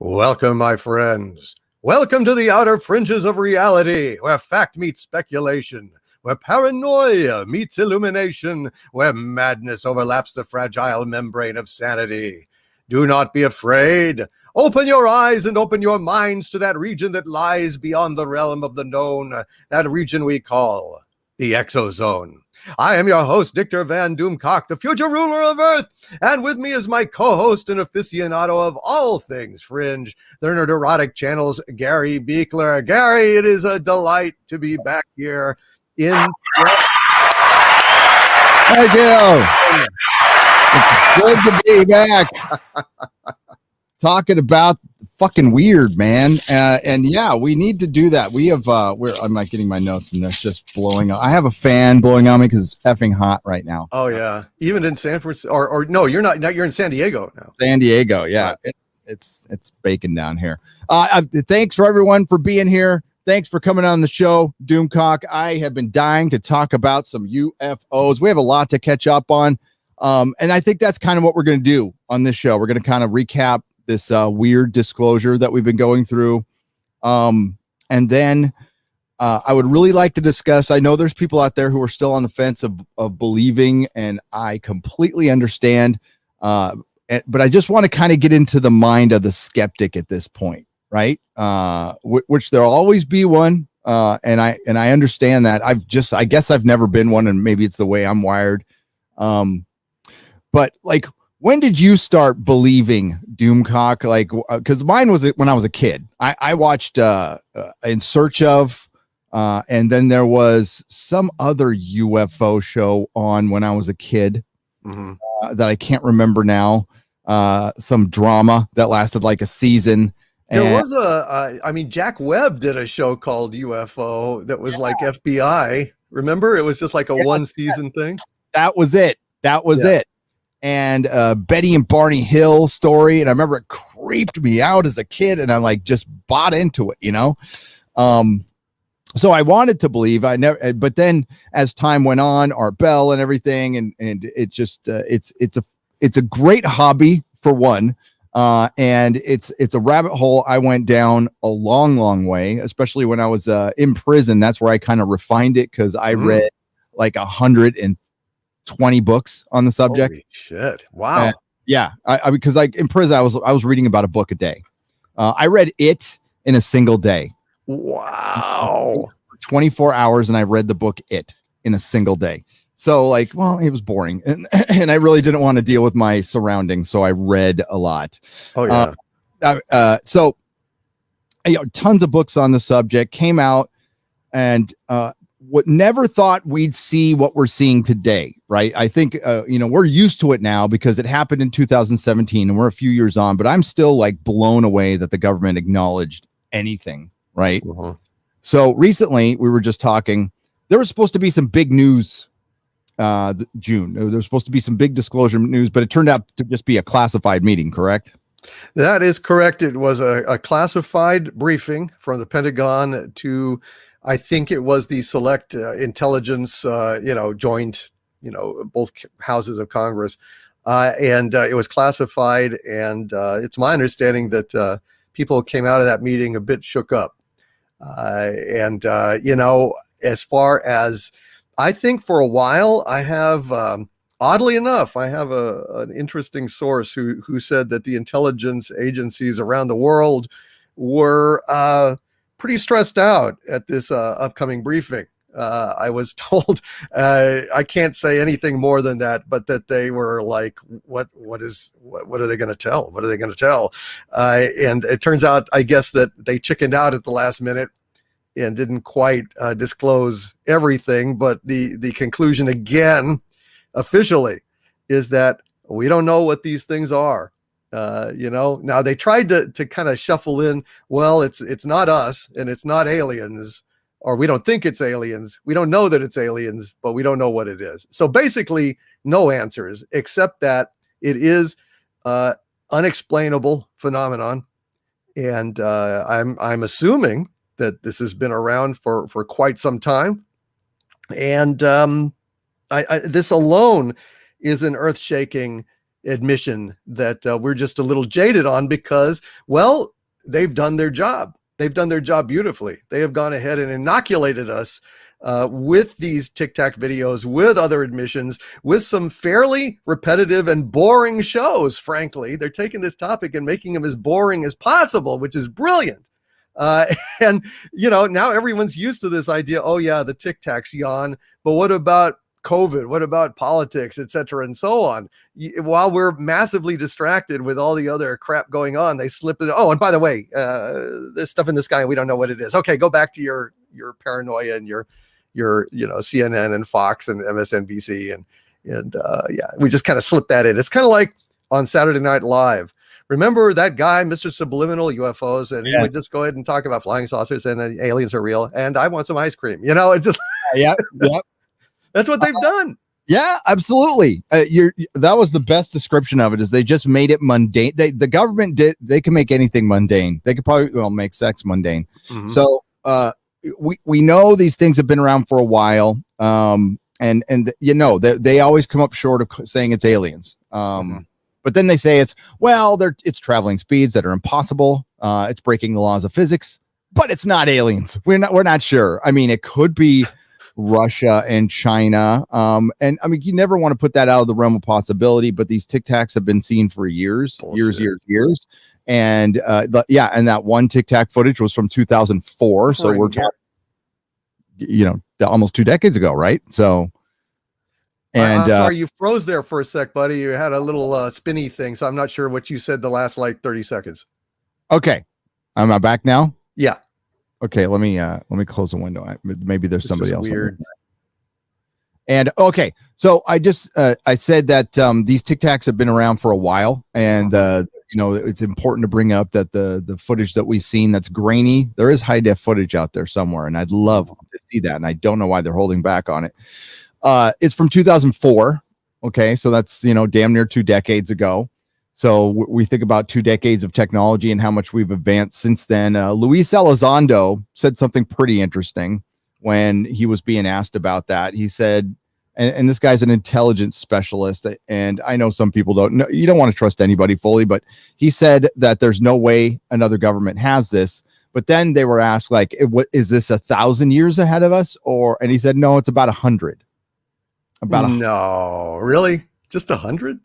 Welcome, my friends. Welcome to the outer fringes of reality, where fact meets speculation, where paranoia meets illumination, where madness overlaps the fragile membrane of sanity. Do not be afraid. Open your eyes and open your minds to that region that lies beyond the realm of the known, that region we call the ExoZone. I am your host, Dictor Van Doomcock, the future ruler of Earth, and with me is my co-host and aficionado of all things fringe, the Nerderotic Channel's Gary Beekler. Gary, it is a delight to be back here in... Thank you. It's good to be back. Talking about fucking weird, man. And yeah, we need to do that. We have I'm not getting my notes and that's just blowing up. I have a fan blowing on me because it's effing hot right now. Oh yeah. Even in San Francisco, or no, you're not, you're in San Diego now. San Diego, yeah. Right. It's baking down here. Thanks for everyone for being here. Thanks for coming on the show, Doomcock. I have been dying to talk about some UFOs. We have a lot to catch up on. And I think that's kind of what we're going to do on this show. We're going to kind of recap this weird disclosure that we've been going through. And then I would really like to discuss, I know there's people out there who are still on the fence of believing, and I completely understand. But I just want to kind of get into the mind of the skeptic at this point, right? Which there'll always be one. And I understand that. I guess I've never been one, and maybe it's the way I'm wired. But like, when did you start believing, Doomcock? Like, because mine was when I was a kid. I watched In Search Of, and then there was some other UFO show on when I was a kid that I can't remember now. Some drama that lasted like a season. There was Jack Webb did a show called UFO that was like FBI. Remember? It was just like a one season thing. That was it. It. And Betty and Barney Hill story, and I remember it creeped me out as a kid, and I like just bought into it, you know. So I wanted to believe. But then as time went on, Art Bell and everything, and it just it's a great hobby for one, and it's a rabbit hole I went down a long way, especially when I was in prison. That's where I kind of refined it, because I read like 120 books on the subject. Holy shit! Wow. Yeah, because like in prison, I was reading about a book a day. I read it in a single day. Wow. 24 hours, and I read the book It in a single day. So like, well, it was boring, and I really didn't want to deal with my surroundings, so I read a lot. Oh yeah. So, tons of books on the subject came out, and never thought we'd see what we're seeing today, right? I think we're used to it now because it happened in 2017, and we're a few years on. But I'm still like blown away that the government acknowledged anything, right? So recently, we were just talking. There was supposed to be some big news. June. There was supposed to be some big disclosure news, but it turned out to just be a classified meeting, correct? That is correct. It was a classified briefing from the Pentagon to, I think it was the Select Intelligence, joint, both houses of Congress. And it was classified. And it's my understanding that people came out of that meeting a bit shook up. As far as, I think for a while, I have, oddly enough, I have an interesting source who said that the intelligence agencies around the world were pretty stressed out at this upcoming briefing. I was told, I can't say anything more than that, but that they were like, what are they going to tell? What are they going to tell? And it turns out, I guess, that they chickened out at the last minute and didn't quite disclose everything. But the conclusion, again, officially, is that we don't know what these things are. Now they tried to kind of shuffle in, well, it's not us and it's not aliens, or we don't think it's aliens. We don't know that it's aliens, but we don't know what it is. So basically no answers, except that it is unexplainable phenomenon. And I'm assuming that this has been around for quite some time. And this alone is an earth-shaking admission that we're just a little jaded on, because, well, they've done their job. They've done their job beautifully. They have gone ahead and inoculated us with these Tic Tac videos, with other admissions, with some fairly repetitive and boring shows. Frankly, they're taking this topic and making them as boring as possible, which is brilliant. And now everyone's used to this idea. Oh yeah, the Tic Tacs yawn, but what about COVID? What about politics, et cetera, and so on? While we're massively distracted with all the other crap going on, they slip it. Oh, and by the way, there's stuff in the sky and we don't know what it is. Okay, go back to your paranoia and your CNN and Fox and MSNBC and we just kind of slip that in. It's kind of like on Saturday Night Live. Remember that guy, Mr. Subliminal UFOs, and he would just go ahead and talk about flying saucers and aliens are real, and I want some ice cream. It's just yep. That's what they've done. Yeah, absolutely. That was the best description of it. Is they just made it mundane. The government they can make anything mundane. They could probably make sex mundane. Mm-hmm. So we know these things have been around for a while. And they always come up short of saying it's aliens. But then they say it's traveling speeds that are impossible. It's breaking the laws of physics, but it's not aliens. We're not sure. I mean, it could be Russia and China. And I mean, you never want to put that out of the realm of possibility, but these Tic Tacs have been seen for years. And and that one Tic Tac footage was from 2004. So we're talking, almost 2 decades ago, right? So, and I'm sorry, you froze there for a sec, buddy. You had a little spinny thing, so I'm not sure what you said the last 30 seconds. Okay, am I back now? Yeah. Okay, let me close the window. Maybe there's somebody else. Weird. And okay, so I just I said that these Tic Tacs have been around for a while, and it's important to bring up that the footage that we've seen that's grainy, there is high def footage out there somewhere, and I'd love to see that, and I don't know why they're holding back on it. It's from 2004. Okay, so that's damn near 2 decades ago. So we think about 2 decades of technology and how much we've advanced since then. Luis Elizondo said something pretty interesting when he was being asked about that. He said, and this guy's an intelligence specialist, and I know some people don't know, you don't want to trust anybody fully, but he said that there's no way another government has this. But then they were asked, is this 1,000 years ahead of us? And he said, no, it's about 100. No, really? Just 100?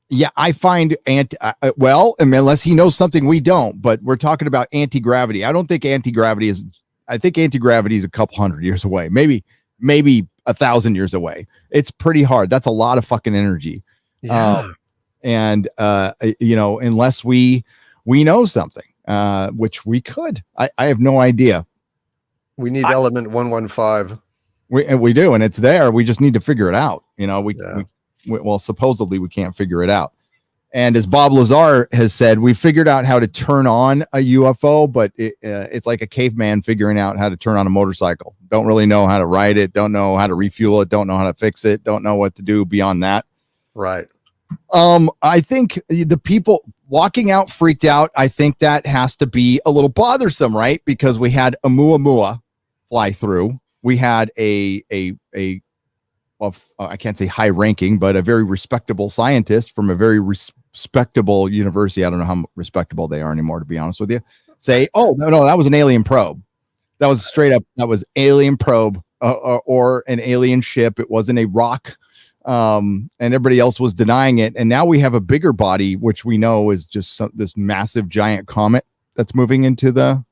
Yeah, I find unless he knows something we don't, but we're talking about anti-gravity. I don't think anti-gravity is, I think anti-gravity is a couple hundred years away, maybe 1,000 years away. It's pretty hard. That's a lot of fucking energy. Yeah. Unless we know something, which we could, I have no idea. We need element 115. We do, and it's there. We just need to figure it out. Supposedly we can't figure it out. And as Bob Lazar has said, we figured out how to turn on a UFO, but it's like a caveman figuring out how to turn on a motorcycle. Don't really know how to ride it, don't know how to refuel it, don't know how to fix it, don't know what to do beyond that. Right. I think the people walking out freaked out. I think that has to be a little bothersome, right? Because we had Oumuamua fly through. We had I can't say high ranking, but a very respectable scientist from a very respectable university. I don't know how respectable they are anymore, to be honest with you. Say, oh, no, that was an alien probe. That was straight up. That was alien probe or an alien ship. It wasn't a rock. And everybody else was denying it. And now we have a bigger body, which we know is just this massive giant comet that's moving into the.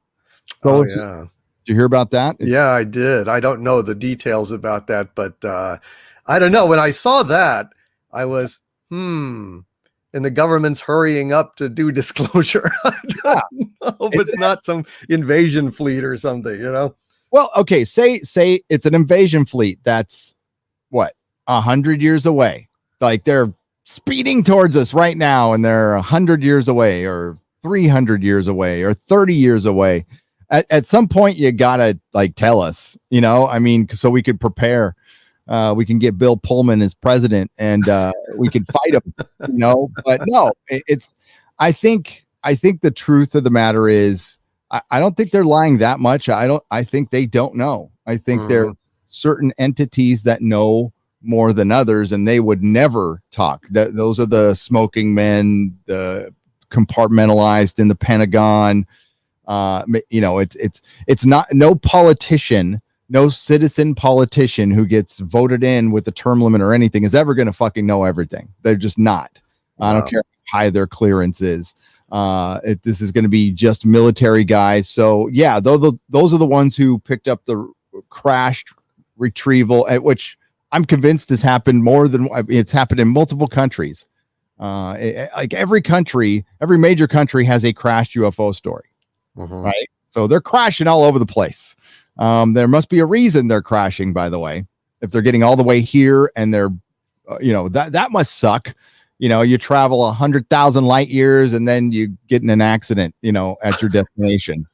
Oh, yeah. Did you hear about that? Yeah, I did. I don't know the details about that, but I don't know. When I saw that, I was, and the government's hurrying up to do disclosure. I don't know if it's not some invasion fleet or something, Well, okay, say it's an invasion fleet that's 100 years away. Like they're speeding towards us right now, and they're 100 years away, or 300 years away, or 30 years away. At some point you gotta tell us, so we could prepare. We can get Bill Pullman as president, and we can fight him, but no, I think the truth of the matter is I don't think they're lying that much. I think they don't know. I think there are certain entities that know more than others, and they would never talk. Those are the smoking men, the compartmentalized in the Pentagon. It's not, no politician, no citizen politician who gets voted in with the term limit or anything is ever going to fucking know everything. They're just not. I don't care how high their clearance is. This is going to be just military guys. So yeah, those are the ones who picked up the crashed retrieval, at which I'm convinced has happened it's happened in multiple countries. Like every major country has a crashed UFO story, right? So they're crashing all over the place. There must be a reason they're crashing, by the way, if they're getting all the way here and they're, that must suck. You travel 100,000 light years and then you get in an accident, at your destination.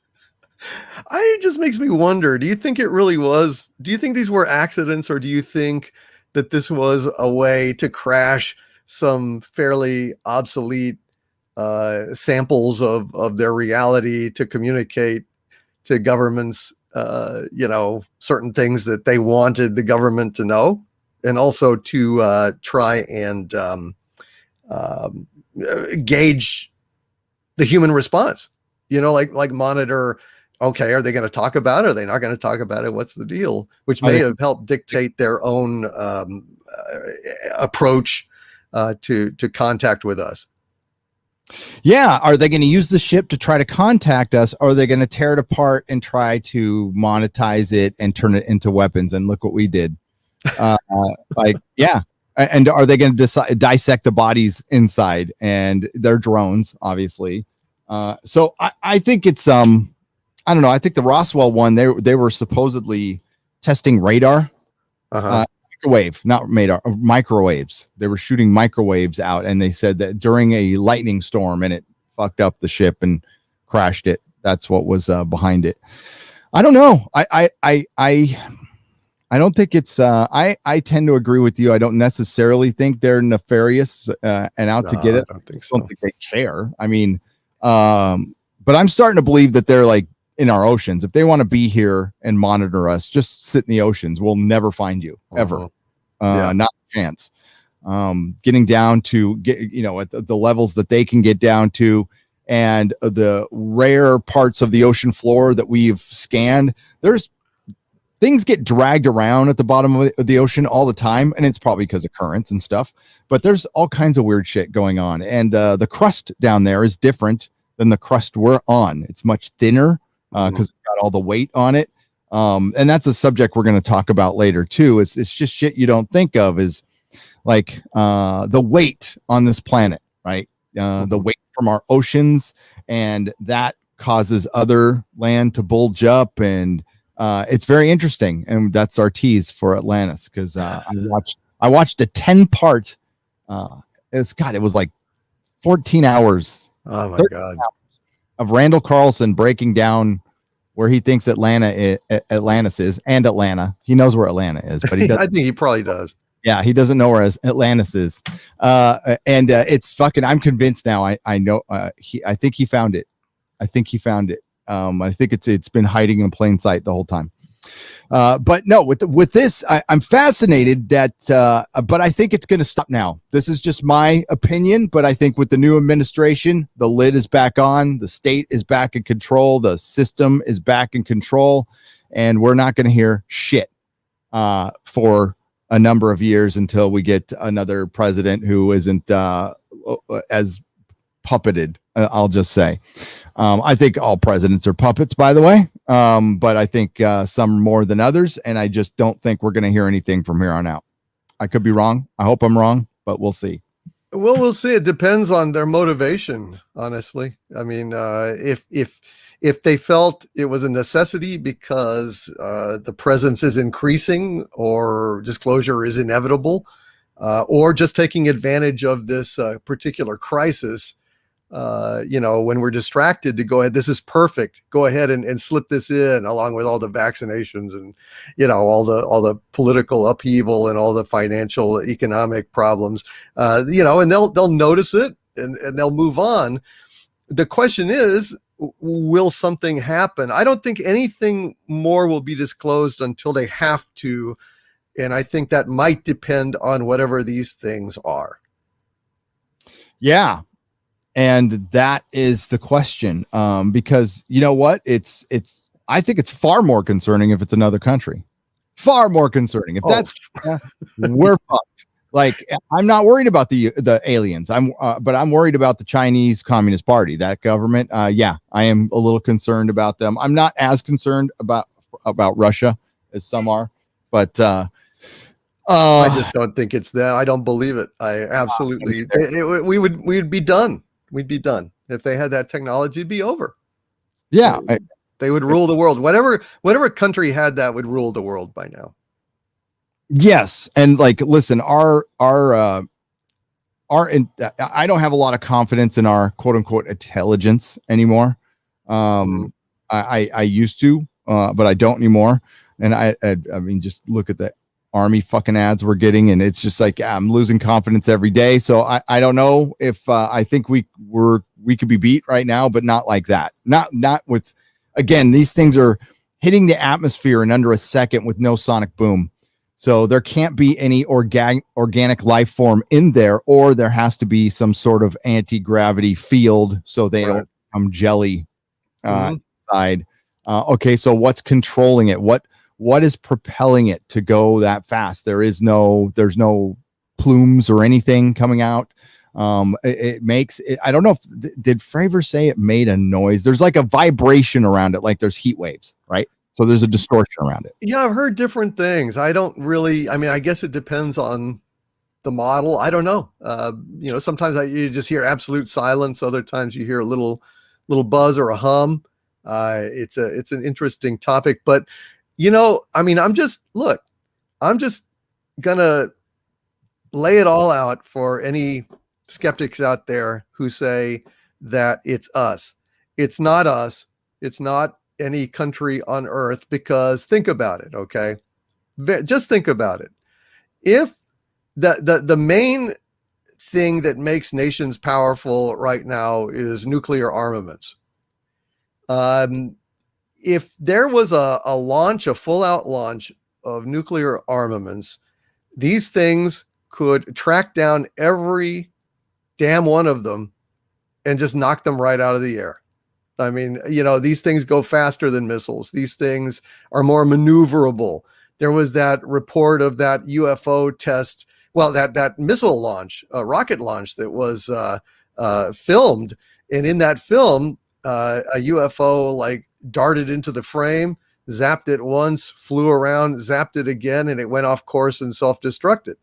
It just makes me wonder, do you think it really was? Do you think these were accidents, or do you think that this was a way to crash some fairly obsolete samples of their reality to communicate to governments, certain things that they wanted the government to know, and also to try and gauge the human response, like monitor, okay, are they going to talk about it? Are they not going to talk about it? What's the deal? Which may have helped dictate their own approach to contact with us. Yeah. Are they going to use the ship to try to contact us? Or are they going to tear it apart and try to monetize it and turn it into weapons? And look what we did. Yeah. And are they going to dissect the bodies inside? And they're drones, obviously. So I think it's, I don't know. I think the Roswell one, they were supposedly testing radar. Microwave, not radar, microwaves. They were shooting microwaves out, and they said that during a lightning storm, and it fucked up the ship and crashed it. That's what was behind it. I don't know. I don't think it's. I tend to agree with you. I don't necessarily think they're nefarious and out to get it. I don't think so. I don't think they care. I mean, but I'm starting to believe that they're like in our oceans. If they want to be here and monitor us, just sit in the oceans. We'll never find you ever. Not a chance. Getting down to at the levels that they can get down to, and the rare parts of the ocean floor that we've scanned, there's things get dragged around at the bottom of the ocean all the time. And it's probably because of currents and stuff, but there's all kinds of weird shit going on. And the crust down there is different than the crust we're on. It's much thinner because it's got all the weight on it. And that's a subject we're going to talk about later too. It's just shit you don't think of, is like the weight on this planet, right? The weight from our oceans, and that causes other land to bulge up, and it's very interesting. And that's our tease for Atlantis, because I watched a 10-part. It was like 14 hours. Oh my God. Of Randall Carlson breaking down where he thinks Atlantis is, and Atlanta. He knows where Atlanta is, but he doesn't. I think he probably does. Yeah, he doesn't know where Atlantis is. And it's fucking. I'm convinced now. I know. I think he found it. I think it's been hiding in plain sight the whole time. But no, with this, I'm fascinated that, but I think it's going to stop now. This is just my opinion, but I think with the new administration, the lid is back on, the state is back in control, the system is back in control, and we're not going to hear shit for a number of years until we get another president who isn't as puppeted. I'll just say. I think all presidents are puppets, by the way, but I think some more than others, and I just don't think we're going to hear anything from here on out. I could be wrong. I hope I'm wrong, but we'll see. Well, we'll see. It depends on their motivation, honestly. I mean, if they felt it was a necessity because the presence is increasing, or disclosure is inevitable, or just taking advantage of this particular crisis, when we're distracted, to go ahead, this is perfect, go ahead and slip this in, along with all the vaccinations and all the political upheaval and all the financial economic problems, and they'll notice it and they'll move on. The question is, will something happen? I don't think anything more will be disclosed until they have to, and I think that might depend on whatever these things are. Yeah. And that is the question. Because you know what? I think it's far more concerning if it's another country. Far more concerning. If that's we're fucked. Like, I'm not worried about the aliens. But I'm worried about the Chinese Communist Party, that government. Yeah, I am a little concerned about them. I'm not as concerned about Russia as some are, but I just don't think it's that. I don't believe it. I absolutely. We would be done. We'd be done if they had that technology. It'd be over. Yeah, they would rule the world. Whatever country had that would rule the world by now. Yes, and like, listen, I don't have a lot of confidence in our quote unquote intelligence anymore. I used to, but I don't anymore. And I mean, just look at the Army fucking ads we're getting, and it's just like, I'm losing confidence every day. So I don't know if I think we could be beat right now, but not like that. Not with, again, these things are hitting the atmosphere in under a second with no sonic boom. So there can't be any organic life form in there, or there has to be some sort of anti-gravity field so they don't become jelly inside. Okay, so what's controlling it? What is propelling it to go that fast? There's no plumes or anything coming out. It makes it, I don't know if did Fravor say it made a noise? There's like a vibration around it, like there's heat waves, right? So there's a distortion around it. Yeah, I've heard different things. I don't really, I mean, I guess it depends on the model. I don't know. Sometimes you just hear absolute silence. Other times you hear a little buzz or a hum. It's an interesting topic, but I mean, I'm just gonna lay it all out for any skeptics out there who say that it's us. It's not us. It's not any country on earth, because think about it. Okay. Just think about it. If the main thing that makes nations powerful right now is nuclear armaments. If there was a full out launch of nuclear armaments, these things could track down every damn one of them and just knock them right out of the air. I mean, these things go faster than missiles. These things are more maneuverable. There was that report of that UFO test. Well, that missile launch, rocket launch that was filmed. And in that film, a UFO like darted into the frame, zapped it once, flew around, zapped it again, and it went off course and self-destructed.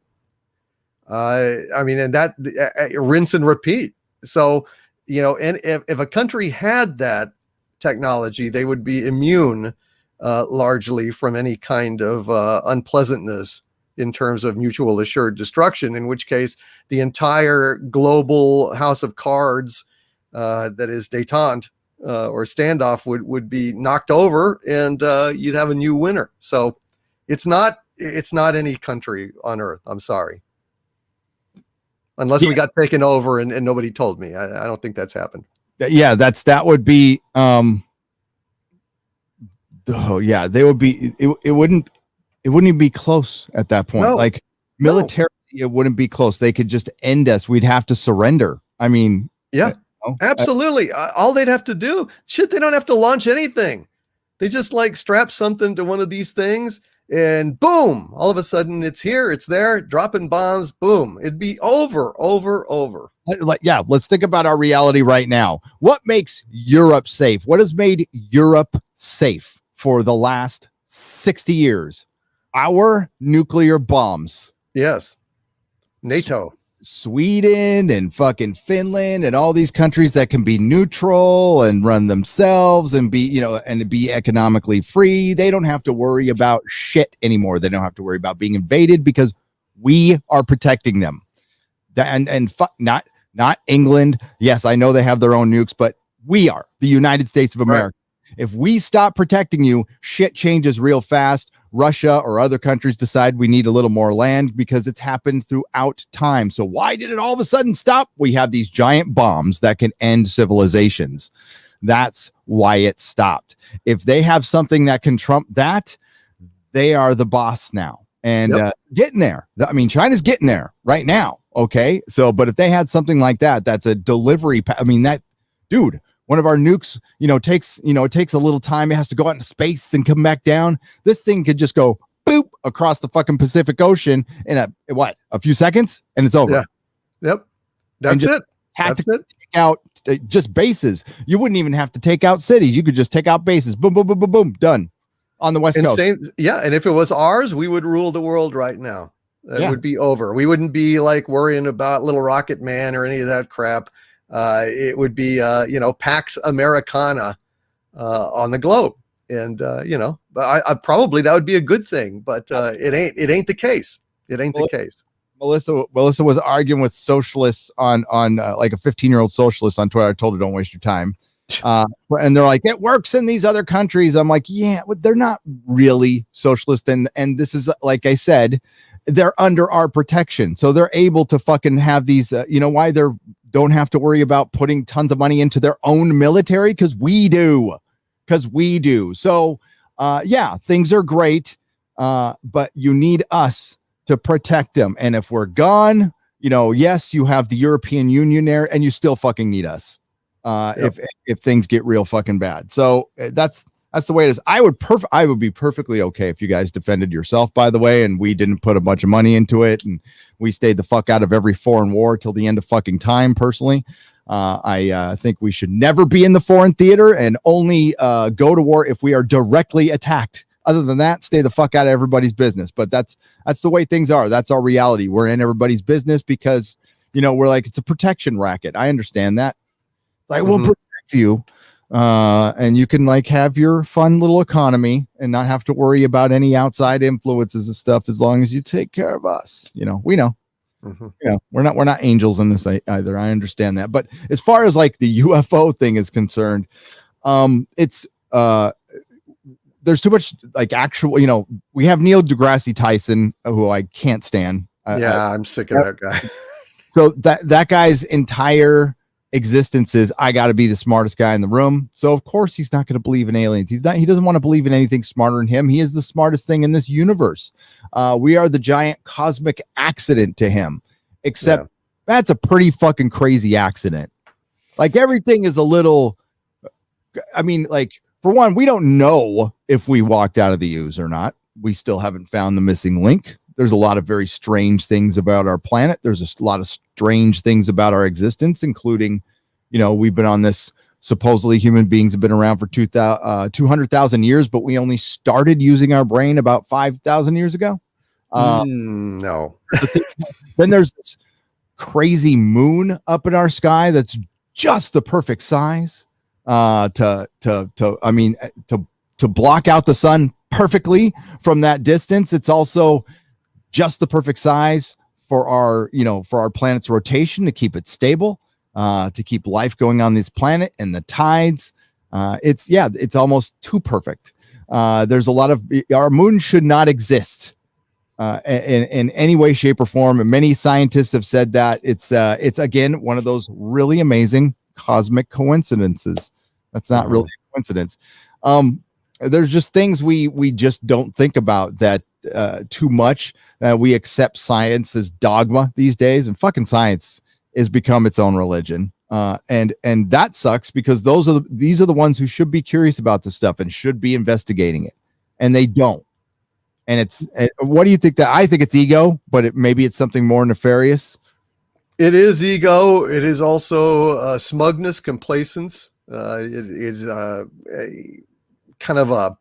I mean, and that rinse and repeat. So, and if a country had that technology, they would be immune largely from any kind of unpleasantness in terms of mutual assured destruction, in which case the entire global house of cards that is détente or standoff would be knocked over, and you'd have a new winner. So it's not any country on earth. I'm sorry. Unless we got taken over and nobody told me. I don't think that's happened. Yeah, that would be they would be it wouldn't even be close at that point. No, like militarily, it wouldn't be close. They could just end us. We'd have to surrender. I mean, yeah, absolutely. All they'd have to do, they don't have to launch anything. They just like strap something to one of these things, and boom, all of a sudden it's here, it's there, dropping bombs, boom. It'd be over. Let's think about our reality right now. What makes Europe safe? What has made Europe safe for the last 60 years? Our nuclear bombs. Yes. NATO. Sweden and fucking Finland and all these countries that can be neutral and run themselves and be, and be economically free. They don't have to worry about shit anymore. They don't have to worry about being invaded because we are protecting them. Not England. Yes, I know they have their own nukes, but we are the United States of America. Right. If we stop protecting you, shit changes real fast. Russia or other countries decide we need a little more land because it's happened throughout time. So why did it all of a sudden stop? We have these giant bombs that can end civilizations. That's why it stopped. If they have something that can trump that, they are the boss now. and Yep. getting there. I mean, China's getting there right now. Okay. So, but if they had something like that, that's a delivery. I mean, that dude, one of our nukes, it takes a little time. It has to go out into space and come back down. This thing could just go boop across the fucking Pacific Ocean in a few seconds, and it's over. Yeah. Yep. That's it. That's it. Take out just bases. You wouldn't even have to take out cities. You could just take out bases. Boom, boom, boom, boom, boom. Done. On the West Coast. And if it was ours, we would rule the world right now. It would be over. We wouldn't be like worrying about Little Rocket Man or any of that crap. It would be, Pax Americana on the globe. And, but I probably that would be a good thing, but it ain't the case. It ain't the case. Melissa was arguing with socialists on like a 15-year-old socialist on Twitter. I told her, don't waste your time. And they're like, it works in these other countries. I'm like, yeah, but they're not really socialist. And this is, like I said, they're under our protection. So they're able to fucking have these, why they don't have to worry about putting tons of money into their own military? Because we do. So, things are great. But you need us to protect them. And if we're gone, yes, you have the European Union there, and you still fucking need us. If things get real fucking bad. So that's the way it is. I would be perfectly okay if you guys defended yourself, by the way, and we didn't put a bunch of money into it, and we stayed the fuck out of every foreign war till the end of fucking time. Personally, I think we should never be in the foreign theater and only go to war if we are directly attacked. Other than that, stay the fuck out of everybody's business. But that's the way things are. That's our reality. We're in everybody's business because, we're like, it's a protection racket. I understand that. It's like, we'll protect you. And you can like have your fun little economy and not have to worry about any outside influences and stuff as long as you take care of us. We know. We're not angels in this either. I understand that. But as far as like the UFO thing is concerned, it's there's too much like actual, we have Neil deGrasse Tyson, who I can't stand. I'm sick of that guy. So that guy's entire existence is, I got to be the smartest guy in the room. So of course he's not going to believe in aliens. He doesn't want to believe in anything smarter than him. He is the smartest thing in this universe. We are the giant cosmic accident to him, except that's a pretty fucking crazy accident. Like everything is a little, for one, we don't know if we walked out of the ooze or not. We still haven't found the missing link. There's a lot of very strange things about our planet. There's a lot of strange things about our existence, including, we've been on this, supposedly human beings have been around for 200,000 years, but we only started using our brain about 5,000 years ago. No. Then there's this crazy moon up in our sky that's just the perfect size to block out the sun perfectly from that distance. It's also just the perfect size for our planet's rotation to keep it stable, to keep life going on this planet and the tides. It's almost too perfect. There's a lot of, our moon should not exist in any way, shape, or form. And many scientists have said that it's again one of those really amazing cosmic coincidences. That's not really a coincidence. There's just things we just don't think about that too much. We accept science as dogma these days, and fucking science has become its own religion. And that sucks, because these are the ones who should be curious about this stuff and should be investigating it, and they don't. And what do you think? I think it's ego, but maybe it's something more nefarious. It is ego. It is also smugness, complacence. It is a kind of a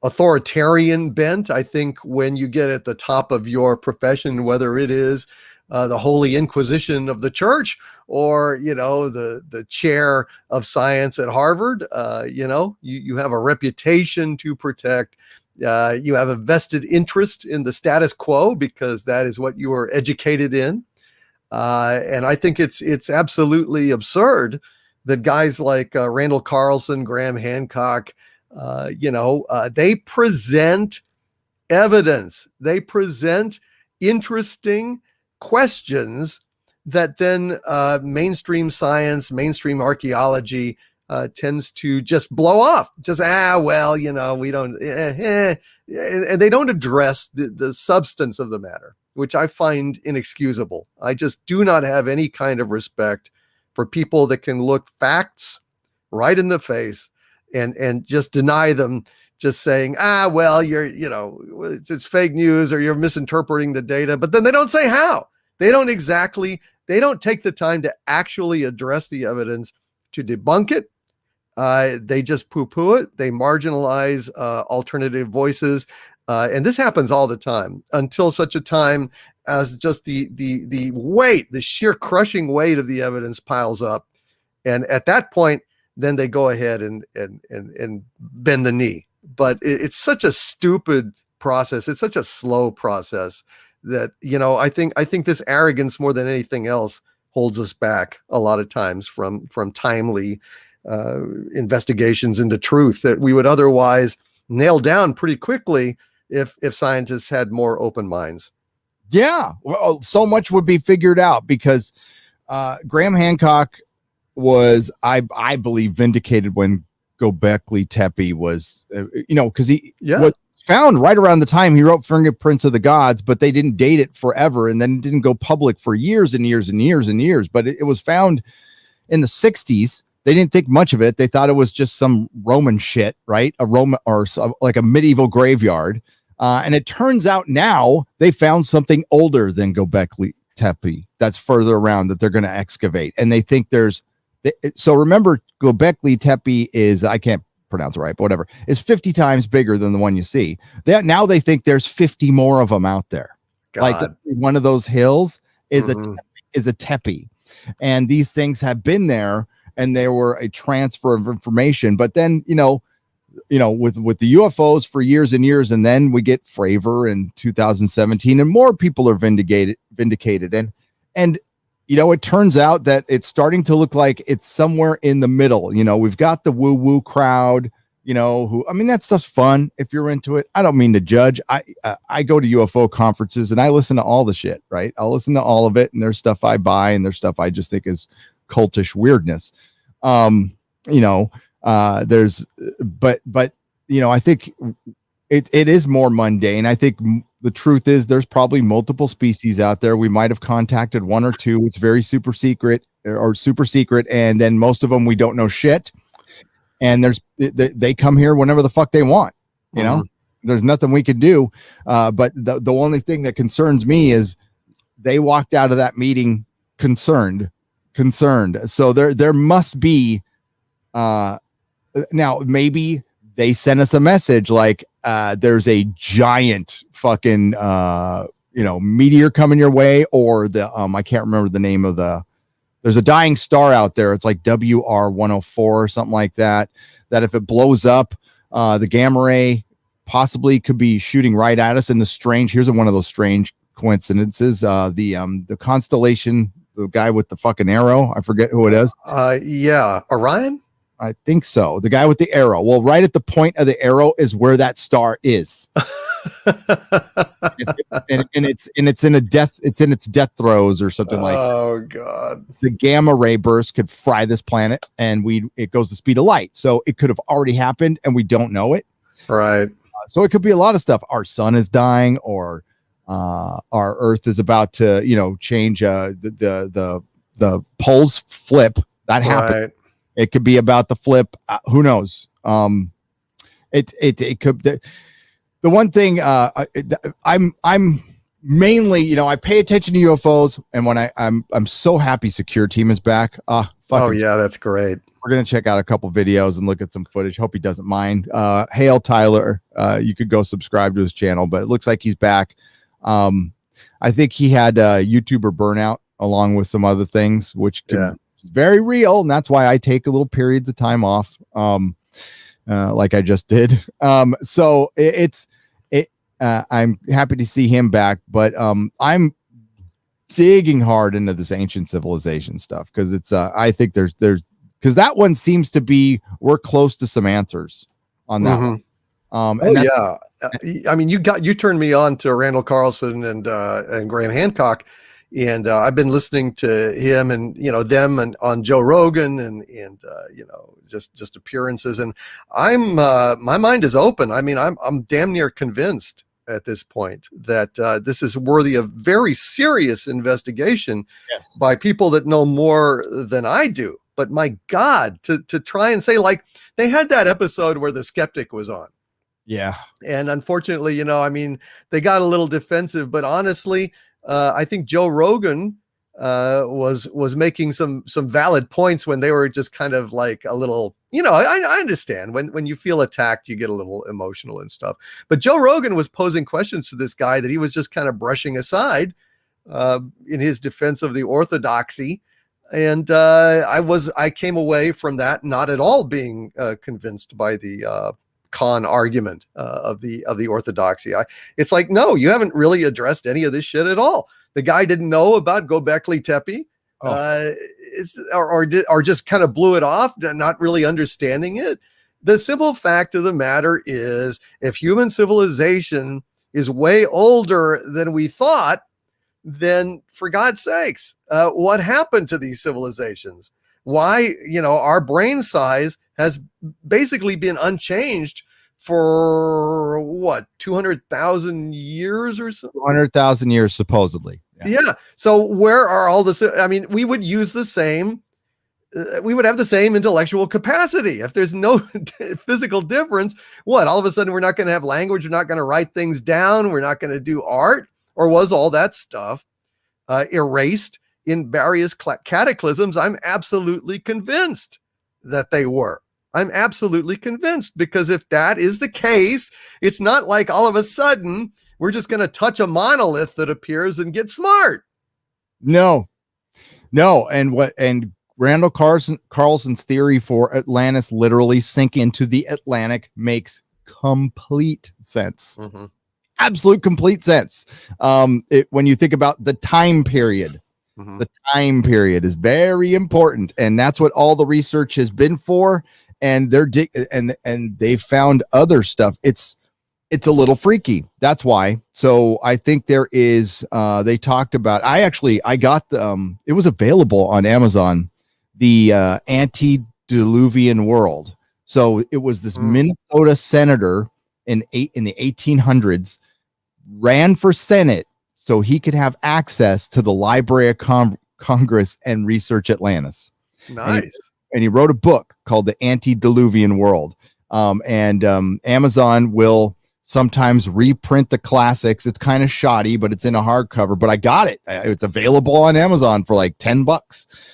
authoritarian bent. I think when you get at the top of your profession, whether it is the Holy Inquisition of the Church or, the chair of science at Harvard, you have a reputation to protect. You have a vested interest in the status quo because that is what you were educated in. And I think it's absolutely absurd that guys like Randall Carlson, Graham Hancock, they present evidence. They present interesting questions that then mainstream science, mainstream archaeology tends to just blow off. Just, we don't, and they don't address the substance of the matter, which I find inexcusable. I just do not have any kind of respect for people that can look facts right in the face and just deny them, just saying, well, it's fake news or you're misinterpreting the data, but then they don't say how. They don't take the time to actually address the evidence to debunk it. They just poo-poo it. They marginalize alternative voices. And this happens all the time until such a time as just the weight, the sheer crushing weight of the evidence piles up. And at that point, then they go ahead and bend the knee. But it's such a stupid process. It's such a slow process that, I think this arrogance more than anything else holds us back a lot of times from timely investigations into truth that we would otherwise nail down pretty quickly if scientists had more open minds. Yeah, well, so much would be figured out because Graham Hancock was, I believe, vindicated when Göbekli Tepe was, because he was found right around the time he wrote Fingerprints of the Gods, but they didn't date it forever, and then it didn't go public for years and years and years and years. But it was found in the 60s. They didn't think much of it. They thought it was just some Roman shit, right? A Roman or like a medieval graveyard. And it turns out now they found something older than Göbekli Tepe that's further around that they're going to excavate. And they think so remember, Göbekli Tepe is, I can't pronounce it right, but whatever, is 50 times bigger than the one you see. Now they think there's 50 more of them out there. God. Like one of those hills is a tepe. And these things have been there, and they were a transfer of information. But then, with the UFOs for years and years, and then we get Fravor in 2017, and more people are vindicated. And it turns out that it's starting to look like it's somewhere in the middle. We've got the woo-woo crowd, that stuff's fun if you're into it. I don't mean to judge. I go to UFO conferences and I listen to all the shit, right? I'll listen to all of it, and there's stuff I buy and there's stuff I just think is cultish weirdness. I think it is more mundane. I think the truth is there's probably multiple species out there. We might have contacted one or two. It's very super secret. And then most of them, we don't know shit. And they come here whenever the fuck they want, there's nothing we could do. But the only thing that concerns me is they walked out of that meeting concerned. So there must be, now maybe they sent us a message like, there's a giant fucking, meteor coming your way, or I can't remember the name of there's a dying star out there. It's like WR104 or something like that if it blows up, the gamma ray possibly could be shooting right at us. And here's one of those strange coincidences. The constellation, the guy with the fucking arrow, I forget who it is. Orion? I think so. The guy with the arrow. Well, right at the point of the arrow is where that star is. and it's in its death throes or something like that. Oh God. The gamma ray burst could fry this planet, and it goes the speed of light. So it could have already happened and we don't know it. Right. So it could be a lot of stuff. Our sun is dying, or our Earth is about to, change, the poles flip. That happened. Right. It could be about the flip. Who knows? It could. The one thing I'm mainly, I pay attention to UFOs, and when I'm so happy Secure Team is back. That's great. We're gonna check out a couple videos and look at some footage. Hope he doesn't mind. Hail Tyler. You could go subscribe to his channel, but it looks like he's back. I think he had YouTuber burnout along with some other things, which can very real, and that's why I take a little periods of time off, like I just did. So I'm happy to see him back, but I'm digging hard into this ancient civilization stuff because it's I think there's because that one seems to be we're close to some answers on that one. I mean, you turned me on to Randall Carlson and Graham Hancock. And I've been listening to him and them and on Joe Rogan and just appearances, and I'm my mind is open. I mean, I'm damn near convinced at this point that this is worthy of very serious investigation by people that know more than I do. But my God, to try and say, like, they had that episode where the skeptic was on. Yeah. And unfortunately, I mean, they got a little defensive, but honestly, I think Joe Rogan was making some valid points when they were just kind of like a little, I understand when you feel attacked, you get a little emotional and stuff. But Joe Rogan was posing questions to this guy that he was just kind of brushing aside in his defense of the orthodoxy. And I came away from that not at all being convinced by the con argument of the orthodoxy. It's like, no, you haven't really addressed any of this shit at all. The guy didn't know about Göbekli Tepe, or just kind of blew it off, not really understanding it. The simple fact of the matter is, if human civilization is way older than we thought, then for God's sakes, what happened to these civilizations? Why, our brain size has basically been unchanged for what, 200,000 years or so? 200,000 years, supposedly. Yeah. So where are all the, I mean, we would use the same, we would have the same intellectual capacity. If there's no physical difference, what, all of a sudden we're not going to have language, we're not going to write things down, we're not going to do art? Or was all that stuff erased in various cataclysms? I'm absolutely convinced that they were. I'm absolutely convinced, because if that is the case, it's not like all of a sudden we're just going to touch a monolith that appears and get smart. No. And Randall Carlson's theory for Atlantis literally sinking into the Atlantic makes complete sense. Mm-hmm. Absolute complete sense. When you think about the time period, mm-hmm. The time period is very important, and that's what all the research has been for. And they found other stuff. It's a little freaky. That's why. So I think there is. They talked about. I got the. It was available on Amazon. The Antediluvian World. So it was this Minnesota senator in the 1800s. Ran for Senate so he could have access to the Library of Congress and research Atlantis. Nice. And he wrote a book called The Antediluvian World. Amazon will sometimes reprint the classics. It's kind of shoddy, but it's in a hardcover. But I got it. It's available on Amazon for like $10.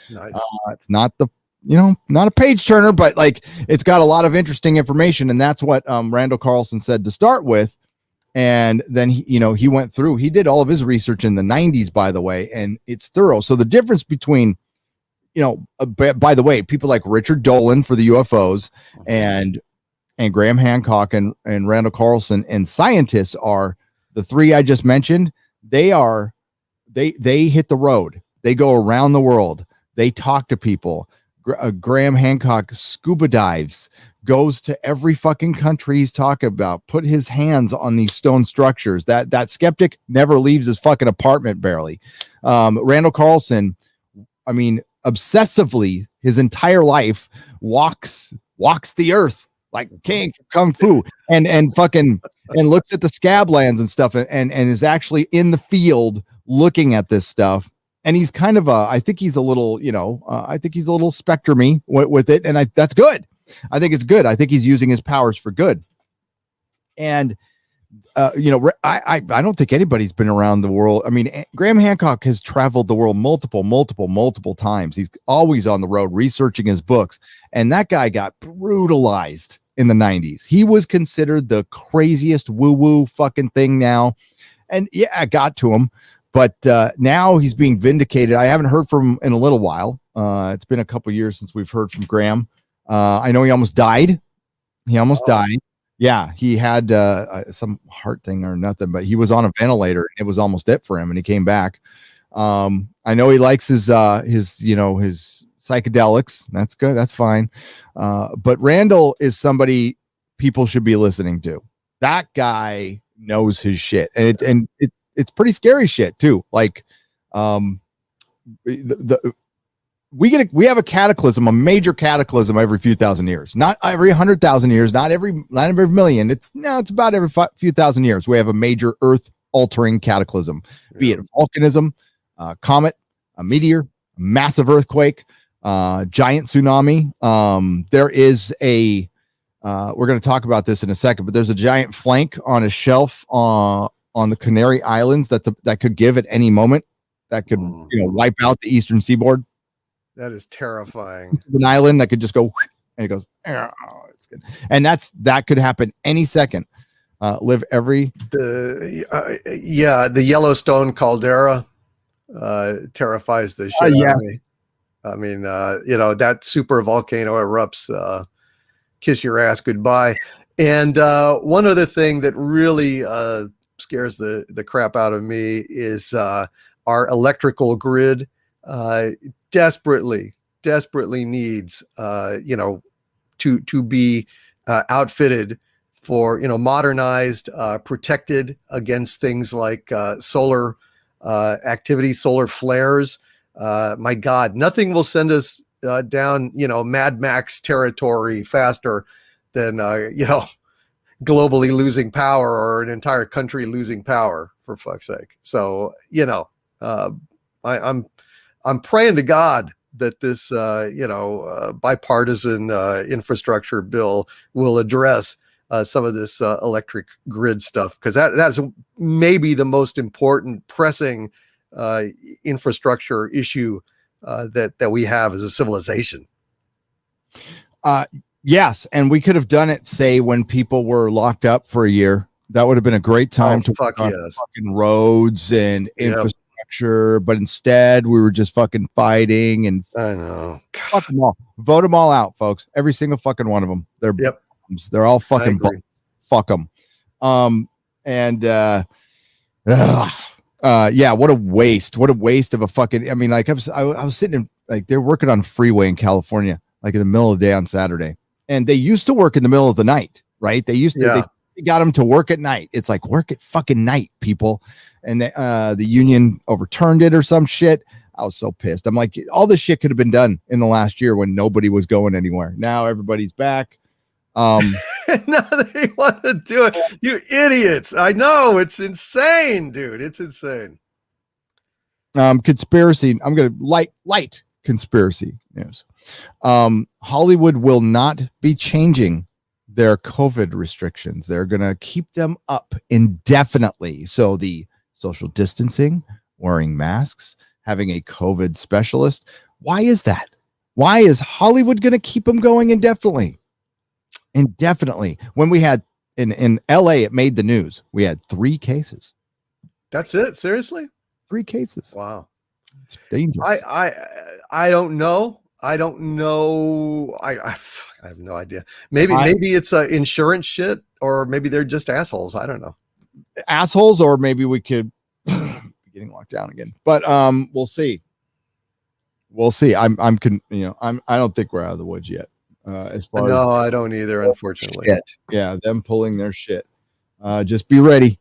Nice. It's not not a page turner, but like it's got a lot of interesting information. And that's what Randall Carlson said to start with. And then he went through, he did all of his research in the 90s, by the way, and it's thorough. So the difference between, by the way, people like Richard Dolan for the UFOs and Graham Hancock and Randall Carlson and scientists are the three I just mentioned. They hit the road. They go around the world. They talk to people. Graham Hancock scuba dives, goes to every fucking country he's talking about, put his hands on these stone structures. That skeptic never leaves his fucking apartment, barely. Randall Carlson, I mean, obsessively his entire life walks the earth like king for kung fu and looks at the scab lands and stuff and is actually in the field looking at this stuff. And he's kind of I think he's a little, I think he's a little spectrum-y with it. And that's good. I think it's good. I think he's using his powers for good. And, I don't think anybody's been around the world. I mean, Graham Hancock has traveled the world multiple times. He's always on the road researching his books. And that guy got brutalized in the 90s. He was considered the craziest woo-woo fucking thing now. And yeah, I got to him. But now he's being vindicated. I haven't heard from him in a little while. It's been a couple years since we've heard from Graham. I know he almost died. Died. Yeah, he had some heart thing or nothing, but he was on a ventilator. It was almost it for him, and he came back. I know he likes his psychedelics. That's good. That's fine. But Randall is somebody people should be listening to. That guy knows his shit, and it's pretty scary shit too. Like We have a cataclysm, a major cataclysm every few thousand years, not every 100,000 years, not every million. It's about every few thousand years. We have a major earth altering cataclysm, be it volcanism, comet, a meteor, a massive earthquake, giant tsunami. There is we're going to talk about this in a second, but there's a giant flank on a shelf on the Canary Islands that could give at any moment, that could wipe out the eastern seaboard. That is terrifying. An island that could just go, and it goes, oh, it's good. And that could happen any second. The Yellowstone caldera terrifies the shit out of me. I mean, that super volcano erupts, kiss your ass goodbye. And one other thing that really scares the crap out of me is our electrical grid desperately needs to be outfitted for modernized, protected against things like solar activity, solar flares. My God, nothing will send us down Mad Max territory faster than globally losing power, or an entire country losing power, for fuck's sake. So I'm praying to God that this bipartisan infrastructure bill will address some of this electric grid stuff, because that's maybe the most important pressing infrastructure issue that we have as a civilization. Yes, and we could have done it, say, when people were locked up for a year. That would have been a great time to work on fucking roads and infrastructure, but instead we were just fucking fighting. And I know, fuck them all, vote them all out, folks. Every single fucking one of them. They're all fucking bums. Fuck them. What a waste. What a waste of a fucking, I mean, like I was sitting in, like, they're working on freeway in California, like in the middle of the day on Saturday. And they used to work in the middle of the night, right? They used to, they got them to work at night. It's like, work at fucking night, people. And the union overturned it or some shit. I was so pissed. I'm like, all this shit could have been done in the last year when nobody was going anywhere. Now everybody's back. Now they want to do it. You idiots. I know, it's insane, dude. It's insane. Conspiracy. I'm going to light conspiracy news. Hollywood will not be changing their COVID restrictions. They're going to keep them up indefinitely. So the social distancing, wearing masks, having a COVID specialist. Why is that? Why is Hollywood going to keep them going indefinitely? When we had in LA, it made the news. We had 3 cases. That's it? Seriously? 3 cases. Wow. It's dangerous. I don't know. I have no idea. Maybe it's insurance shit, or maybe they're just assholes. I don't know. Assholes, or maybe we could be getting locked down again. But we'll see. I don't think we're out of the woods yet. As far as I don't either, unfortunately. Shit. Yeah, them pulling their shit. Just be ready.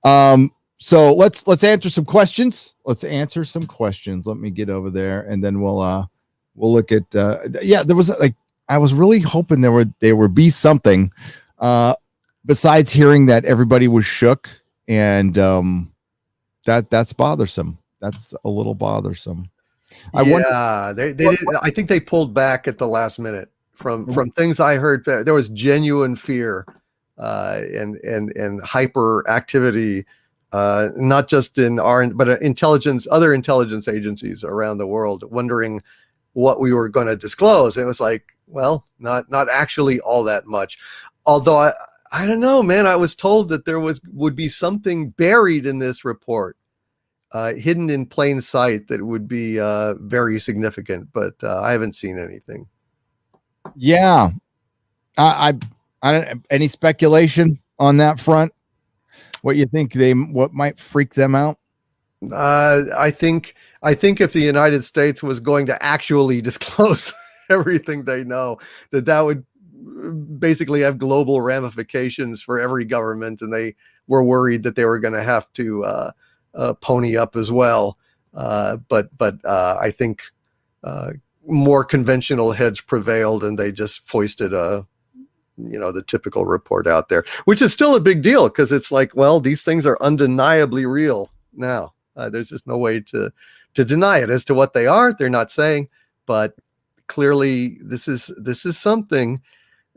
So let's answer some questions. Let me get over there, and then we'll look at there was I was really hoping there would be something besides hearing that everybody was shook, and that's bothersome. That's a little bothersome. They did. I think they pulled back at the last minute from things I heard. There was genuine fear and hyperactivity, not just in but other intelligence agencies around the world, wondering what we were going to disclose. And it was like, well, not actually all that much. Although I don't know, man. I was told that there would be something buried in this report, hidden in plain sight, that would be very significant. But I haven't seen anything. Yeah, I don't. Any speculation on that front? What you think what might freak them out? I think if the United States was going to actually disclose everything they know, that would basically have global ramifications for every government, and they were worried that they were going to have to pony up as well. But I think more conventional heads prevailed, and they just foisted the typical report out there, which is still a big deal because it's like, well, these things are undeniably real now. There's just no way to deny it. As to what they are, they're not saying, but clearly this is something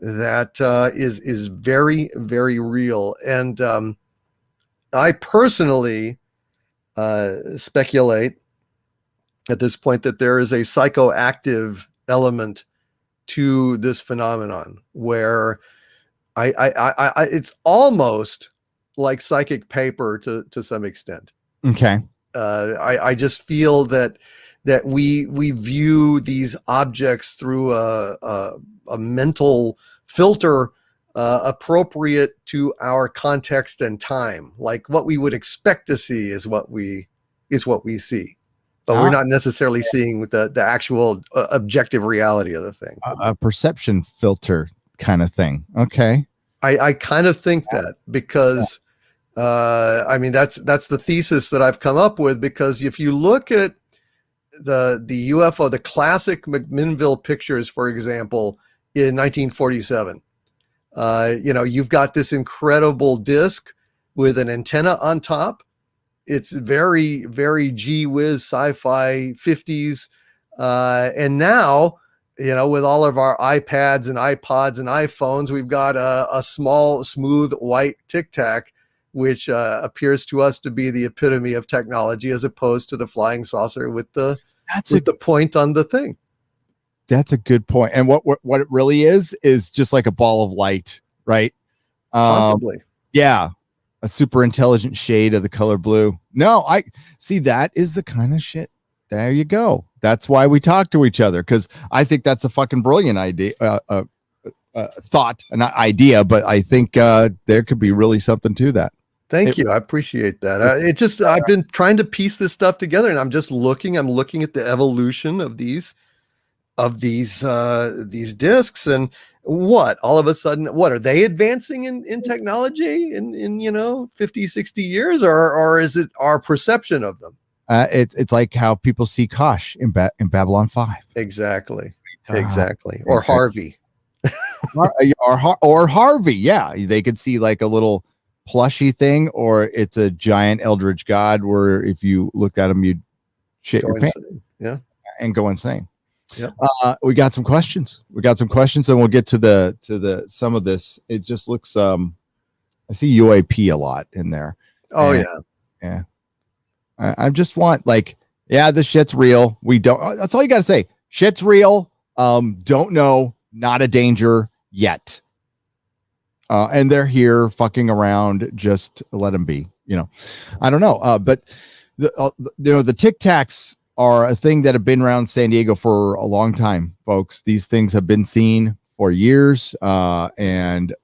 that is very, very real. And I personally speculate at this point that there is a psychoactive element to this phenomenon where I it's almost like psychic paper to some extent. Okay. I just feel that we view these objects through a mental filter appropriate to our context and time. Like what we would expect to see is what we see, but we're not necessarily seeing the actual objective reality of the thing. A perception filter kind of thing. Okay. I kind of think that because I mean that's the thesis that I've come up with, because if you look at the UFO, the classic McMinnville pictures, for example, in 1947, you've got this incredible disc with an antenna on top. It's very, very gee whiz sci-fi 50s. And now, with all of our iPads and iPods and iPhones, we've got a small, smooth, white Tic Tac, which appears to us to be the epitome of technology, as opposed to the flying saucer with the point on the thing. That's a good point. And what it really is just like a ball of light, right? Possibly. Yeah. A super intelligent shade of the color blue. No, I see. That is the kind of shit. There you go. That's why we talk to each other, because I think that's a fucking brilliant idea, thought, an idea. But I think there could be really something to that. Thank you. I appreciate that. I've been trying to piece this stuff together, and I'm looking at the evolution of these discs, and what all of a sudden, what are they advancing in technology in 50, 60 years, or is it our perception of them? It's like how people see Kosh in Babylon 5. Exactly. Or Harvey. or Harvey. Yeah. They could see like a little plushy thing, or it's a giant eldritch god where if you looked at him, you'd shit your pants. Yeah. And go insane. Yep. We got some questions. And we'll get to the some of this. It just looks I see UAP a lot in there. Oh, and, yeah. I just want this shit's real. We don't. That's all you got to say. Shit's real. Don't know. Not a danger yet. And they're here fucking around. Just let them be. I don't know. But the Tic Tacs are a thing that have been around San Diego for a long time, folks. These things have been seen for years. And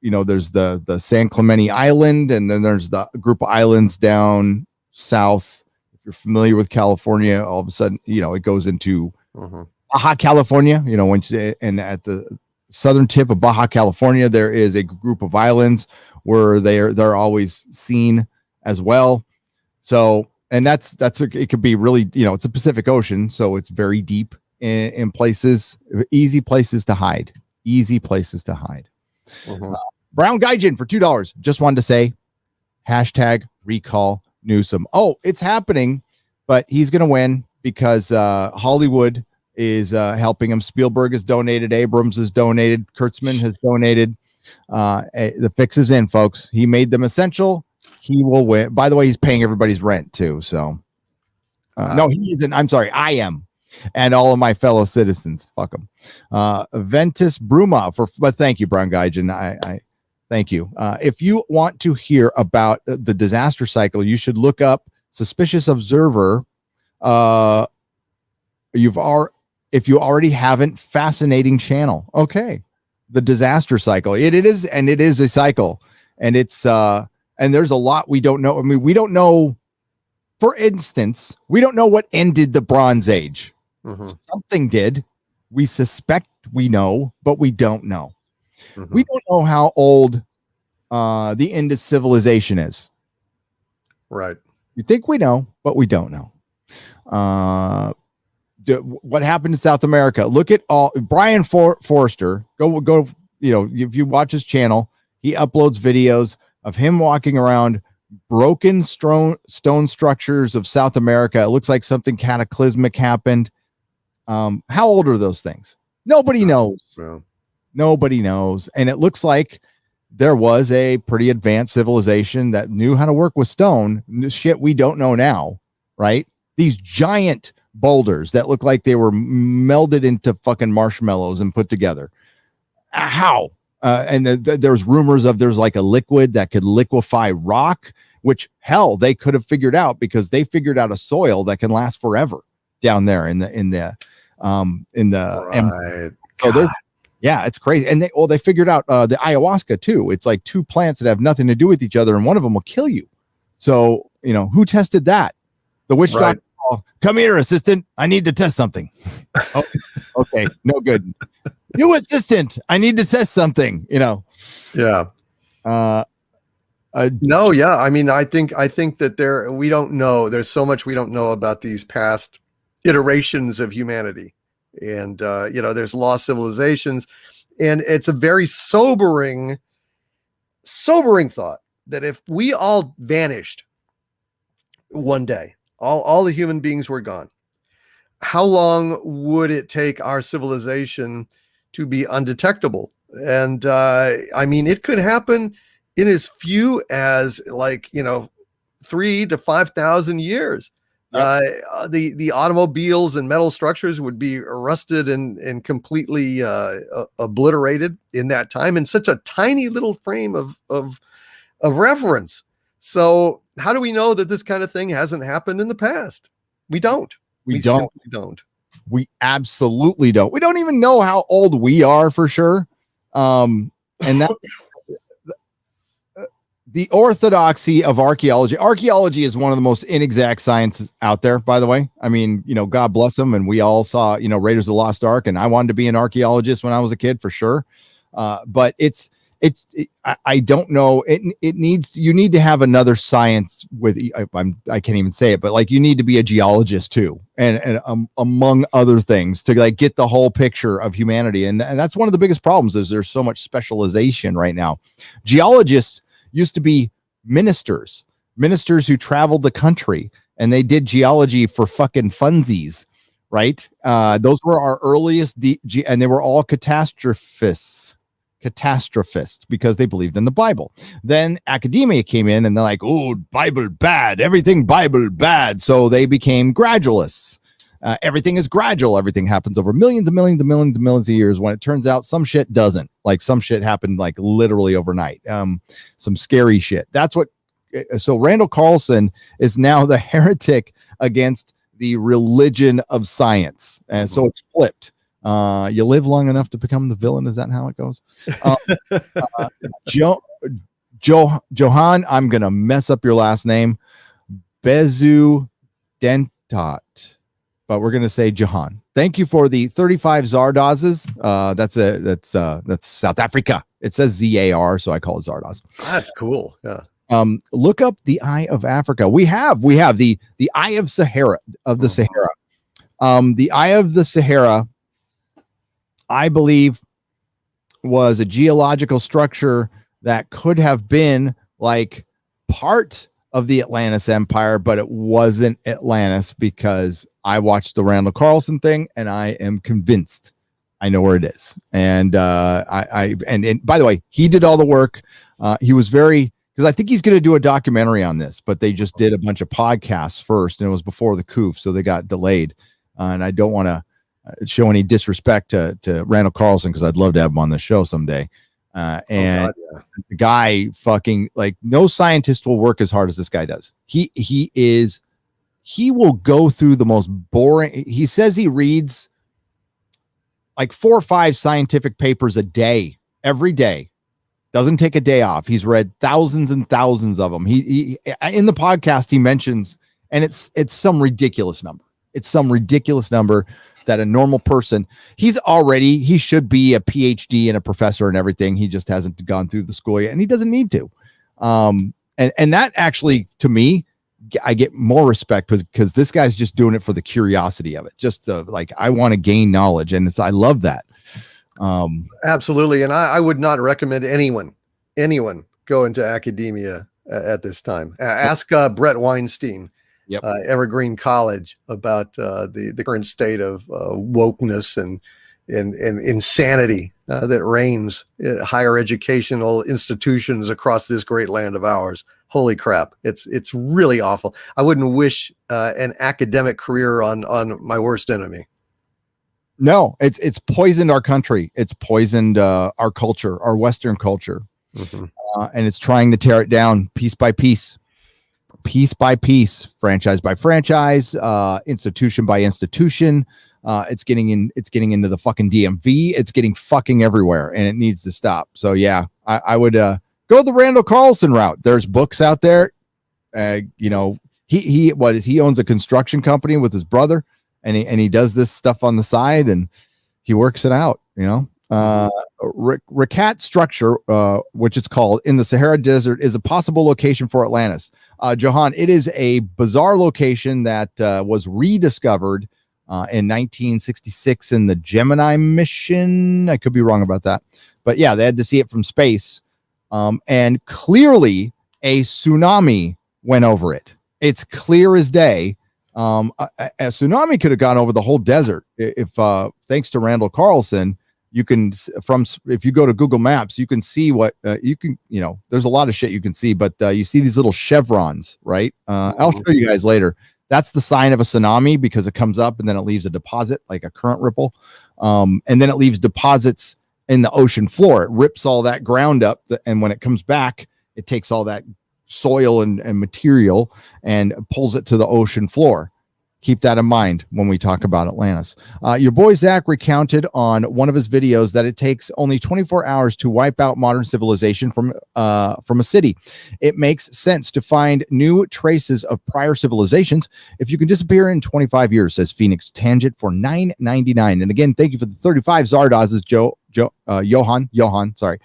there's the San Clemente Island, and then there's the group of islands down south. If you're familiar with California, all of a sudden, it goes into Baja California, and at the southern tip of Baja California, there is a group of islands where they're always seen as well. So, and it could be really, it's a Pacific Ocean, so it's very deep in places, easy places to hide. Brown Gaijin for $2. Just wanted to say, #recall Newsom. Oh, it's happening, but he's going to win because Hollywood is helping him. Spielberg has donated. Abrams has donated. Kurtzman has donated. The fix is in, folks. He made them essential. He will win. By the way, he's paying everybody's rent too. So no, he isn't. I'm sorry. I am. And all of my fellow citizens. Fuck them. Ventus Bruma but thank you, Brown Gaijin. I thank you. If you want to hear about the disaster cycle, you should look up Suspicious Observer. If you already haven't, fascinating channel. Okay. The disaster cycle. It is a cycle, and it's and there's a lot we don't know. I mean, we don't know. For instance, we don't know what ended the Bronze Age. Something did. We suspect we know, but we don't know. We don't know how old the Indus civilization is. Right. You think we know, but we don't know. What happened in South America? Look at all Brian Forrester. Go. If you watch his channel, he uploads videos of him walking around broken stone structures of South America. It looks like something cataclysmic happened. How old are those things? Nobody knows. Well, Nobody knows. And it looks like there was a pretty advanced civilization that knew how to work with stone. Shit we don't know now, right? These giant boulders that look like they were melded into fucking marshmallows and put together. How? And there's rumors of there's like a liquid that could liquefy rock, which hell they could have figured out because they figured out a soil that can last forever down there in the right. so there's it's crazy. And they figured out the ayahuasca too. It's like two plants that have nothing to do with each other, and one of them will kill you. So who tested that? The witch doctor. Come here, assistant. I need to test something. Oh, okay, no good. You assistant. I need to test something. Yeah. No, yeah. I mean, I think that we don't know. There's so much we don't know about these past iterations of humanity, and there's lost civilizations, and it's a very sobering thought that if we all vanished one day, all the human beings were gone, how long would it take our civilization to be undetectable? And I mean, it could happen in as few as 3,000 to 5,000 years. Yep. The automobiles and metal structures would be rusted and completely obliterated in that time, in such a tiny little frame of reference. So how do we know that this kind of thing hasn't happened in the past? We don't. We don't. We absolutely don't. We don't even know how old we are for sure. And that the orthodoxy of archaeology. Archaeology is one of the most inexact sciences out there, by the way. I mean, God bless them. And we all saw, Raiders of the Lost Ark, and I wanted to be an archaeologist when I was a kid for sure. But I don't know. You need to have another science with, I can't even say it, but like you need to be a geologist too. And among other things to get the whole picture of humanity. And that's one of the biggest problems is there's so much specialization right now. Geologists used to be ministers who traveled the country and they did geology for fucking funsies, right? Those were our earliest, and they were all catastrophists because they believed in the Bible. Then academia came in and they're like, oh, Bible bad, everything Bible bad. So they became gradualists. Everything is gradual. Everything happens over millions and millions and millions and millions of years, when it turns out some shit doesn't. Like some shit happened like literally overnight. Some scary shit. That's what. So Randall Carlson is now the heretic against the religion of science. And so it's flipped. You live long enough to become the villain. Is that how it goes? Johan, I'm going to mess up your last name. Bezu Dentot. But we're going to say Johan. Thank you for the 35 Zardazes. That's South Africa. It says ZAR, so I call it Zardoz. That's cool. Yeah. Look up the Eye of Africa. We have the Eye of Sahara Sahara. The Eye of the Sahara, I believe, was a geological structure that could have been like part of the Atlantis Empire, but it wasn't Atlantis, because I watched the Randall Carlson thing and I am convinced I know where it is. And and by the way, he did all the work. He was because I think he's going to do a documentary on this, but they just did a bunch of podcasts first, and it was before the coup, so they got delayed. And I don't want to show any disrespect to Randall Carlson, because I'd love to have him on the show someday. The guy fucking, like, no scientist will work as hard as this guy does. He will go through the most boring. He says he reads like 4 or 5 scientific papers a day, every day. Doesn't take a day off. He's read thousands and thousands of them. He in the podcast he mentions, and it's some ridiculous number. It's some ridiculous number that a normal person, he should be a PhD and a professor and everything. He just hasn't gone through the school yet, and he doesn't need to. And that actually, to me, I get more respect because this guy's just doing it for the curiosity of it. Just like, I want to gain knowledge, and I love that. Absolutely. And I would not recommend anyone go into academia at this time. Ask Brett Weinstein, Yep. Evergreen College, about the current state of wokeness and insanity that reigns in higher educational institutions across this great land of ours. Holy crap. It's really awful. I wouldn't wish an academic career on my worst enemy. No, it's poisoned our country. It's poisoned our culture, our Western culture. Mm-hmm. And it's trying to tear it down piece by piece, franchise by franchise, institution by institution. It's getting into the fucking DMV. It's getting fucking everywhere, and it needs to stop. So yeah, I would go the Randall Carlson route. There's books out there. You know, he owns a construction company with his brother, and he does this stuff on the side, and he works it out, you know. Rakat structure, which it's called, in the Sahara Desert, is a possible location for Atlantis. Johan, it is a bizarre location that was rediscovered in 1966 in the Gemini mission. I could be wrong about that, but yeah, they had to see it from space. And clearly a tsunami went over it. It's clear as day. A tsunami could have gone over the whole desert if thanks to Randall Carlson. You can, if you go to Google Maps, you can see what there's a lot of shit you can see, but you see these little chevrons, right? I'll show you guys later. That's the sign of a tsunami, because it comes up and then it leaves a deposit, like a current ripple. And then it leaves deposits in the ocean floor. It rips all that ground up. And when it comes back, it takes all that soil and material and pulls it to the ocean floor. Keep that in mind when we talk about Atlantis. Your boy Zach recounted on one of his videos that it takes only 24 hours to wipe out modern civilization from a city. It makes sense to find new traces of prior civilizations if you can disappear in 25 years, says Phoenix Tangent for $9.99. And again, thank you for the 35 Zardoz, Johan. Sorry.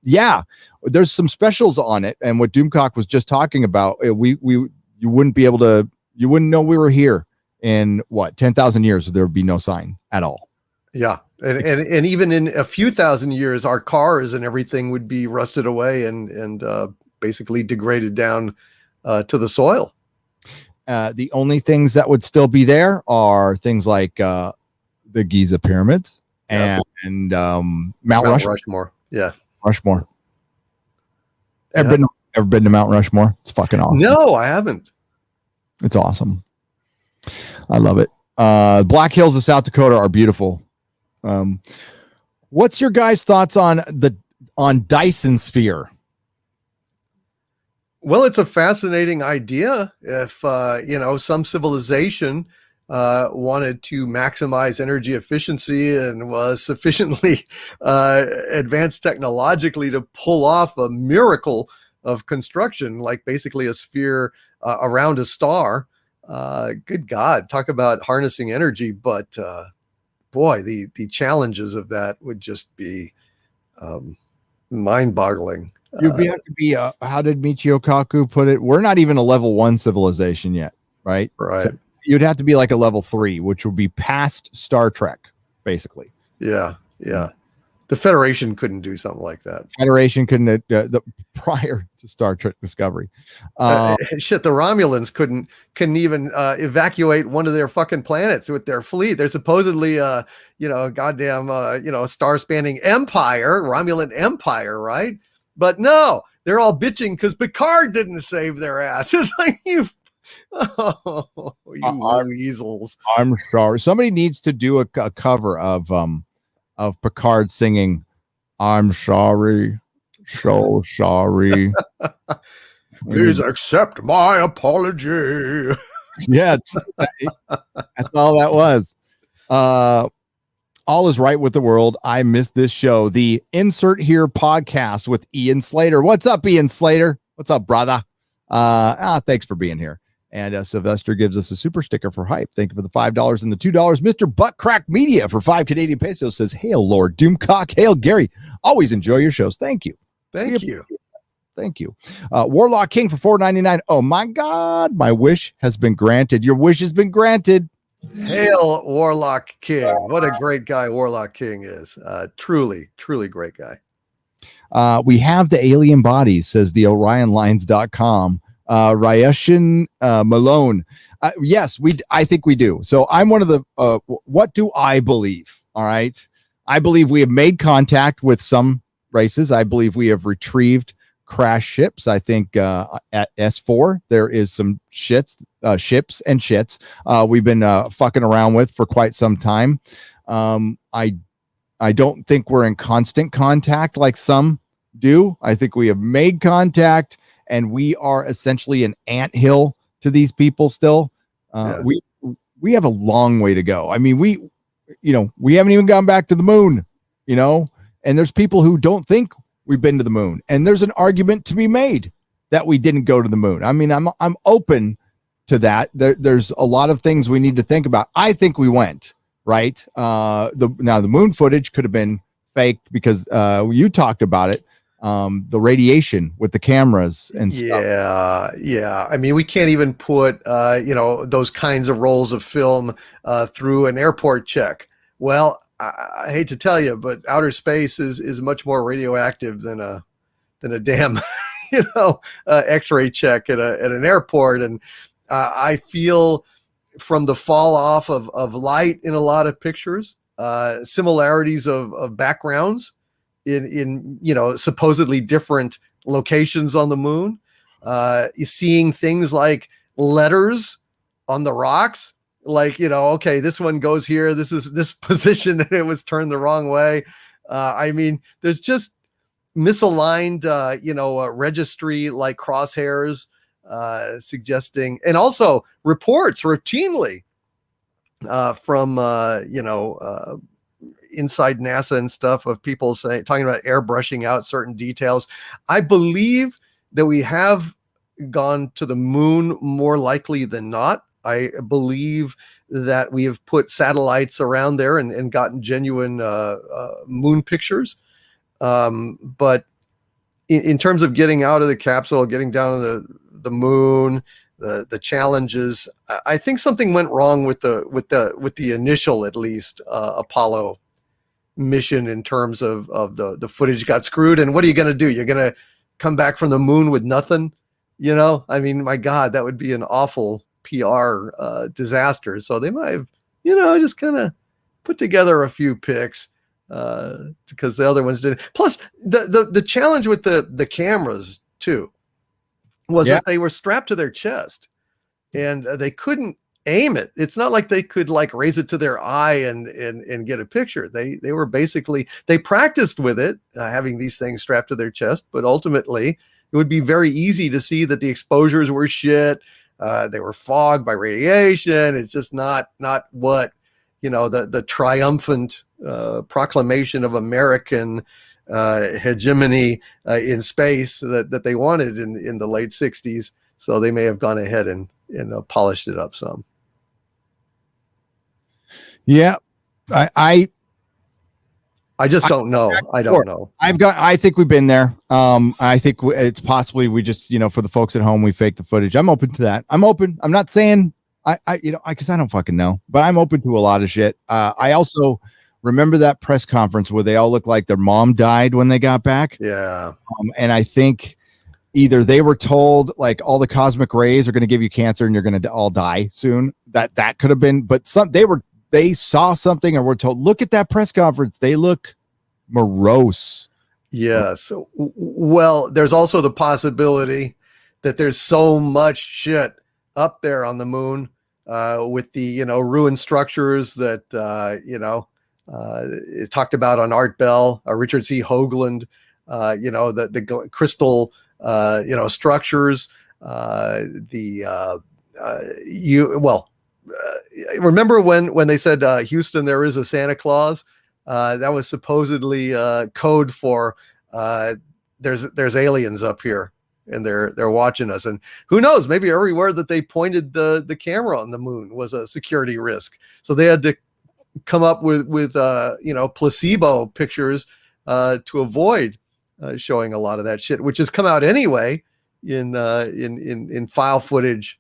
Yeah, there's some specials on it, and what Doomcock was just talking about, you wouldn't be able to. You wouldn't know we were here in 10,000 years. There would be no sign at all. Yeah. And even in a few thousand years, our cars and everything would be rusted away and basically degraded down to the soil. The only things that would still be there are things like the Giza pyramids and Mount Rushmore. Yeah. Rushmore. Ever been to Mount Rushmore? It's fucking awesome. No, I haven't. It's awesome. I love it. Black Hills of South Dakota are beautiful. What's your guys' thoughts on Dyson Sphere? Well, it's a fascinating idea. If some civilization wanted to maximize energy efficiency and was sufficiently advanced technologically to pull off a miracle of construction, like basically a sphere around a star. Good God, talk about harnessing energy. But boy, the challenges of that would just be mind-boggling. You'd have to be how did Michio Kaku put it? We're not even a level 1 civilization yet, right? Right. So you'd have to be like a level 3, which would be past Star Trek, basically. Yeah. The Federation couldn't do something like that. Federation couldn't, prior to Star Trek Discovery. Shit, the Romulans couldn't even evacuate one of their fucking planets with their fleet. They're supposedly, goddamn, star-spanning empire, Romulan empire, right? But no, they're all bitching because Picard didn't save their ass. It's like, you weasels. I'm sorry. Somebody needs to do a cover of Picard singing, "I'm sorry, so sorry." Please accept my apology. Yeah, that's all that was. All is right with the world. I missed this show. The Insert Here podcast with Ian Slater. What's up, Ian Slater? What's up, brother? Thanks for being here. And Sylvester gives us a super sticker for hype. Thank you for the $5 and the $2. Mr. Buttcrack Media for 5 Canadian pesos says, "Hail Lord Doomcock. Hail Gary. Always enjoy your shows." Thank you. Thank you. Thank you. Warlock King for $4.99. Oh my God, my wish has been granted. Your wish has been granted. Hail Warlock King. What a great guy Warlock King is. Truly great guy. We have the alien bodies, says the OrionLines.com. Ryushin Malone. Yes, I think we do. So I'm one of the, what do I believe? All right. I believe we have made contact with some races. I believe we have retrieved crash ships. I think at S4 there is some ships and shits we've been fucking around with for quite some time. I don't think we're in constant contact like some do. I think we have made contact, and we are essentially an anthill to these people still. We have a long way to go. I mean, we haven't even gone back to the moon, and there's people who don't think we've been to the moon, and there's an argument to be made that we didn't go to the moon. I mean, I'm open to that. There's a lot of things we need to think about. I think we went, right. The moon footage could have been faked because you talked about it. The radiation with the cameras and stuff. Yeah. I mean, we can't even put, those kinds of rolls of film through an airport check. Well, I hate to tell you, but outer space is much more radioactive than a damn, X-ray check at an airport. And I feel from the fall off of light in a lot of pictures, similarities of backgrounds in supposedly different locations on the moon, seeing things like letters on the rocks, like, okay, this one goes here, this is this position, and it was turned the wrong way. I mean, there's just misaligned registry like crosshairs suggesting, and also reports routinely from inside NASA and stuff of people talking about airbrushing out certain details. I believe that we have gone to the moon more likely than not. I believe that we have put satellites around there and gotten genuine moon pictures. But in terms of getting out of the capsule, getting down to the moon, the challenges, I think something went wrong with the initial, at least, Apollo mission in terms of the footage got screwed. And what are you going to do? You're going to come back from the moon with nothing? I mean, my God, that would be an awful PR disaster. So they might have, just kind of put together a few pics because the other ones didn't. Plus, the challenge with the cameras too was that they were strapped to their chest and they couldn't aim it. It's not like they could raise it to their eye and get a picture. They were basically, they practiced with it, having these things strapped to their chest, but ultimately it would be very easy to see that the exposures were shit. They were fogged by radiation. It's just not what, the triumphant proclamation of American hegemony in space that they wanted in the late 60s. So they may have gone ahead and polished it up some. Yeah. I just don't know. I don't know. I think we've been there. I think it's possibly we just, for the folks at home, we faked the footage. I'm open to that. I'm open. I'm not saying because I don't fucking know, but I'm open to a lot of shit. I also remember that press conference where they all looked like their mom died when they got back. Yeah. And I think either they were told all the cosmic rays are going to give you cancer and you're going to all die soon. That could have been, but they saw something or were told, look at that press conference. They look morose. Yes. Well, there's also the possibility that there's so much shit up there on the moon with the, ruined structures that, it talked about on Art Bell, Richard C. Hoagland, the crystal, structures, remember when they said, Houston, there is a Santa Claus? That was supposedly code for there's aliens up here and they're watching us. And who knows, maybe everywhere that they pointed the camera on the moon was a security risk. So they had to come up with placebo pictures to avoid showing a lot of that shit, which has come out anyway in file footage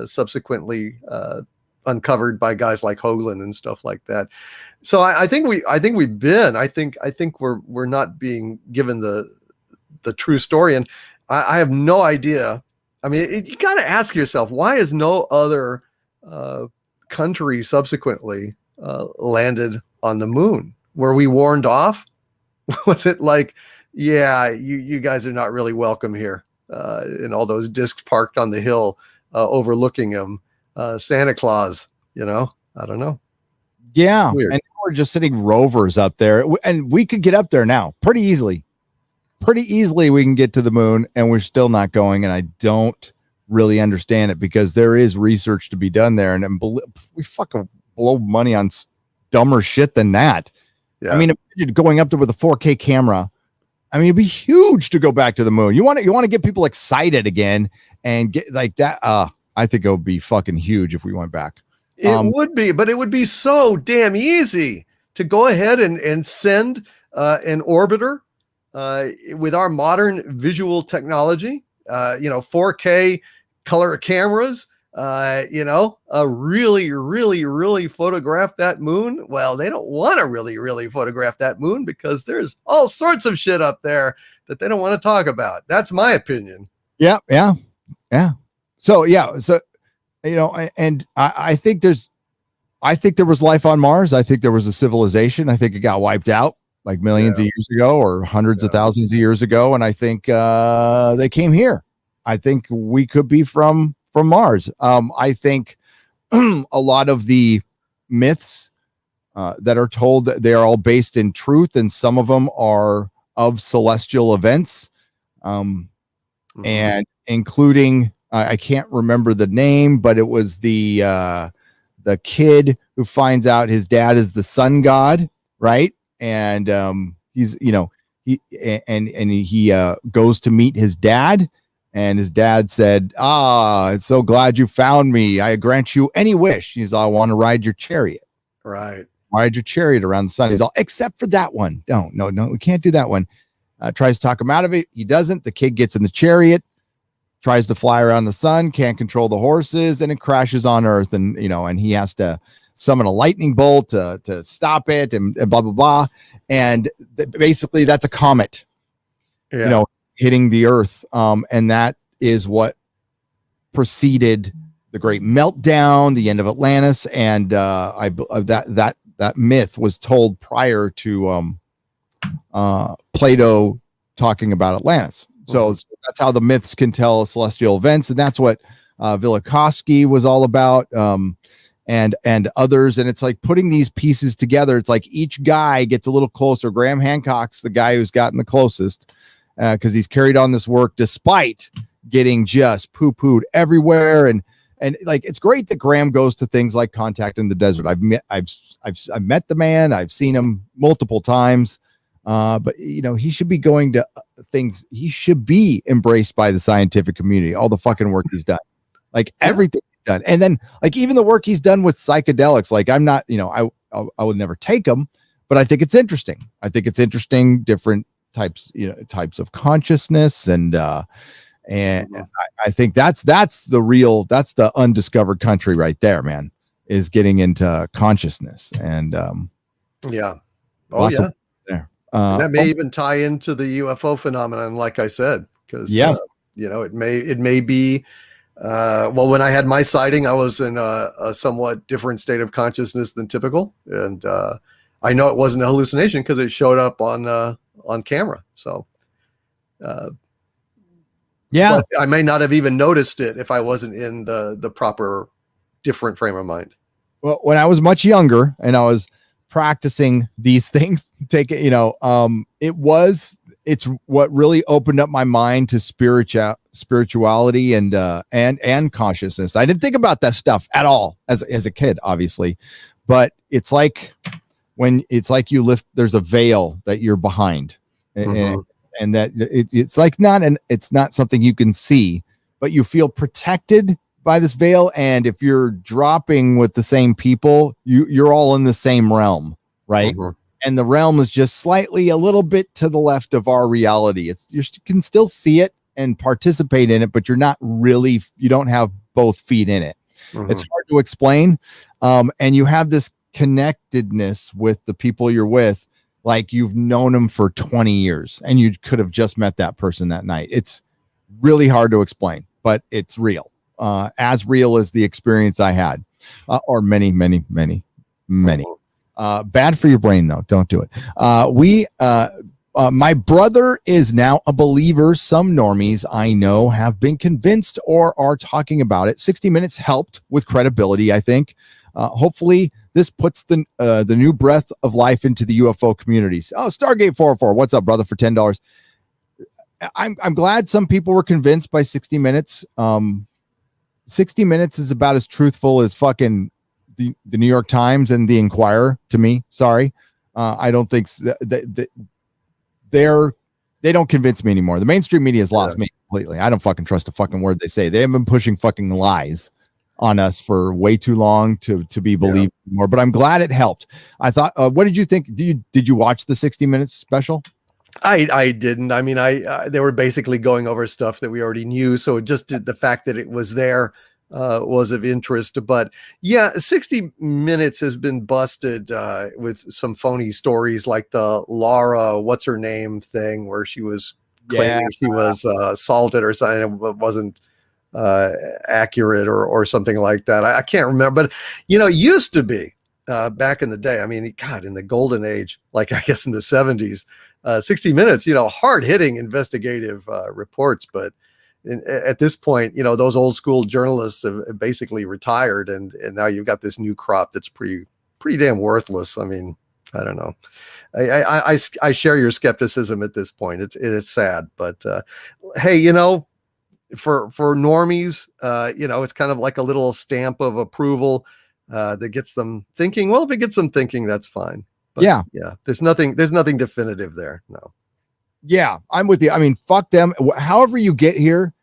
subsequently uncovered by guys like Hoagland and stuff like that. So I think we're not being given the true story, and I have no idea. I mean, you got to ask yourself, why is no other country subsequently landed on the moon? Were we warned off? Was it like, yeah, you guys are not really welcome here, and all those discs parked on the hill overlooking them, Santa Claus, I don't know. Yeah, weird. And we're just sitting rovers up there, and we could get up there now pretty easily. We can get to the moon, and we're still not going. And I don't really understand it, because there is research to be done there, and we fucking blow money on dumber shit than that. Yeah. I mean, going up there with a 4K camera, I mean, it'd be huge to go back to the moon. You want to get people excited again and get like that. I think it would be fucking huge if we went back. It would be, but it would be so damn easy to go ahead and send an orbiter with our modern visual technology, 4K color cameras, really, really, really photograph that moon. Well, they don't want to really, really photograph that moon, because there's all sorts of shit up there that they don't want to talk about. That's my opinion. Yeah. So, and I think there was life on Mars. I think there was a civilization. I think it got wiped out like millions of years ago, or hundreds of thousands of years ago. And I think they came here. I think we could be from Mars. I think a lot of the myths that are told, they are all based in truth, and some of them are of celestial events, and including I can't remember the name, but it was the kid who finds out his dad is the sun god, right? And he's he goes to meet his dad. And his dad said, I'm so glad you found me. I grant you any wish. He's all, I want to ride your chariot. Right. Ride your chariot around the sun. He's all, except for that one. No, we can't do that one. Tries to talk him out of it. He doesn't. The kid gets in the chariot, tries to fly around the sun, can't control the horses, and it crashes on Earth. And, and he has to summon a lightning bolt to stop it, and blah, blah, blah. And basically that's a comet. Yeah. Hitting the Earth, and that is what preceded the Great Meltdown, the end of Atlantis, and that myth was told prior to Plato talking about Atlantis. So that's how the myths can tell celestial events, and that's what Velikovsky was all about, and others. And it's like putting these pieces together. It's like each guy gets a little closer. Graham Hancock's the guy who's gotten the closest, because he's carried on this work despite getting just poo-pooed everywhere. And like, it's great that Graham goes to things like Contact in the Desert. I've met the man. I've seen him multiple times. But he should be going to things. He should be embraced by the scientific community. All the fucking work he's done, like everything he's done. And then like even the work he's done with psychedelics, like I'm not, I would never take them, but I think it's interesting. Different types of consciousness, and I think that's the undiscovered country right there, man, is getting into consciousness. And there and that may even tie into the UFO phenomenon, like I said, because it may be when I had my sighting, I was in a somewhat different state of consciousness than typical, and I know it wasn't a hallucination because it showed up on camera. So but I may not have even noticed it if I wasn't in the proper different frame of mind. Well, when I was much younger and I was practicing these things, it's what really opened up my mind to spirituality and consciousness. I didn't think about that stuff at all as a kid, obviously, but it's like when you lift, there's a veil that you're behind, and that it's like it's not something you can see, but you feel protected by this veil. And if you're dropping with the same people, you're all in the same realm, right? and the realm is just slightly a little bit to the left of our reality. You can still see it and participate in it, but you don't have both feet in it. It's hard to explain. And you have this connectedness with the people you're with, like you've known them for 20 years and you could have just met that person that night. It's really hard to explain, but it's real. As real as the experience I had, or many. Bad for your brain, though. Don't do it. My brother is now a believer. Some normies I know have been convinced or are talking about it. 60 Minutes helped with credibility, I think. Hopefully, this puts the new breath of life into the UFO communities. Oh, Stargate 404. What's up, brother, for $10? I'm glad some people were convinced by 60 Minutes. 60 Minutes is about as truthful as fucking the New York Times and the Inquirer to me. Sorry. I don't think they don't convince me anymore. The mainstream media has lost me completely. I don't fucking trust a fucking word they say. They have been pushing fucking lies on us for way too long to be believed more, but I'm glad it helped. I thought, what did you think? Did you watch the 60 Minutes special? I didn't. I mean, they were basically going over stuff that we already knew. So just the fact that it was there was of interest. But yeah, 60 Minutes has been busted with some phony stories like the Laura, what's her name thing, where she was claiming she was assaulted or something. It wasn't accurate or something like that. I can't remember, but it used to be back in the day. I mean, God, in the golden age, like I guess in the 70s, 60 Minutes, hard hitting investigative reports. But at this point, those old school journalists have basically retired, and now you've got this new crop that's pretty damn worthless. I mean, I don't know. I share your skepticism at this point. It is sad, but hey, for normies, it's kind of like a little stamp of approval that gets them thinking. Well, if it gets them thinking, that's fine. But yeah, there's nothing definitive there. No. Yeah, I'm with you. I mean, fuck them. However you get here.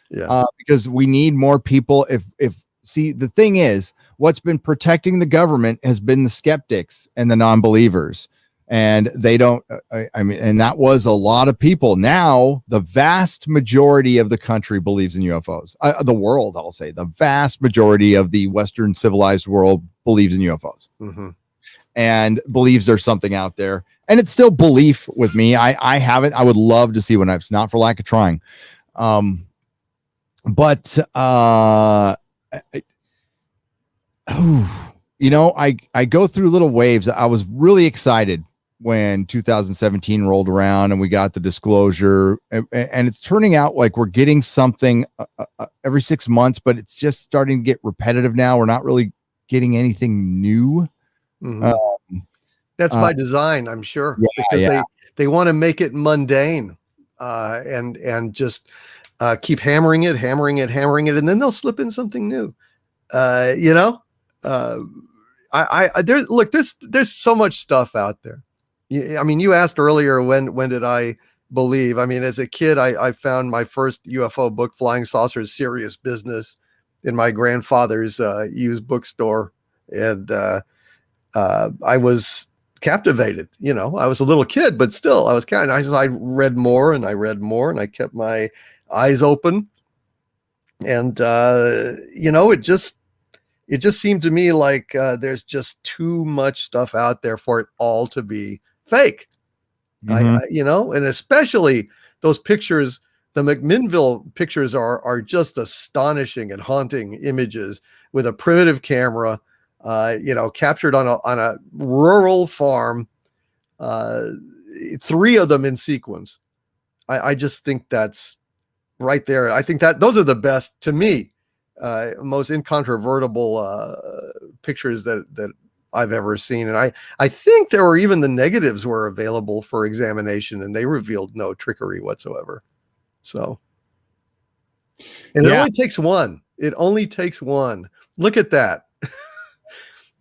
Yeah. Because we need more people. See, the thing is, what's been protecting the government has been the skeptics and the non-believers. And they don't, and that was a lot of people. Now, the vast majority of the country believes in UFOs. The world, I'll say, the vast majority of the Western civilized world believes in UFOs. Mm-hmm. And believes there's something out there. And it's still belief with me. I haven't. I would love to see one. It's not for lack of trying. I go through little waves. I was really excited when 2017 rolled around and we got the disclosure, and it's turning out like we're getting something every 6 months, but it's just starting to get repetitive now. We're not really getting anything new. Mm-hmm. That's by design, I'm sure, because they want to make it mundane and just keep hammering it, and then they'll slip in something new. There's so much stuff out there. I mean, you asked earlier, when did I believe? I mean, as a kid, I found my first UFO book, Flying Saucers, Serious Business, in my grandfather's used bookstore. And I was captivated. I was a little kid, but still I was I read more and I kept my eyes open. And, it just seemed to me like there's just too much stuff out there for it all to be fake. Mm-hmm. And especially those pictures, the McMinnville pictures are just astonishing and haunting images with a primitive camera, captured on a rural farm, 3 of them in sequence. I just think that's right there. I think that those are the best, to me, most incontrovertible pictures that I've ever seen. And I think there were even the negatives were available for examination, and they revealed no trickery whatsoever. So, and it only takes one. It only takes one. Look at that.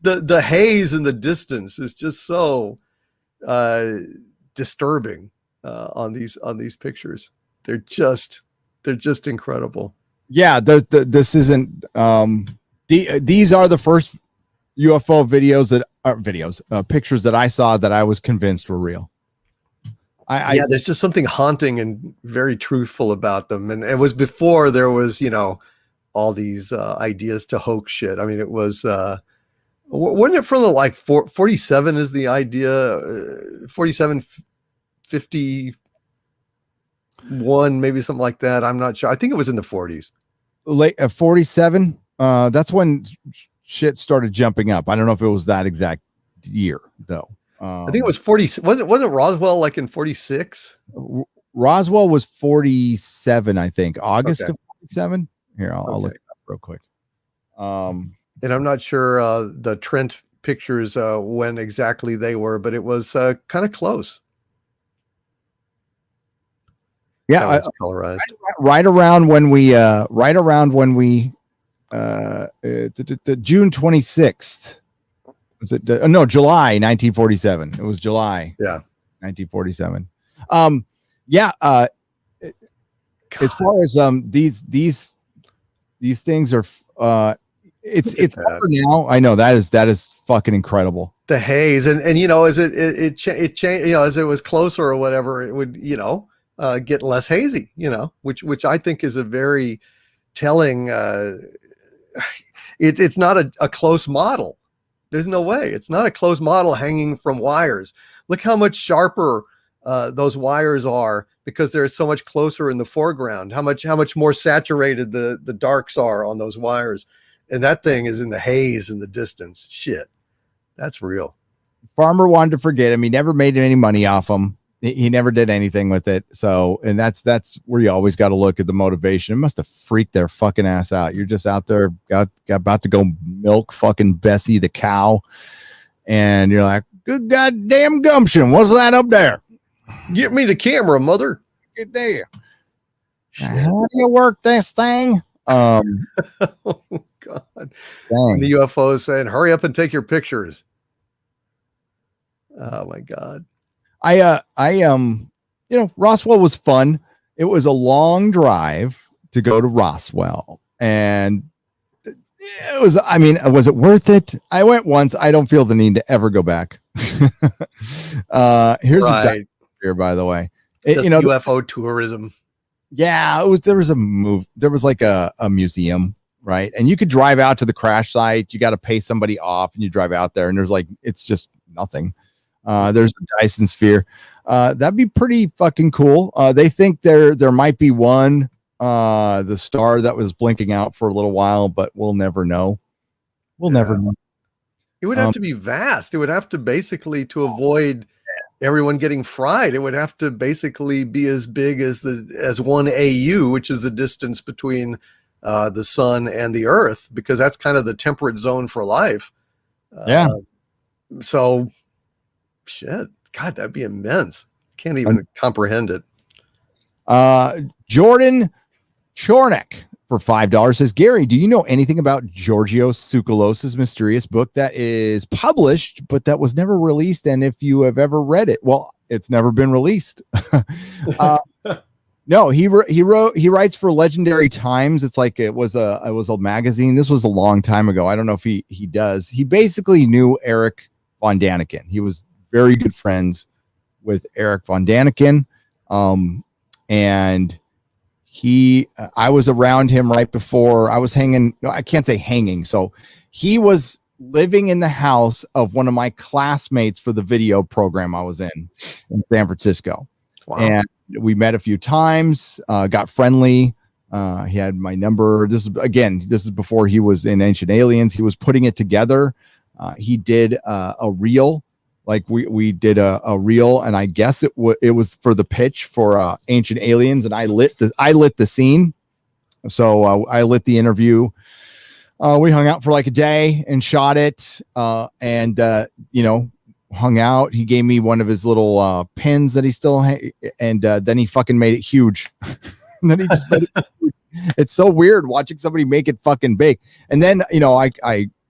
The haze in the distance is just so disturbing on these pictures. They're just incredible. Yeah, this isn't. These are the first UFO videos that pictures that I saw that I was convinced were real. Yeah, there's just something haunting and very truthful about them. And it was before there was, all these ideas to hoax shit. I mean, it was, wasn't it from the 47 is the idea, 47, 51, maybe something like that. I'm not sure. I think it was in the 40s. Late 47. That's when shit started jumping up. I don't know if it was that exact year though. I think it was 40. Wasn't Roswell like in 46? Roswell was 47, I think. August of 47. Here, I'll look it up real quick. And I'm not sure the Trent pictures when exactly they were, but it was kind of close. Yeah, colorized. Right around when we June 26th. Was it no, July 1947. It was July. Yeah. 1947. As far as these things are it's over now. I know that is fucking incredible. The haze and as it changed, as it was closer or whatever, it would, get less hazy, which I think is a very telling it's not a close model. There's no way. It's not a close model hanging from wires. Look how much sharper those wires are because they're so much closer in the foreground. How much more saturated the darks are on those wires. And that thing is in the haze in the distance. Shit. That's real. Farmer wanted to forget him. He never made any money off him. He never did anything with it. So, and that's where you always got to look at the motivation. It must have freaked their fucking ass out. You're just out there, got about to go milk fucking Bessie the cow. And you're like, good goddamn gumption. What's that up there? Get me the camera, mother. Get there. How do you work this thing? Oh, God. And the UFO is saying, hurry up and take your pictures. Oh, my God. Roswell was fun. It was a long drive to go to Roswell, and it was, was it worth it? I went once. I don't feel the need to ever go back. Here's a here, by the way. UFO tourism. Yeah, there was like a museum, right? And you could drive out to the crash site. You got to pay somebody off, and you drive out there, and there's it's just nothing. There's the Dyson Sphere. That'd be pretty fucking cool. They think there might be one, the star that was blinking out for a little while, but we'll never know. We'll never know. It would have to be vast. It would have to basically, to avoid everyone getting fried, it would have to basically be as big as one AU, which is the distance between the sun and the earth, because that's kind of the temperate zone for life. So shit, God, that'd be immense. Can't even comprehend it. Jordan Chornik for $5 says, Gary, do you know anything about Giorgio Tsoukalos' mysterious book that is published, but that was never released? And if you have ever read it, well, it's never been released. No, he writes for Legendary Times. It's like it was a magazine. This was a long time ago. I don't know if he does. He basically knew Eric Von Daniken. He was very good friends with Eric Von Daniken. And I was around him right before I was hanging. No, I can't say hanging. So he was living in the house of one of my classmates for the video program I was in San Francisco. Wow. And we met a few times, got friendly. He had my number. This is before he was in Ancient Aliens. He was putting it together. He did a reel. Like we did a reel, and I guess it was for the pitch for Ancient Aliens, and I lit the scene. So I lit the interview. We hung out for like a day and shot it, and hung out. He gave me one of his little pins that he still and then he fucking made it huge. And then he just made it huge. It's so weird watching somebody make it fucking big. And then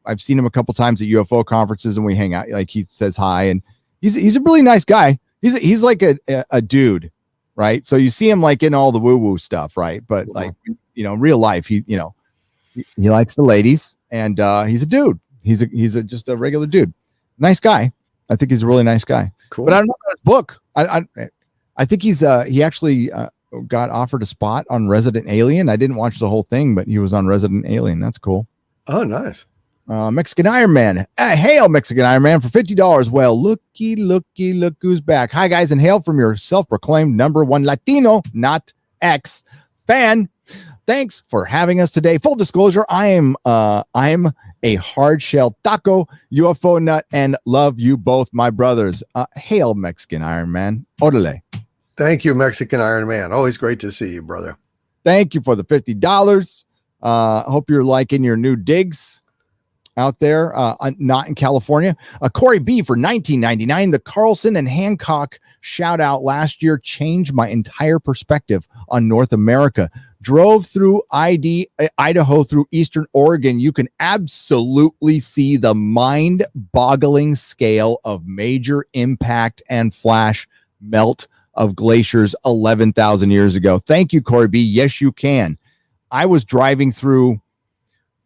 I've seen him a couple times at UFO conferences, and we hang out. Like, he says hi, and he's a really nice guy. He's like a dude, right? So you see him like in all the woo woo stuff, right? But like real life, he likes the ladies, and he's a dude. He's just a regular dude. Nice guy. I think he's a really nice guy. Cool. But I don't know about his book. I think he actually got offered a spot on Resident Alien. I didn't watch the whole thing, but he was on Resident Alien. That's cool. Oh, nice. Mexican Iron Man. Hail, Mexican Iron Man for $50. Well, looky, look who's back. Hi, guys, and hail from your self-proclaimed #1 Latino, not X, fan. Thanks for having us today. Full disclosure, I'm a hard-shell taco, UFO nut, and love you both, my brothers. Hail, Mexican Iron Man. Orale. Thank you, Mexican Iron Man. Always great to see you, brother. Thank you for the $50. Hope you're liking your new digs out there, not in California. Corey B for $19.99. The Carlson and Hancock shout out last year changed my entire perspective on North America. Drove through Idaho through Eastern Oregon. You can absolutely see the mind-boggling scale of major impact and flash melt of glaciers 11,000 years ago. Thank you, Corey B. Yes, you can. I was driving through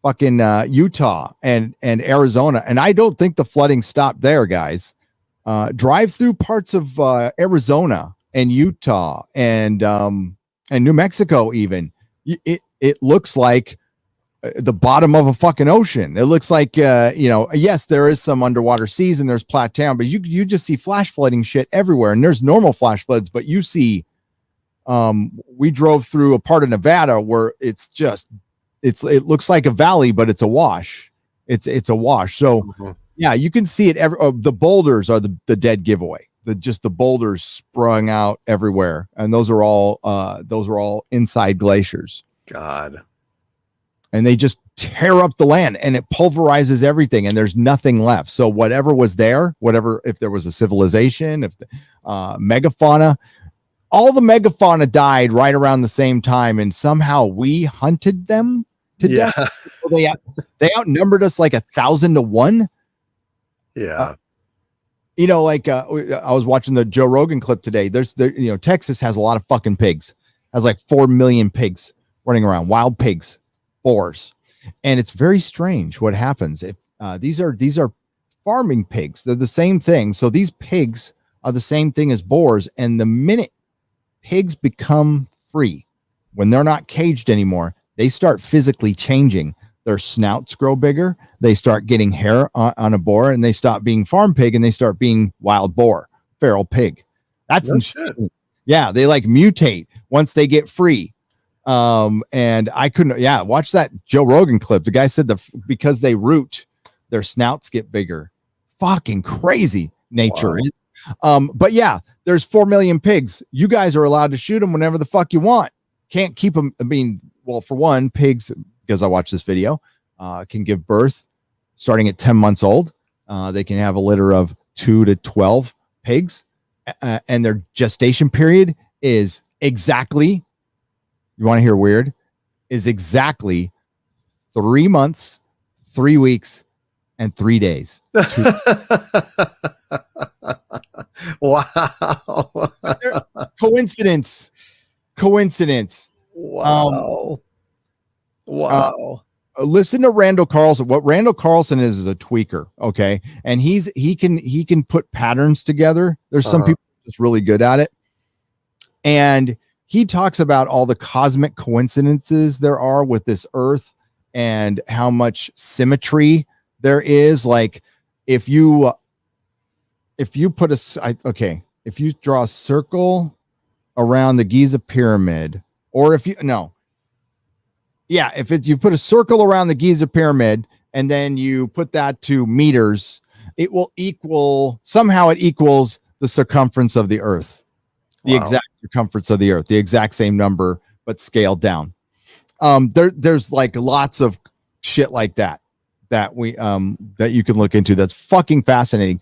fucking Utah and Arizona, and I don't think the flooding stopped there, guys. Drive through parts of Arizona and Utah and New Mexico even. It looks like the bottom of a fucking ocean. It looks like yes, there is some underwater seas and there's plateau, but you just see flash flooding shit everywhere, and there's normal flash floods, but you see we drove through a part of Nevada where it looks like a valley, but it's a wash. It's a wash. So yeah, you can see it. The boulders are the dead giveaway. The boulders sprung out everywhere, and those are all inside glaciers. God, and they just tear up the land, and it pulverizes everything, and there's nothing left. So whatever was there, if there was a civilization, if the megafauna. All the megafauna died right around the same time, and somehow we hunted them to death. They outnumbered us like 1,000 to 1. Yeah. I was watching the Joe Rogan clip today. Texas has a lot of fucking pigs. Has like 4 million pigs running around, wild pigs, boars, and it's very strange what happens if these are farming pigs. They're the same thing. So these pigs are the same thing as boars, and the minute pigs become free, when they're not caged anymore, they start physically changing. Their snouts grow bigger. They start getting hair on a boar, and they stop being farm pig and they start being wild boar, feral pig. That's insane. Yeah, they like mutate once they get free. And I couldn't. Yeah, watch that Joe Rogan clip. The guy said because they root, their snouts get bigger. Fucking crazy nature is. But yeah, there's 4 million pigs. You guys are allowed to shoot them whenever the fuck you want. Can't keep them. I mean, well, for one, pigs, because I watched this video, can give birth starting at 10 months old. They can have a litter of 2 to 12 pigs, and their gestation period is exactly, you want to hear weird, is exactly 3 months, 3 weeks, and 3 days. Wow. Coincidence. Wow. Wow. Listen to Randall Carlson. What Randall Carlson is a tweaker, okay? And he can put patterns together. There's some people just really good at it. And he talks about all the cosmic coincidences there are with this earth and how much symmetry there is. Like if you put if you draw a circle around the Giza pyramid, or if you put a circle around the Giza pyramid and then you put that to meters, it equals the circumference of the earth, the exact circumference of the earth, the exact same number, but scaled down. There's like lots of shit like that that you can look into. That's fucking fascinating.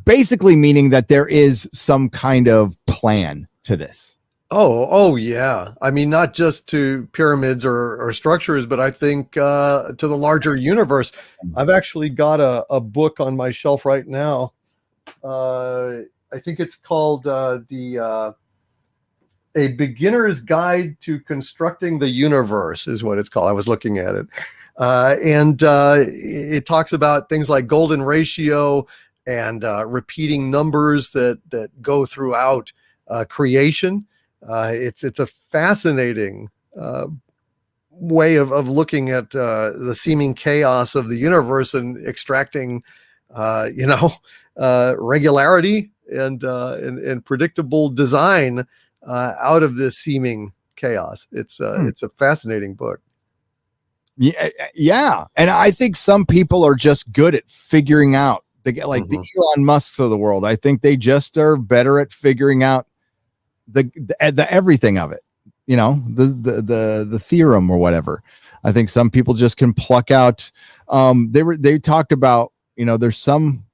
Basically meaning that there is some kind of plan to this. Oh yeah. I mean, not just to pyramids or structures, but I think to the larger universe. I've actually got a book on my shelf right now. I think it's called A Beginner's Guide to Constructing the Universe is what it's called. I was looking at it. And it talks about things like golden ratio and repeating numbers that go throughout creation. It's a fascinating way of looking at the seeming chaos of the universe and extracting, regularity and predictable design out of this seeming chaos. It's a fascinating book. Yeah. And I think some people are just good at figuring out. They get like the Elon Musks of the world. I think they just are better at figuring out the everything of it. The theorem or whatever. I think some people just can pluck out. They talked about, there's some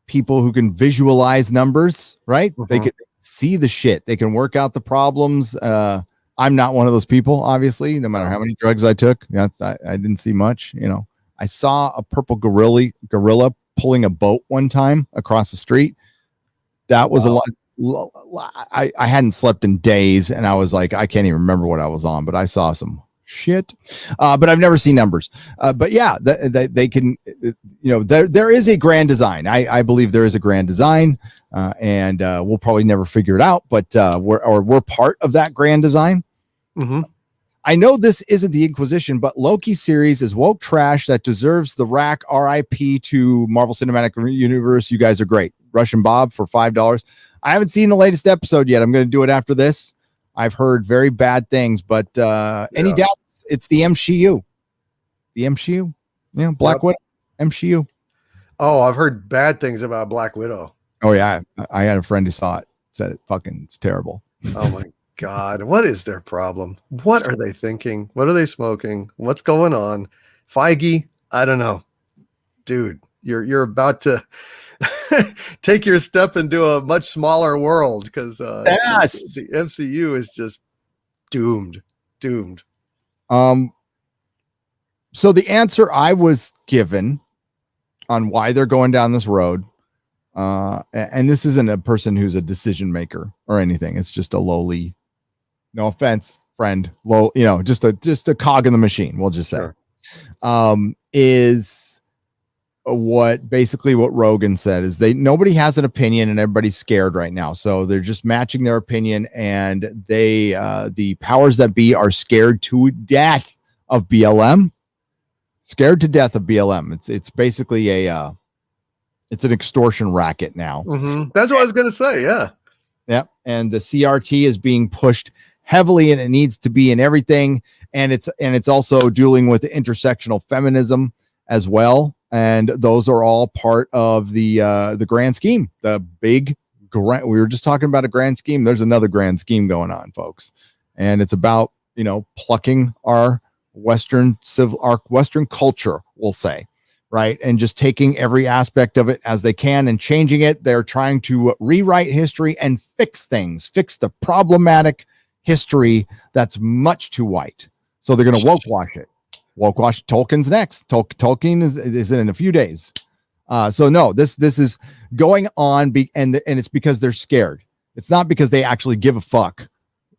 people who can visualize numbers, right? They can see the shit. They can work out the problems. I'm not one of those people, obviously, no matter how many drugs I took. I didn't see much. I saw a purple gorilla pulling a boat one time across the street. That was a lot. I hadn't slept in days, and I was like, I can't even remember what I was on, but I saw some shit. But I've never seen numbers. But yeah, they can. There is a grand design. I believe there is a grand design, and we'll probably never figure it out. But we're part of that grand design. I know this isn't the Inquisition, but Loki series is woke trash that deserves the rack. RIP to Marvel Cinematic Universe. You guys are great. Russian Bob for $5. I haven't seen the latest episode yet. I'm going to do it after this. I've heard very bad things, but any doubts? It's the MCU. The MCU. Yeah, Black Widow. MCU. Oh, I've heard bad things about Black Widow. Oh, yeah. I had a friend who saw it. Said it's terrible. Oh, my God. What is their problem? What are they thinking? What are they smoking? What's going on? Feige? I don't know. Dude, you're about to take your step into a much smaller world because the MCU is just doomed. So the answer I was given on why they're going down this road, and this isn't a person who's a decision maker or anything. It's just a lowly, no offense, friend, low, just a cog in the machine. We'll just say, is what Rogan said is nobody has an opinion and everybody's scared right now. So they're just matching their opinion, and the powers that be are scared to death of BLM. Scared to death of BLM. It's basically it's an extortion racket now. That's what I was going to say. Yeah. Yeah. And the CRT is being pushed heavily, and it needs to be in everything. And it's also dealing with intersectional feminism as well. And those are all part of the grand scheme, the big we were just talking about a grand scheme. There's another grand scheme going on, folks. And it's about, plucking our Western culture, we'll say, right? And just taking every aspect of it as they can and changing it. They're trying to rewrite history and fix the problematic history that's much too white. So they're going to woke wash it. Woke wash. Tolkien's next. Tolkien is in a few days. So no, this is going on, and it's because they're scared. It's not because they actually give a fuck.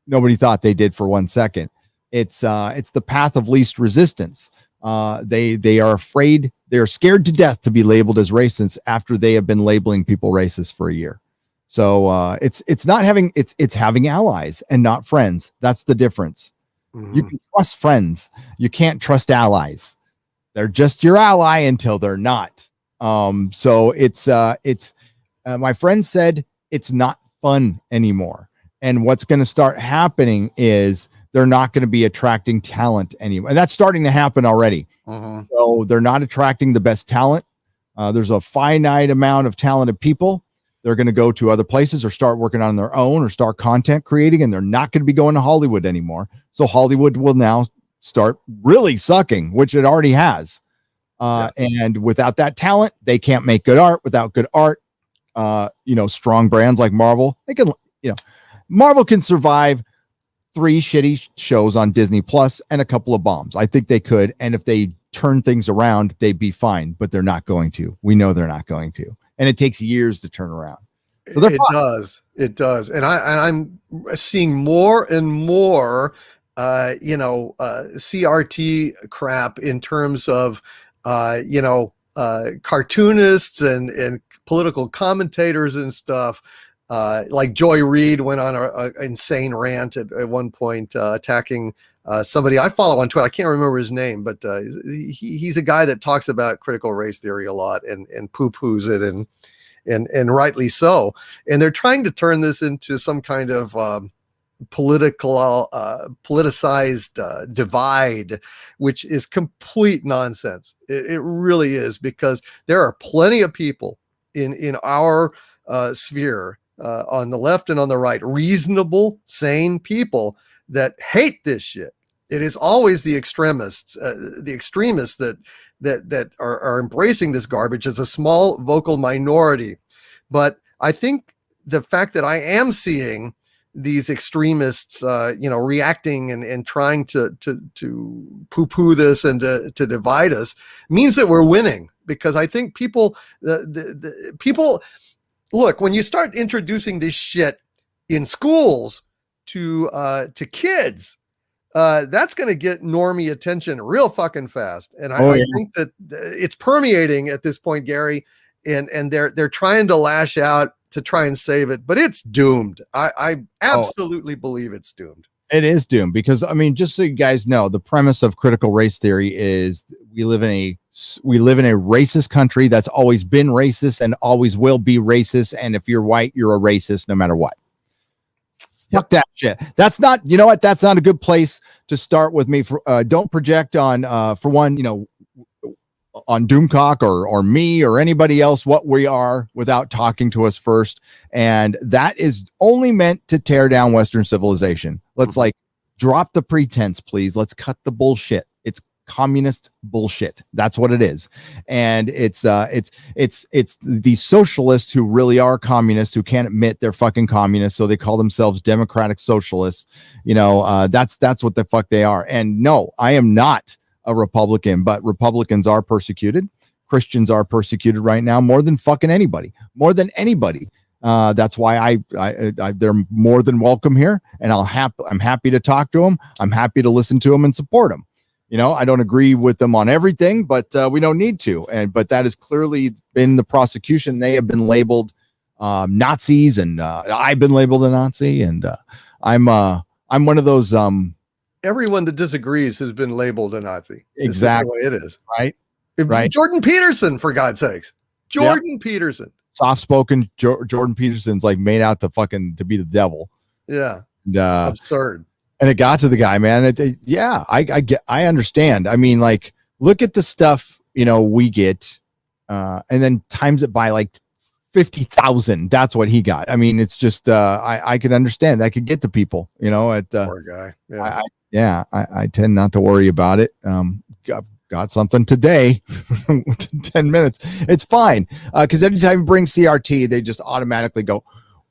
Nobody thought they did for 1 second. It's the path of least resistance. They are afraid. They are scared to death to be labeled as racists after they have been labeling people racist for a year. So it's having allies and not friends. That's the difference. You can trust friends. You can't trust allies. They're just your ally until they're not. So it's my friend said it's not fun anymore. And what's going to start happening is they're not going to be attracting talent anymore. And that's starting to happen already. So they're not attracting the best talent. There's a finite amount of talented people. They're going to go to other places or start working on their own or start content creating, and they're not going to be going to Hollywood anymore. So Hollywood will now start really sucking, which it already has. And without that talent, they can't make good art. Without good art, strong brands like Marvel, Marvel can survive 3 shitty shows on Disney Plus and a couple of bombs. I think they could. And if they turn things around, they'd be fine, but they're not going to. We know they're not going to. And it takes years to turn around. So it does. And I'm seeing more and more CRT crap in terms of, cartoonists and political commentators and stuff. Like Joy Reid went on a insane rant at one point, attacking somebody I follow on Twitter. I can't remember his name, but he's a guy that talks about critical race theory a lot and poo-poos it, and rightly so. And they're trying to turn this into some kind of politicized divide, which is complete nonsense. It really is, because there are plenty of people in our sphere, on the left and on the right, reasonable, sane people that hate this shit. It is always the extremists that are embracing this garbage as a small vocal minority. But I think the fact that I am seeing these extremists, reacting and trying to poo-poo this and to divide us means that we're winning, because I think people, the people, look, when you start introducing this shit in schools to kids, that's going to get normie attention real fucking fast. And I think that it's permeating at this point, Gary, and they're trying to lash out to try and save it, but it's doomed. I absolutely believe it's doomed. It is doomed, because I mean, just so you guys know, the premise of critical race theory is we live in a racist country that's always been racist and always will be racist. And if you're white, you're a racist no matter what. Fuck that shit. That's not, you know what? That's not a good place to start with me. Don't project on, for one, on Doomcock or me or anybody else what we are without talking to us first. And that is only meant to tear down Western civilization. Let's drop the pretense, please. Let's cut the bullshit. It's communist bullshit. That's what it is. And it's the socialists who really are communists, who can't admit they're fucking communists, so they call themselves democratic socialists. That's what the fuck they are. And no, I am not a Republican, but Republicans are persecuted. Christians are persecuted right now more than fucking anybody. That's why they're more than welcome here, and I'm happy to talk to them. I'm happy to listen to them and support them. I don't agree with them on everything, but we don't need to. But that has clearly been the prosecution. They have been labeled Nazis, and I've been labeled a Nazi, and I'm one of those. Everyone that disagrees has been labeled a Nazi. Exactly. This is the way it is. Right. Jordan Peterson, for God's sakes. Jordan Peterson. Soft-spoken Jordan Peterson's made out to be the devil. Yeah. And, absurd. And it got to the guy, man. I understand. I mean, look at the stuff, we get, and then times it by 50,000. That's what he got. I mean, it's just, I could understand that could get to people, poor guy. Yeah. I tend not to worry about it. Got something today. 10 minutes. It's fine. Because anytime you bring CRT, they just automatically go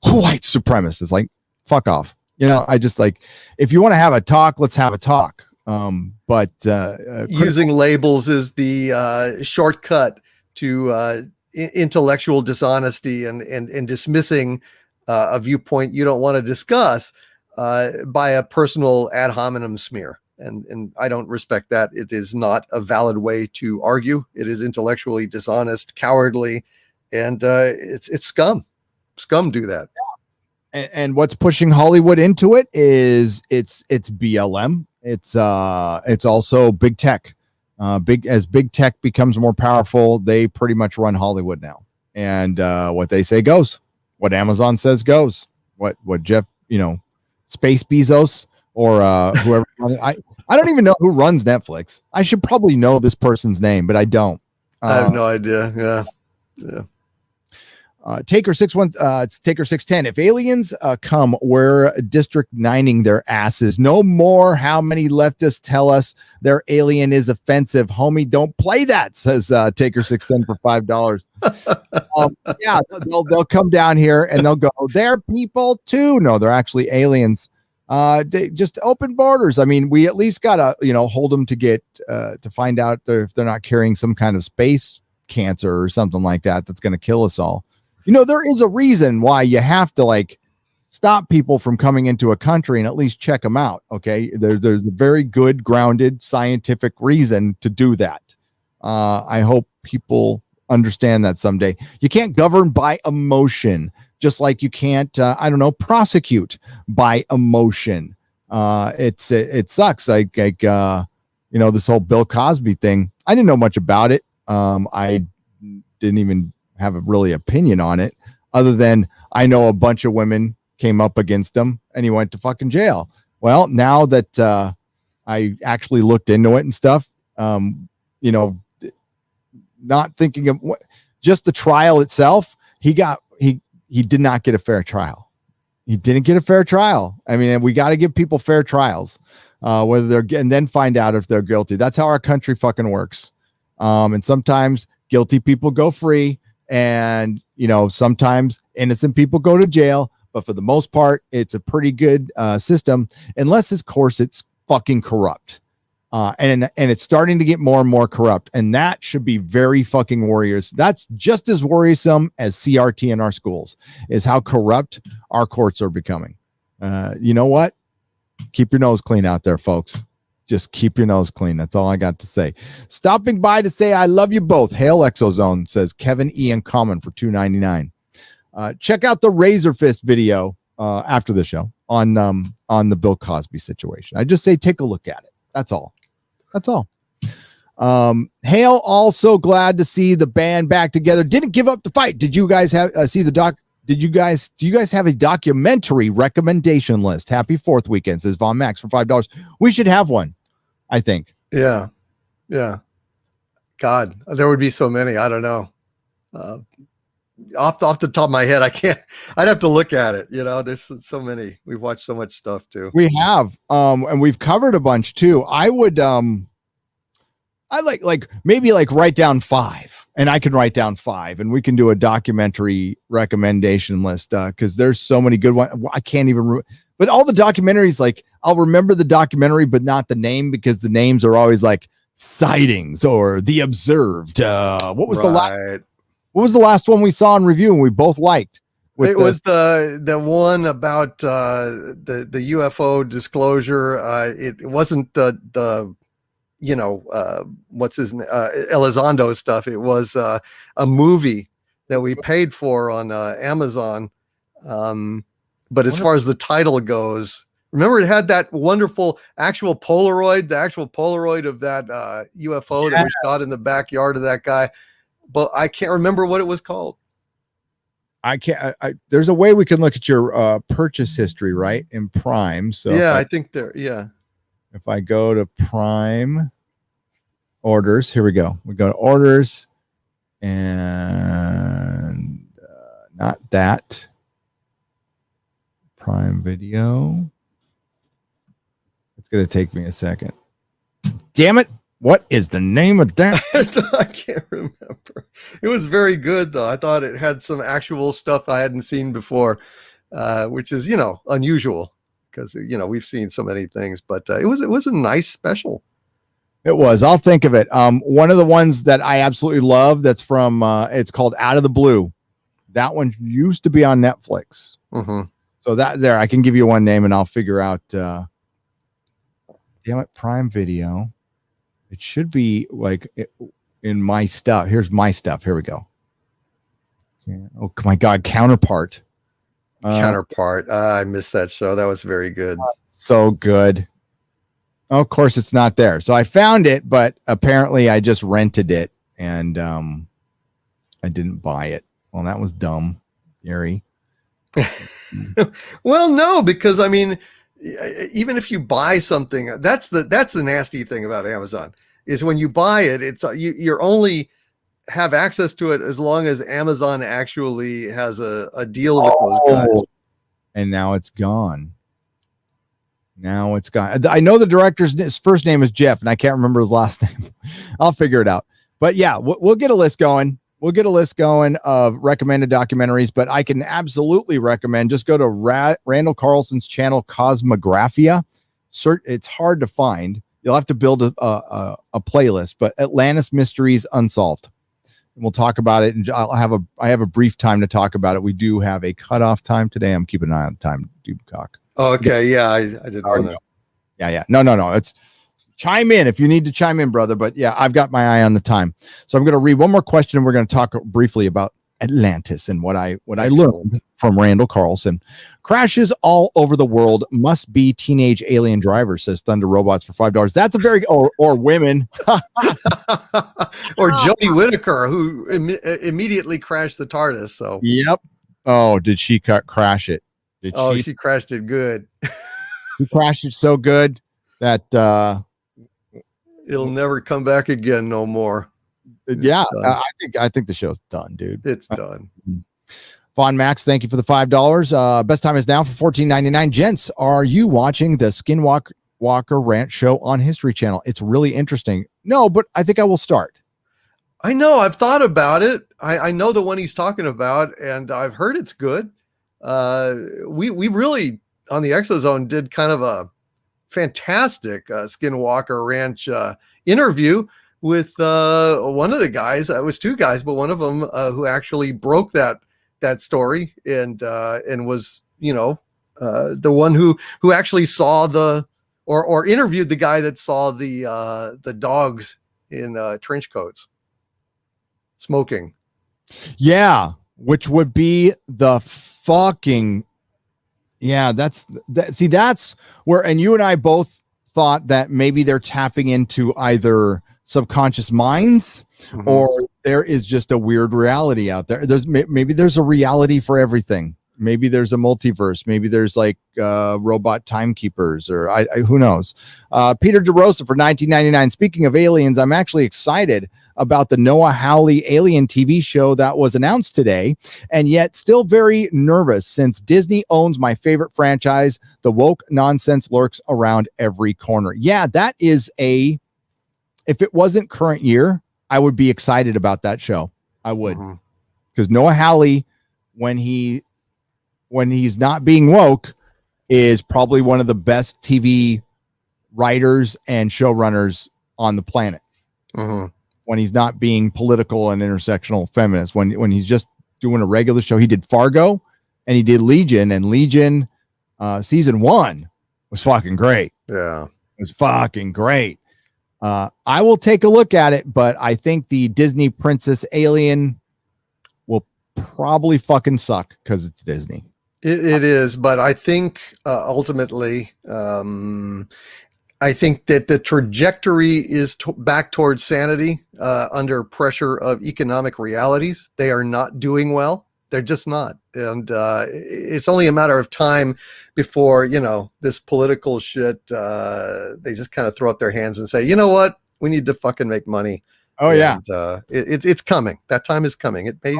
white supremacist. Fuck off. I just if you want to have a talk, let's have a talk. But using labels is the shortcut to intellectual dishonesty and dismissing a viewpoint you don't want to discuss by a personal ad hominem smear. And I don't respect that. It is not a valid way to argue. It is intellectually dishonest, cowardly, and it's scum. Scum do that. And what's pushing Hollywood into it is it's BLM. It's also big tech. As big tech becomes more powerful, they pretty much run Hollywood now. And what they say goes. What Amazon says goes. What Jeff, Space Bezos or whoever. I don't even know who runs Netflix. I should probably know this person's name, but I don't. I have no idea. Yeah. Taker 61, it's Taker 610. If aliens come, we're District 9ing their asses. No more how many leftists tell us their alien is offensive. Homie, don't play that, says Taker 610 for $5. Yeah, they'll come down here and they'll go, they're people too. No, they're actually aliens. They just open borders. I mean, we at least gotta, hold them to get to find out if they're not carrying some kind of space cancer or something like that that's going to kill us all. There is a reason why you have to stop people from coming into a country and at least check them out. Okay. There's a very good, grounded, scientific reason to do that. I hope people understand that someday. You can't govern by emotion, just like you can't, prosecute by emotion. It sucks. Like, this whole Bill Cosby thing. I didn't know much about it. I didn't even have a really opinion on it, other than I know a bunch of women came up against him and he went to fucking jail. Well, now that I actually looked into it and stuff, not thinking of just the trial itself, he did not get a fair trial. He didn't get a fair trial. I mean, we got to give people fair trials, whether they're and then find out if they're guilty. That's how our country fucking works. And sometimes guilty people go free, and sometimes innocent people go to jail. But for the most part, it's a pretty good system, unless, of course, it's fucking corrupt. And it's starting to get more and more corrupt, and that should be very fucking worrisome. That's just as worrisome as CRT in our schools, is how corrupt our courts are becoming. You know what? Keep your nose clean out there, folks. Just keep your nose clean. That's all I got to say. Stopping by to say I love you both. Hail ExoZone, says Kevin Ian Common for $2.99. Check out the Razor Fist video after the show on the Bill Cosby situation. I just say take a look at it. That's all. Hale, also glad to see the band back together. Didn't give up the fight. Did you guys have see the doc? Do you guys have a documentary recommendation list? Happy 4th weekend, says Von Max for $5. We should have one, I think. Yeah. God, there would be so many. I don't know. Off the top of my head, I can't. I'd have to look at it. There's so many. We've watched so much stuff too. We have, and we've covered a bunch too. I would, I like maybe write down 5, and I can write down 5, and we can do a documentary recommendation list because there's so many good ones. I can't even. But all the documentaries, I'll remember the documentary, but not the name, because the names are always like Sightings or The Observed. What was What was the last one we saw in review and we both liked? It was the one about the UFO disclosure. It wasn't the what's his name, Elizondo stuff. It was a movie that we paid for on Amazon. But as far as the title goes, remember it had that wonderful actual Polaroid of that UFO that we shot in the backyard of that guy. But I can't remember what it was called. I can't. There's a way we can look at your purchase history, right, in Prime. So yeah, I think there. Yeah. If I go to Prime orders, here we go. We go to orders, and not that Prime Video. It's gonna take me a second. Damn it. What is the name of that? I can't remember. It was very good, though. I thought it had some actual stuff I hadn't seen before, which is, unusual because, we've seen so many things. But it was a nice special. It was. I'll think of it. One of the ones that I absolutely love that's from, it's called Out of the Blue. That one used to be on Netflix. Mm-hmm. So I can give you one name and I'll figure out. Damn it, Prime Video. It should be in my stuff. Here's my stuff. Here we go. Oh my God, Counterpart. I missed that show. That was very good. So good. Oh, of course, it's not there. So I found it, but apparently I just rented it and I didn't buy it. Well, that was dumb, Gary. Well, no, because I mean, even if you buy something, that's the nasty thing about Amazon is when you buy it, it's you're only have access to it as long as Amazon actually has a deal with those guys. And now it's gone. I know the director's first name is Jeff, and I can't remember his last name. I'll figure it out. But yeah, we'll get a list going. We'll get a list going of recommended documentaries, but I can absolutely recommend just go to Randall Carlson's channel, Cosmographia. It's hard to find. You'll have to build a playlist, but Atlantis Mysteries Unsolved. We'll talk about it, and I have a brief time to talk about it. We do have a cutoff time today. I'm keeping an eye on the time, Doomcock. Oh, okay. Yeah, I didn't want to. Yeah. No. It's chime in if you need to chime in, brother. But yeah, I've got my eye on the time. So I'm going to read one more question, and we're going to talk briefly about Atlantis and what I learned from Randall Carlson. Crashes all over the world must be teenage alien drivers, says Thunder Robots for $5. That's a very or women. Or Jodie Whittaker, who immediately crashed the TARDIS. So yep. Oh, did she crash it? She crashed it good. She crashed it so good that it'll never come back again no more. Yeah, I think the show's done, dude. It's done. Vaughn Max, thank you for the $5. Best time is now for $14.99. Gents, are you watching the Skinwalker Ranch show on History Channel? It's really interesting. No, but I think I will start. I know. I've thought about it. I know the one he's talking about, and I've heard it's good. We really on the ExoZone did kind of a fantastic Skinwalker Ranch interview with one of the guys. It was two guys, but one of them who actually broke that story and was, the one who actually saw or interviewed the guy that saw the dogs in trench coats smoking. Yeah, which would be the fucking that's where, and you and I both thought that maybe they're tapping into either subconscious minds or there is just a weird reality out there. Maybe there's a reality for everything. Maybe there's a multiverse. Maybe there's like robot timekeepers, or who knows. Peter DeRosa for $19.99. Speaking of aliens, I'm actually excited about the Noah Hawley alien TV show that was announced today, and yet still very nervous since Disney owns my favorite franchise. The woke nonsense lurks around every corner. Yeah, that is if it wasn't current year, I would be excited about that show. I would. Because Noah Hawley, when he's not being woke, is probably one of the best TV writers and showrunners on the planet. When he's not being political and intersectional feminist, when he's just doing a regular show. He did Fargo and he did Legion, and Legion season 1 was fucking great. Yeah, it was fucking great. I will take a look at it, but I think the Disney Princess Alien will probably fucking suck because it's Disney. It is, but I think ultimately, I think that the trajectory is back towards sanity under pressure of economic realities. They are not doing well. They're just not. And it's only a matter of time before, this political shit, they just kind of throw up their hands and say, you know what? We need to fucking make money. Oh, and, yeah. It's coming. That time is coming. It may,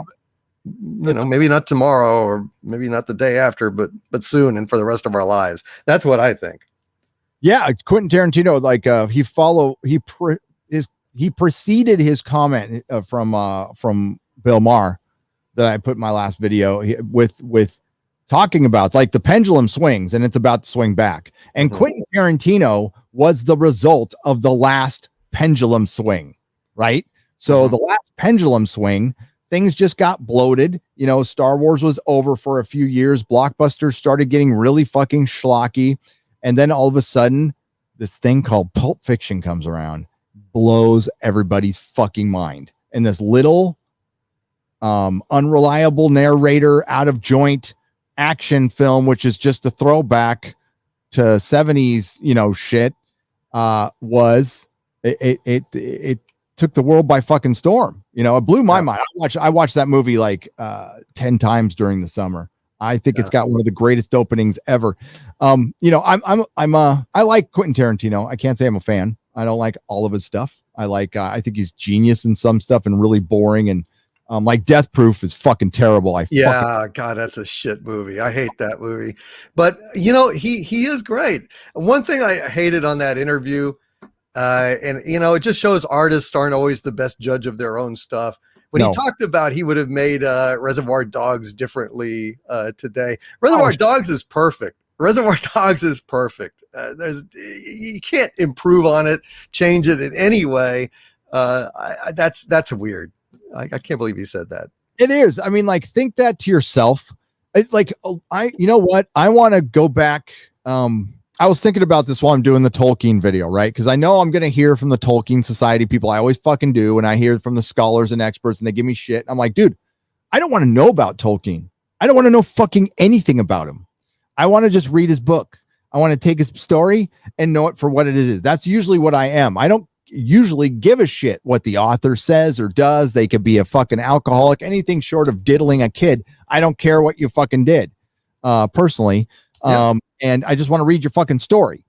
maybe not tomorrow or maybe not the day after, but soon and for the rest of our lives. That's what I think. Yeah, Quentin Tarantino, like he preceded his comment from Bill Maher that I put in my last video with talking about like the pendulum swings and it's about to swing back. And Quentin Tarantino was the result of the last pendulum swing, right? So the last pendulum swing, things just got bloated. Star Wars was over for a few years. Blockbusters started getting really fucking schlocky. And then all of a sudden, this thing called Pulp Fiction comes around, blows everybody's fucking mind. And this little unreliable narrator, out of joint action film, which is just a throwback to 70s, shit, it took the world by fucking storm. It blew my mind. I watched that movie like 10 times during the summer. I think it's got one of the greatest openings ever. I like Quentin Tarantino. I can't say I'm a fan. I don't like all of his stuff. I think he's genius in some stuff and really boring. And like Death Proof is fucking terrible. God, that's a shit movie. I hate that movie. But he is great. One thing I hated on that interview, and it just shows artists aren't always the best judge of their own stuff. When he talked about he would have made Reservoir Dogs differently today. Reservoir Dogs is perfect. Reservoir Dogs is perfect. You can't improve on it, change it in any way. That's weird. I can't believe he said that. It is. I mean, like, think that to yourself. It's like, you know what? I want to go back. I was thinking about this while I'm doing the Tolkien video, right? Because I know I'm going to hear from the Tolkien Society people. I always fucking do. And I hear from the scholars and experts and they give me shit. I'm like, dude, I don't want to know about Tolkien. I don't want to know fucking anything about him. I want to just read his book. I want to take his story and know it for what it is. That's usually what I am. I don't usually give a shit what the author says or does. They could be a fucking alcoholic, anything short of diddling a kid. I don't care what you fucking did, personally. Yeah. And I just want to read your fucking story.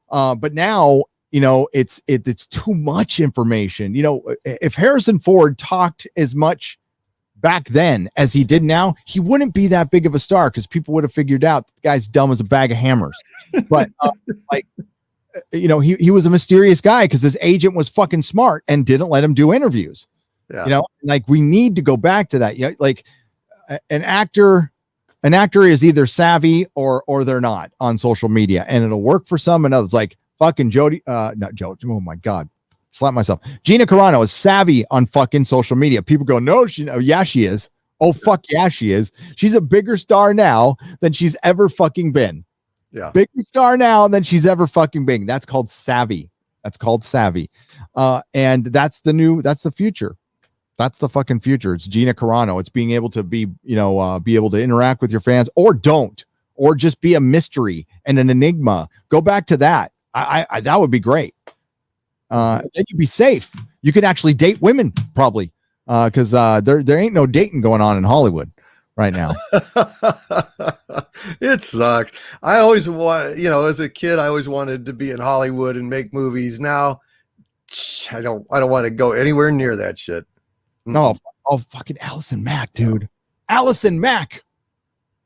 But now, you know, it's too much information. You know, if Harrison Ford talked as much back then as he did now, he wouldn't be that big of a star because people would have figured out the guy's dumb as a bag of hammers. But like, you know, he was a mysterious guy because his agent was fucking smart and didn't let him do interviews. Yeah. You know, like, we need to go back to that. Yeah, like an actor is either savvy or they're not on social media, and it'll work for some and others. Like fucking Jody, not Joe. Oh my God, slap myself. Gina Carano is savvy on fucking social media. People go, no, yeah, she is. Oh fuck yeah, she is. She's a bigger star now than she's ever fucking been. Yeah, bigger star now than she's ever fucking been. That's called savvy. And that's the future. That's the fucking future. It's Gina Carano. It's being able to be, you know, be able to interact with your fans, or don't, or just be a mystery and an enigma. Go back to that. I that would be great. Then you'd be safe. You could actually date women probably, because there ain't no dating going on in Hollywood right now. It sucks. I always want, you know, as a kid, I always wanted to be in Hollywood and make movies. Now, I don't want to go anywhere near that shit. No, fucking Allison Mack, dude. Allison Mack.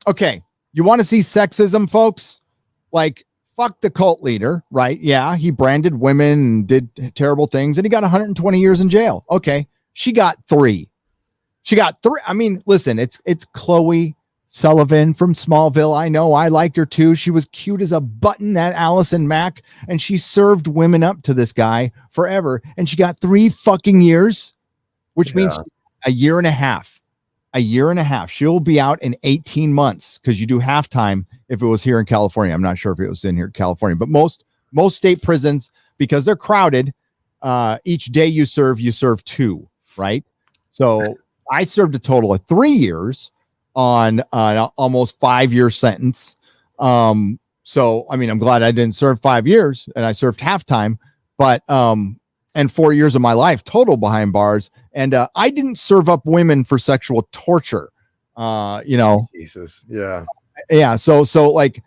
Okay, you want to see sexism, folks? Like, fuck the cult leader, right? Yeah, he branded women and did terrible things, and he got 120 years in jail. Okay, she got 3. I mean, listen, it's Chloe Sullivan from Smallville. I know, I liked her too. She was cute as a button, that Allison Mack, and she served women up to this guy forever, and she got 3 fucking years. Which means a year and a half. She'll be out in 18 months because you do halftime if it was here in California. I'm not sure if it was in here in California, but most state prisons, because they're crowded, each day you serve 2, right? So I served a total of 3 years on an almost 5-year sentence. So, I mean, I'm glad I didn't serve 5 years and I served halftime, but and 4 years of my life total behind bars. And I didn't serve up women for sexual torture. You know, Jesus. Yeah. Yeah. So like,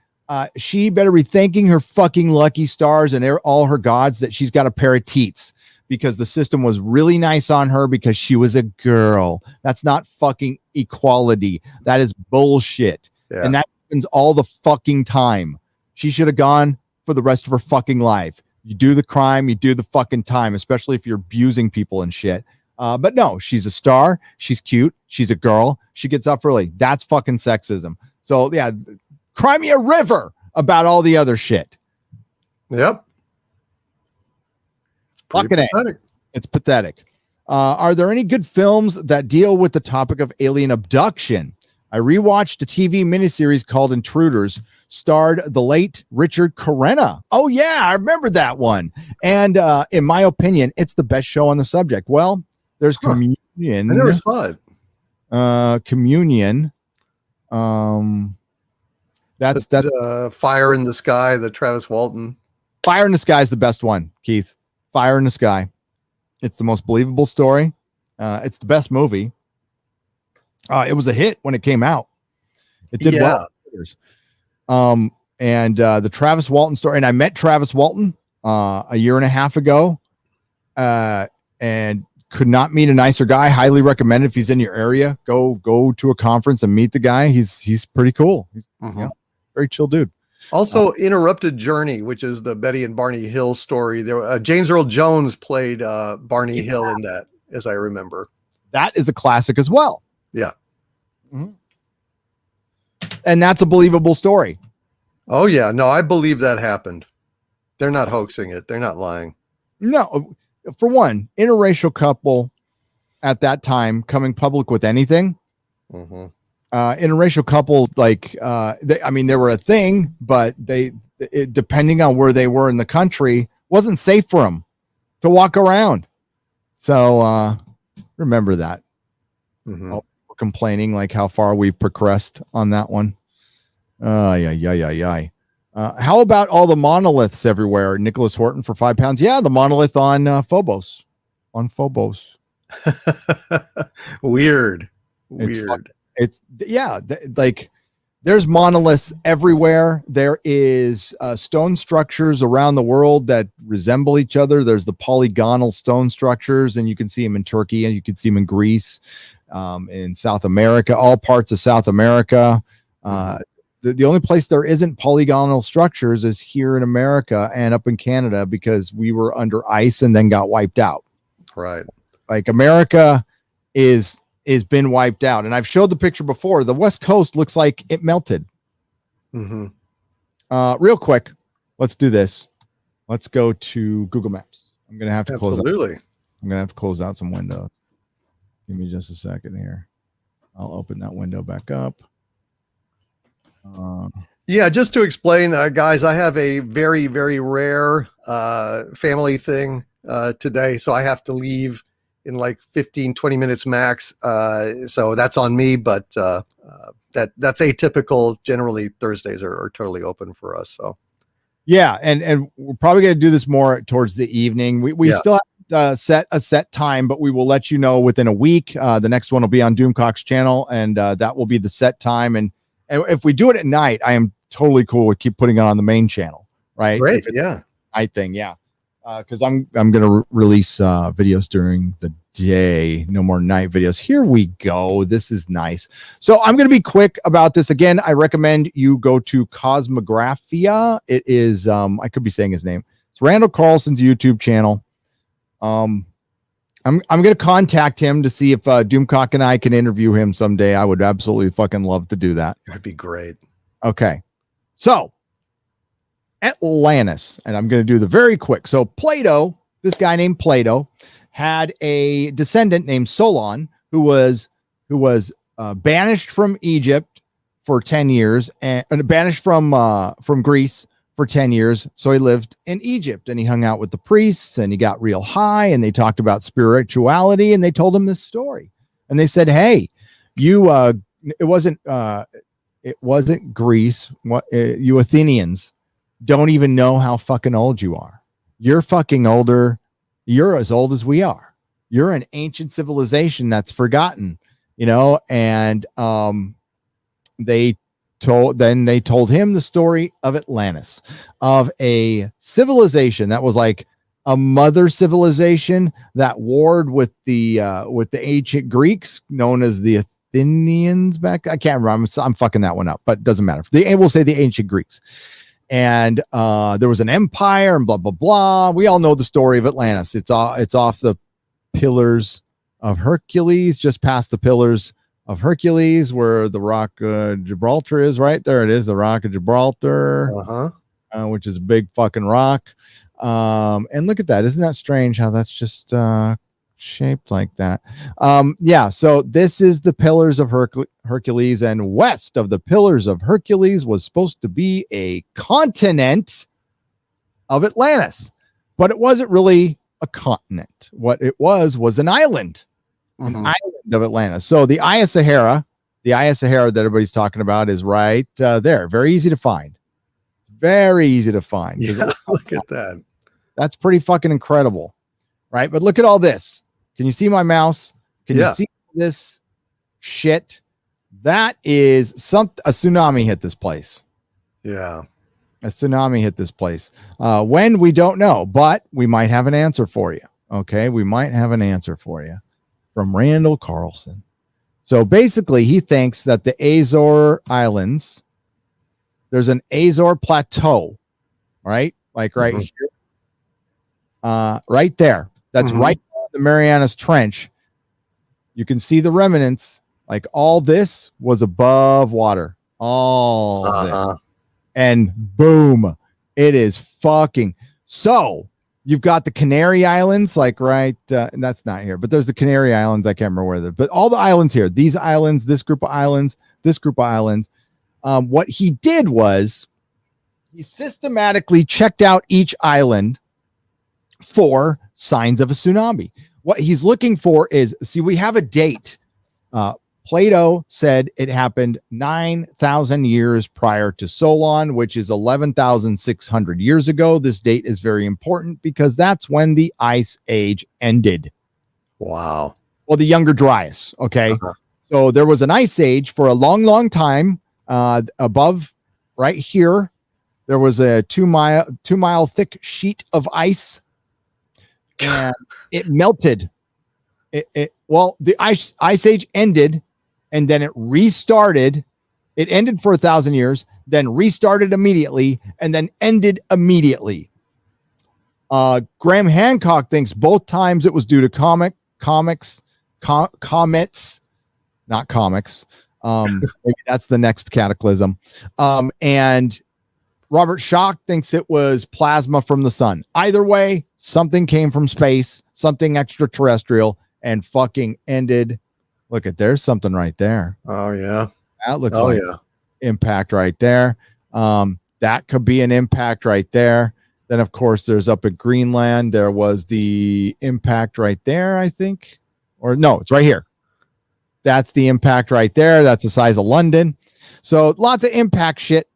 she better be thanking her fucking lucky stars and all her gods that she's got a pair of teats, because the system was really nice on her because she was a girl. That's not fucking equality. That is bullshit. Yeah. And that happens all the fucking time. She should have gone for the rest of her fucking life. You do the crime, you do the fucking time, especially if you're abusing people and shit. But no, she's a star. She's cute. She's a girl. She gets up early. That's fucking sexism. So yeah, cry me a river about all the other shit. Yep. Fucking it's pathetic. Are there any good films that deal with the topic of alien abduction? I rewatched a TV miniseries called Intruders, starred the late Richard Crenna. Oh yeah, I remember that one. And in my opinion, it's the best show on the subject. Well, there's Communion. I never saw it. Communion. That's Fire in the Sky, the Travis Walton. Fire in the Sky is the best one, Keith. Fire in the Sky. It's the most believable story. It's the best movie. It was a hit when it came out. It did well. And the Travis Walton story, and I met Travis Walton a year and a half ago, and could not meet a nicer guy. Highly recommend it. If he's in your area, go to a conference and meet the guy. He's pretty cool. He's very chill dude. Also, Interrupted Journey, which is the Betty and Barney Hill story. There, James Earl Jones played Barney Hill in that, as I remember. That is a classic as well. Yeah. Mm-hmm. And that's a believable story. Oh yeah, no, I believe that happened. They're not hoaxing it. They're not lying. No, for one, interracial couple at that time coming public with anything. Mm-hmm. Interracial couples, like, they were a thing, but depending on where they were in the country, wasn't safe for them to walk around. So remember that. Mm-hmm. Oh, complaining like how far we've progressed on that one. Yeah. How about all the monoliths everywhere? Nicholas Horton for £5. Yeah, the monolith on Phobos. On Phobos. Weird. It's like there's monoliths everywhere. There is stone structures around the world that resemble each other. There's the polygonal stone structures, and you can see them in Turkey, and you can see them in Greece, in South America, all parts of South America. The only place there isn't polygonal structures is here in America and up in Canada, because we were under ice and then got wiped out. Right. Like America is been wiped out. And I've showed the picture before. The West Coast looks like it melted. Mm-hmm. Real quick, let's do this. Let's go to Google Maps. I'm going to have to close out some windows. Give me just a second here. I'll open that window back up. Yeah, just to explain, guys, I have a very, very rare family thing today, so I have to leave in like 15, 20 minutes max. So that's on me, but that's atypical. Generally, Thursdays are totally open for us. So yeah, and we're probably going to do this more towards the evening. We still have set a set time, but we will let you know within a week. The next one will be on Doomcock's channel, and that will be the set time. And if we do it at night, I am totally cool with keep putting it on the main channel. Right? Great. Yeah. Night thing. Yeah. Because I'm going to release videos during the day. No more night videos. Here we go. This is nice. So I'm going to be quick about this. Again, I recommend you go to Cosmographia. It is, I could be saying his name. It's Randall Carlson's YouTube channel. I'm going to contact him to see if Doomcock and I can interview him someday. I would absolutely fucking love to do that. That'd be great. Okay. So Atlantis, and I'm going to do the very quick. So Plato, this guy named Plato, had a descendant named Solon who was banished from Egypt for 10 years and banished from Greece for 10 years. So he lived in Egypt and he hung out with the priests and he got real high and they talked about spirituality and they told him this story. And they said, "Hey, it wasn't Greece. You Athenians don't even know how fucking old you are. You're fucking older. You're as old as we are. You're an ancient civilization that's forgotten, and they told him the story of Atlantis, of a civilization that was like a mother civilization that warred with the ancient Greeks known as the Athenians back. I can't remember. I'm fucking that one up, but it doesn't matter. We'll say the ancient Greeks. And there was an empire and blah, blah, blah. We all know the story of Atlantis. It's off the Pillars of Hercules, just past the Pillars of Hercules, where the Rock of Gibraltar is. Right there it is, the Rock of Gibraltar, which is a big fucking rock. And look at that. Isn't that strange how that's just shaped like that? So this is the Pillars of Hercules, and west of the Pillars of Hercules was supposed to be a continent of Atlantis, but it wasn't really a continent. What it was an island, an island of Atlantis. So the Eye of Sahara that everybody's talking about is right there. Very easy to find. Very easy to find. Yeah, look at that. That's pretty fucking incredible, right? But look at all this. Can you see my mouse? Can you see this shit? That is a tsunami hit this place. Yeah. A tsunami hit this place. When, we don't know, but we might have an answer for you. Okay. We might have an answer for you from Randall Carlson. So basically he thinks that the Azore Islands, there's an Azore Plateau, right? Like right here. Right there. That's right. The Marianas Trench. You can see the remnants. Like all this was above water. All this. And boom, it is fucking. So You've got the Canary Islands, like and that's not here, but there's the Canary Islands. I can't remember where they're, but all the islands here, these islands, this group of islands, this group of islands. What he did was he systematically checked out each island for signs of a tsunami. What he's looking for is, see, we have a date. Plato said it happened 9,000 years prior to Solon, which is 11,600 years ago. This date is very important because that's when the Ice Age ended. Wow. Well, the Younger Dryas. Okay. So there was an Ice Age for a long, long time. Above right here, there was a 2 mile thick sheet of ice, and it melted. Well, the Ice Age ended, and then it restarted. It ended for 1,000 years, then restarted immediately, and then ended immediately. Graham Hancock thinks both times it was due to comets, not comics. Maybe that's the next cataclysm. And Robert Schoch thinks it was plasma from the sun. Either way, something came from space, something extraterrestrial, and fucking ended. Look at, there's something right there. Oh yeah. That looks like impact right there. That could be an impact right there. Then of course there's up at Greenland. There was the impact right there, I think. Or no, it's right here. That's the impact right there. That's the size of London. So lots of impact shit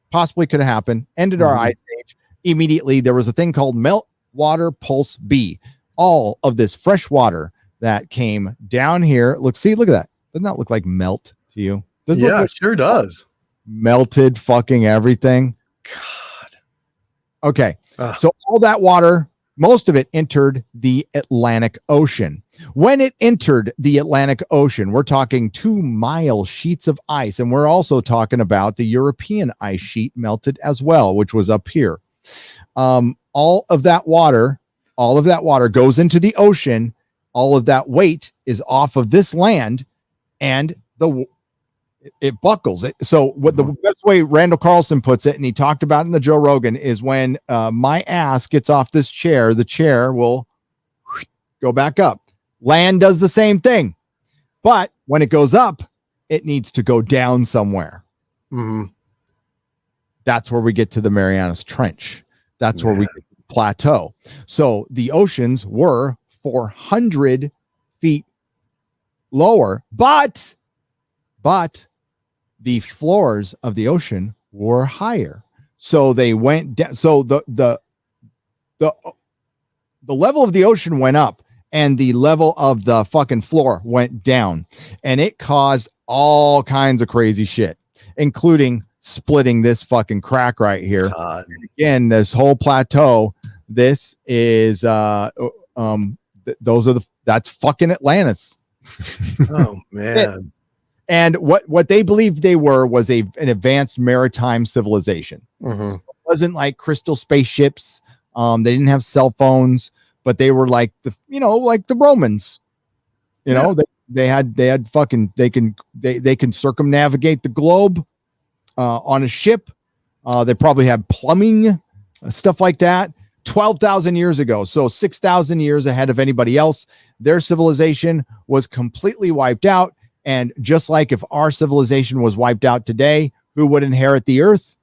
possibly could have happened. Ended our Ice Age. Immediately there was a thing called meltwater pulse B. All of this fresh water that came down here. Look at that. Doesn't that look like melt to you? Doesn't yeah, it sure does. Melted fucking everything. God. Okay. So all that water, most of it entered the Atlantic Ocean. When it entered the Atlantic Ocean, we're talking 2 mile sheets of ice. And we're also talking about the European ice sheet melted as well, which was up here. All of that water goes into the ocean. All of that weight is off of this land, and it buckles it. So what the best way Randall Carlson puts it, and he talked about in the Joe Rogan, is when my ass gets off this chair, the chair will go back up. Land does the same thing, but when it goes up, it needs to go down somewhere. That's where we get to the Marianas Trench. That's where we get to the plateau. So the oceans were 400 feet lower, but the floors of the ocean were higher. So they went down. So the level of the ocean went up, and the level of the fucking floor went down, and it caused all kinds of crazy shit, including splitting this fucking crack right here. Again, this whole plateau, this is that's fucking Atlantis. Oh man. And what they believed they were was an advanced maritime civilization. It wasn't like crystal spaceships. They didn't have cell phones, but they were like like the Romans. They can circumnavigate the globe on a ship. They probably had plumbing, stuff like that. 12,000 years ago, so 6,000 years ahead of anybody else. Their civilization was completely wiped out. And just like if our civilization was wiped out today, who would inherit the earth?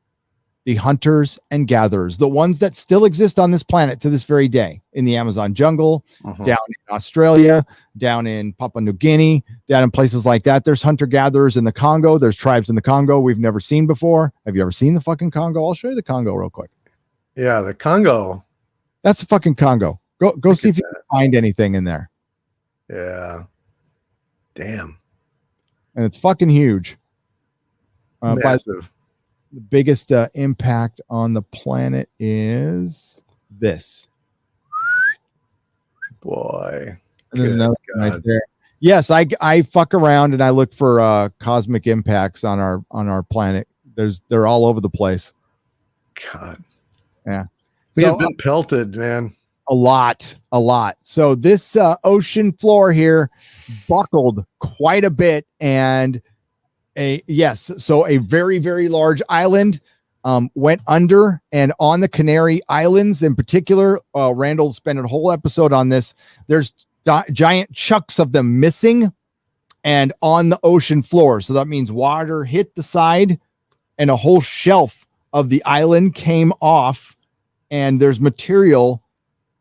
The hunters and gatherers, the ones that still exist on this planet to this very day, in the Amazon jungle, down in Australia, down in Papua New Guinea, down in places like that. There's hunter-gatherers in the Congo. There's tribes in the Congo we've never seen before. Have you ever seen the fucking Congo? I'll show you the Congo real quick. Yeah, the Congo. That's the fucking Congo. Go see if you can find anything in there. Yeah. Damn. And it's fucking huge. Massive. The biggest impact on the planet is this. Boy. And there's another one right there. Yes, I fuck around and I look for cosmic impacts on our planet. They're all over the place. God. Yeah. We have been pelted, man. A lot. So this ocean floor here buckled quite a bit, and so a very, very large island went under, and on the Canary Islands in particular, Randall spent a whole episode on this. There's giant chunks of them missing and on the ocean floor. So that means water hit the side and a whole shelf of the island came off, and there's material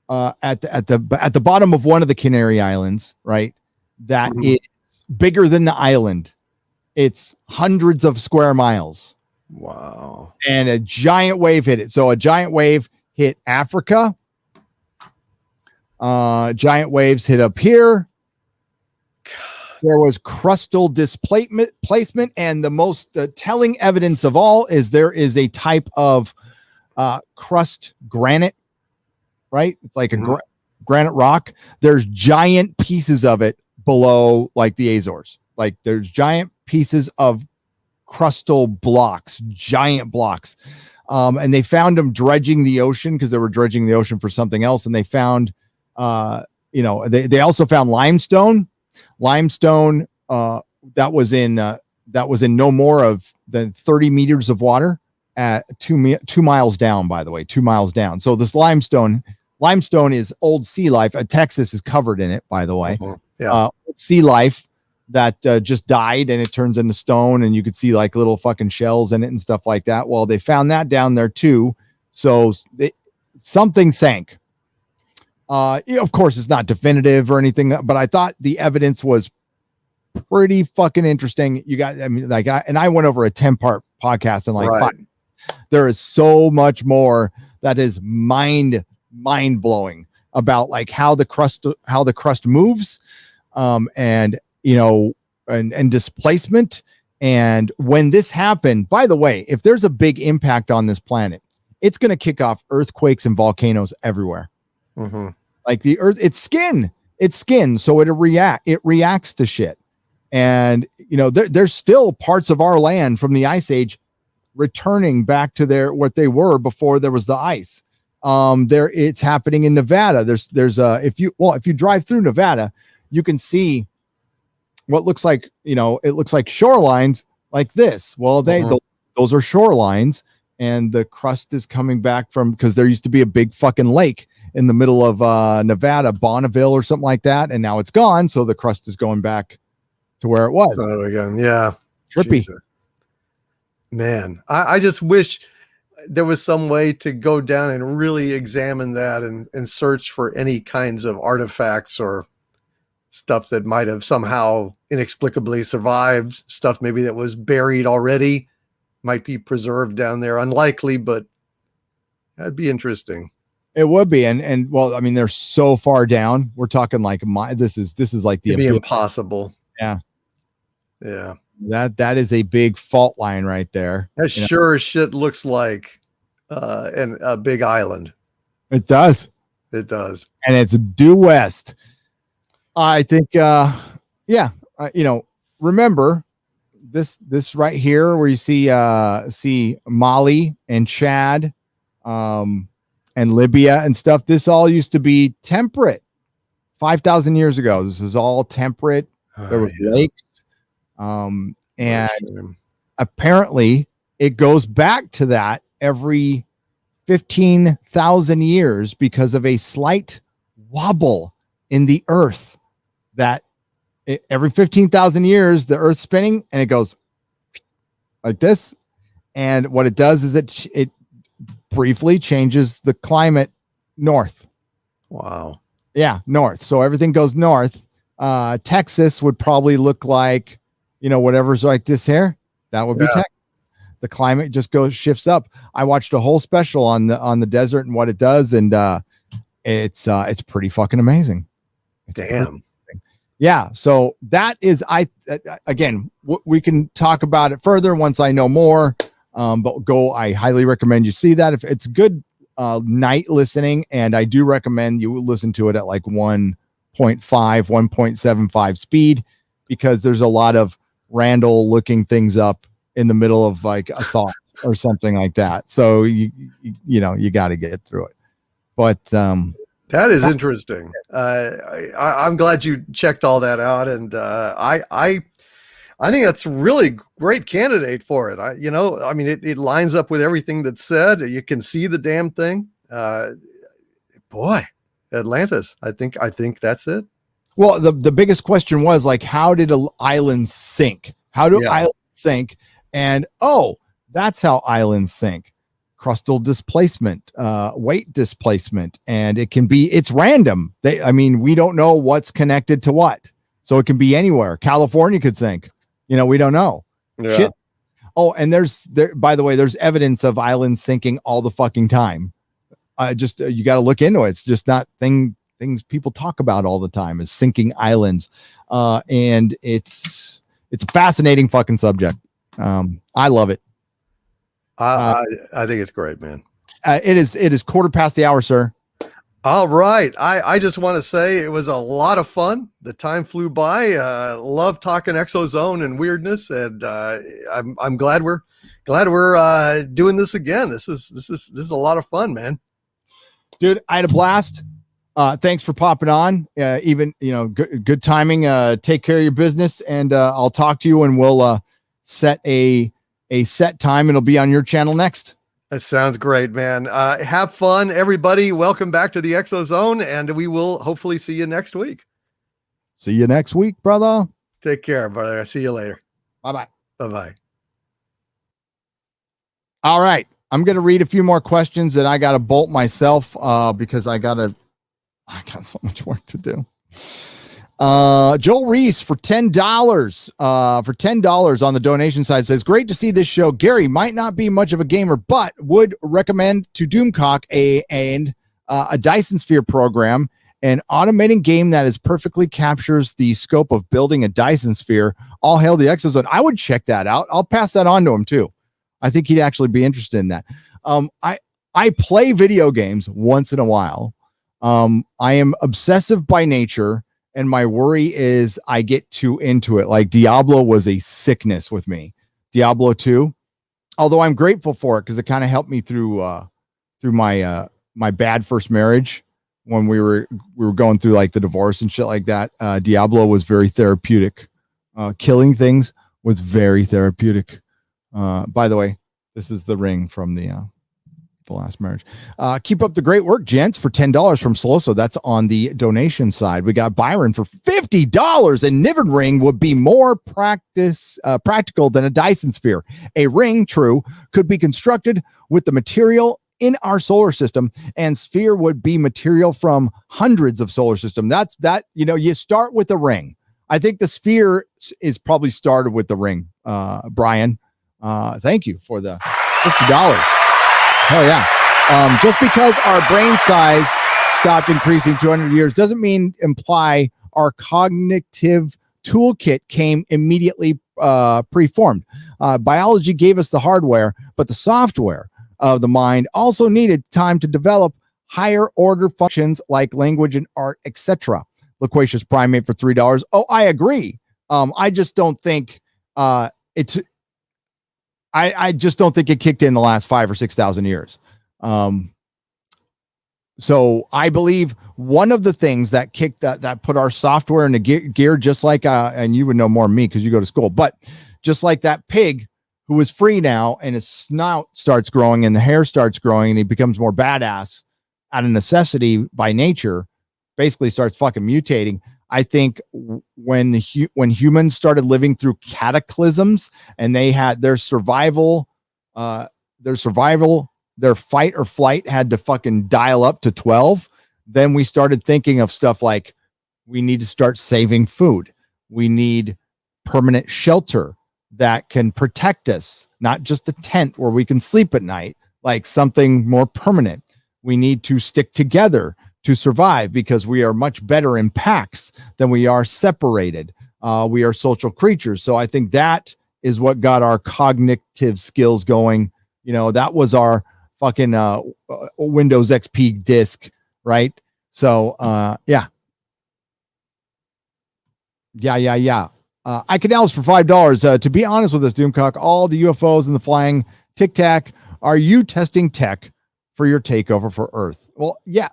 at the bottom of one of the Canary Islands, right? That is bigger than the island. It's hundreds of square miles. Wow. And a giant wave hit it. So a giant wave hit Africa. Giant waves hit up here. There was crustal displacement, and the most telling evidence of all is there is a type of crust granite, right? It's like a granite rock. There's giant pieces of it below, like the Azores. Like there's giant pieces of crustal blocks, giant blocks. And they found them dredging the ocean because they were dredging the ocean for something else. And they found, they also found limestone that was in no more of than 30 meters of water at 2 miles down, by the way, 2 miles down. So this limestone is old sea life. Texas is covered in it, by the way. Sea life that just died, and it turns into stone, and you could see like little fucking shells in it and stuff like that. Well, they found that down there too. So something sank. Of course, it's not definitive or anything, but I thought the evidence was pretty fucking interesting. I went over a 10-part podcast, and there is so much more that is mind blowing about like how the crust moves, and displacement. And when this happened, by the way, if there's a big impact on this planet, it's going to kick off earthquakes and volcanoes everywhere. Like the earth, it's skin. So it reacts to shit. And, there's still parts of our land from the ice age returning back to what they were before there was the ice. It's happening in Nevada. If you drive through Nevada, you can see what looks like, it looks like shorelines like this. Well, those are shorelines, and the crust is coming back because there used to be a big fucking lake in the middle of Nevada, Bonneville or something like that. And now it's gone. So the crust is going back to where it was. So again, yeah. Trippy. Jesus. Man, I just wish there was some way to go down and really examine that and search for any kinds of artifacts or stuff that might have somehow inexplicably survived, stuff maybe that was buried already, might be preserved down there. Unlikely, but that'd be interesting. It would be. And well, I mean, they're so far down. We're talking like this is like the impossible. Yeah. Yeah. That is a big fault line right there. That sure as shit looks like a big island. It does. It does. And it's due west. I think remember this right here where you see Mali and Chad and Libya and stuff. This all used to be temperate 5,000 years ago. This is all temperate. There was lakes. And apparently it goes back to that every 15,000 years because of a slight wobble in the earth that every 15,000 years, the earth's spinning and it goes like this. And what it does is it briefly changes the climate north. Wow. Yeah. North. So everything goes north. Texas would probably look like, whatever's like this here, that would be Texas. The climate just shifts up. I watched a whole special on the desert and what it does. And, it's pretty fucking amazing. Damn. Yeah. So that is, again, we can talk about it further once I know more. But I highly recommend you see that. If it's good night listening, and I do recommend you listen to it at like 1.5, 1.75 speed, because there's a lot of Randall looking things up in the middle of like a thought or something like that. So you got to get through it. But that is interesting. I'm glad you checked all that out, and I I think that's a really great candidate for it. I mean, it lines up with everything that's said. You can see the damn thing. Boy, Atlantis. I think that's it. Well, the biggest question was like, how did islands sink? How do islands sink? And that's how islands sink. Crustal displacement, weight displacement, and it's random. We don't know what's connected to what, so it can be anywhere. California could sink. We don't know. Yeah. Shit. Oh, and by the way, there's evidence of islands sinking all the fucking time. You got to look into it. It's just not things people talk about all the time is sinking islands, and it's a fascinating fucking subject. I love it. I think it's great, man. It is 1:15, sir. All right. I just want to say it was a lot of fun. The time flew by. Love talking ExoZone and weirdness, and I'm glad we're doing this again. This is a lot of fun, man. Dude, I had a blast. Thanks for popping on. Even good timing. Take care of your business, and I'll talk to you, and we'll set a set time. It'll be on your channel next. That sounds great, man. Have fun, everybody. Welcome back to the ExoZone, and we will hopefully see you next week. See you next week, brother. Take care, brother. I'll see you later. Bye-bye. Bye-bye. All right. I'm going to read a few more questions, and I got to bolt myself because I got so much work to do. Joel Reese for $10 on the donation side says, great to see this show. Gary might not be much of a gamer, but would recommend to Doomcock a Dyson Sphere program, an automating game that is perfectly captures the scope of building a Dyson Sphere. All hail the ExoZone. I would check that out. I'll pass that on to him too. I think he'd actually be interested in that. I play video games once in a while. I am obsessive by nature, and my worry is I get too into it. Like Diablo was a sickness with me. Diablo 2, although I'm grateful for it because it kind of helped me through my my bad first marriage when we were going through like the divorce and shit like that. Diablo was very therapeutic. Killing things was very therapeutic. By the way, this is the ring from the last marriage. Keep up the great work, gents, for $10 from Soloso. That's on the donation side. We got Byron for $50. A Niven ring would be more practical than a Dyson Sphere. A ring, true, could be constructed with the material in our solar system, and Sphere would be material from hundreds of solar systems. You start with the ring. I think the Sphere is probably started with the ring. Brian, thank you for the $50. Hell yeah. Just because our brain size stopped increasing 200 years doesn't imply our cognitive toolkit came immediately preformed. Biology gave us the hardware, but the software of the mind also needed time to develop higher order functions like language and art, etc. Loquacious Primate for $3. Oh, I agree. I just don't think I just don't think it kicked in the last 5,000 or 6,000 years. So I believe one of the things that kicked that put our software in the gear, just like, and you would know more than me because you go to school, but just like that pig who is free now and his snout starts growing and the hair starts growing and he becomes more badass out of necessity by nature, basically starts fucking mutating. I think when humans started living through cataclysms and they had their survival, their fight or flight had to fucking dial up to 12. Then we started thinking of stuff like we need to start saving food. We need permanent shelter that can protect us, not just a tent where we can sleep at night, like something more permanent. We need to stick together to survive because we are much better in packs than we are separated. We are social creatures. So I think that is what got our cognitive skills going. That was our fucking Windows XP disk, right? So yeah. I can Alice for $5. To be honest with us, Doomcock, all the UFOs and the flying Tic Tac, are you testing tech for your takeover for Earth? Well, yeah.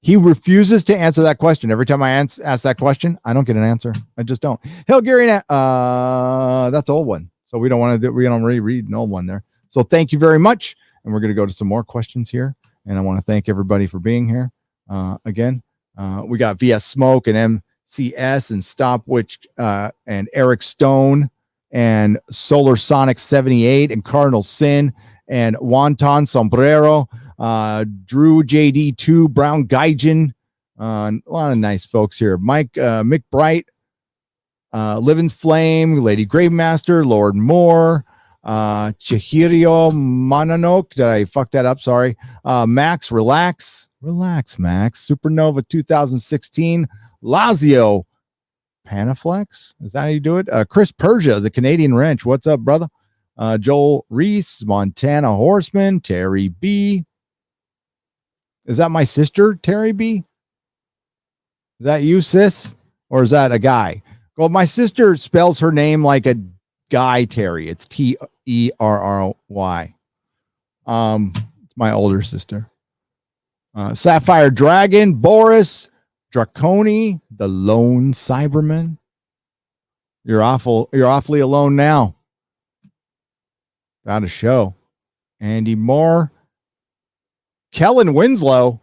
He refuses to answer that question. Every time I ask that question, I don't get an answer. I just don't. Hilgarian, that's an old one. So we don't reread an old one there. So thank you very much. And we're going to go to some more questions here. And I want to thank everybody for being here. Again, we got VS Smoke and MCS and Stopwitch and Eric Stone and Solar Sonic 78 and Cardinal Sin and Wonton Sombrero. Drew JD2, Brown Gaijin, a lot of nice folks here. Mick Bright, Living's Flame, Lady Gravemaster, Lord Moore, Chihiro Mononok. Did I fuck that up? Sorry. Max, relax, Max. Supernova 2016, Lazio, Panaflex. Is that how you do it? Chris Persia, the Canadian Wrench. What's up, brother? Joel Reese, Montana Horseman, Terry B. Is that my sister, Terry B? Is that you, sis? Or is that a guy? Well, my sister spells her name like a guy, Terry. It's Terry. It's my older sister. Sapphire Dragon, Boris, Draconi, the Lone Cyberman. You're awfully alone now. Got a show. Andy Moore. Kellen Winslow.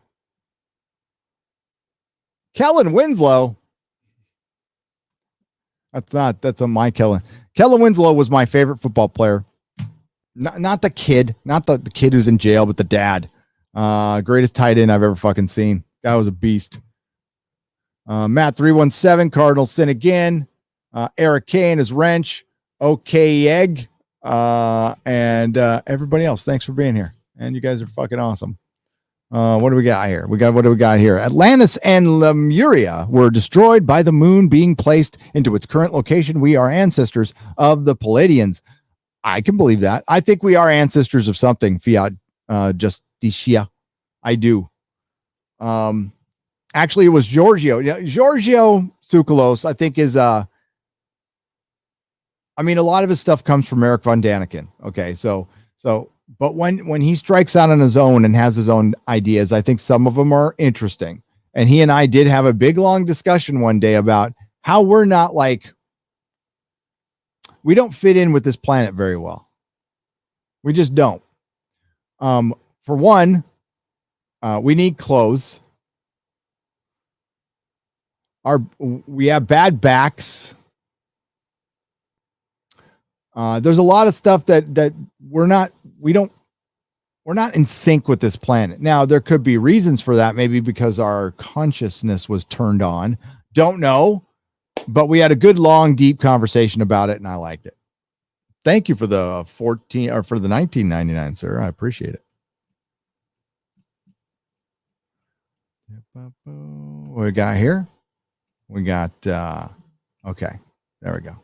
That's my Kellen. Kellen Winslow was my favorite football player. Not the kid, not the kid who's in jail, but the dad. Greatest tight end I've ever fucking seen. Guy was a beast. Matt 317, Cardinal Sin again. Eric K and his wrench. OK Egg. And everybody else. Thanks for being here. And you guys are fucking awesome. What do we got here? What do we got here? Atlantis and Lemuria were destroyed by the moon being placed into its current location. We are ancestors of the Palladians. I can believe that. I think we are ancestors of something. Fiat Justicia. I do. Actually, it was Giorgio. Yeah, Giorgio Tsoukalos, I think, is I mean, a lot of his stuff comes from Eric von Daniken. Okay, so but when he strikes out on his own and has his own ideas, I think some of them are interesting. And he and I did have a big, long discussion one day about how we're not we don't fit in with this planet very well. We just don't. For one, we need clothes. We have bad backs. There's a lot of stuff that we're not in sync with this planet. Now, there could be reasons for that, maybe because our consciousness was turned on. Don't know, but we had a good, long, deep conversation about it, and I liked it. Thank you for the 14 or for the 19.99, sir. I appreciate it. What we got here? We got okay. There we go.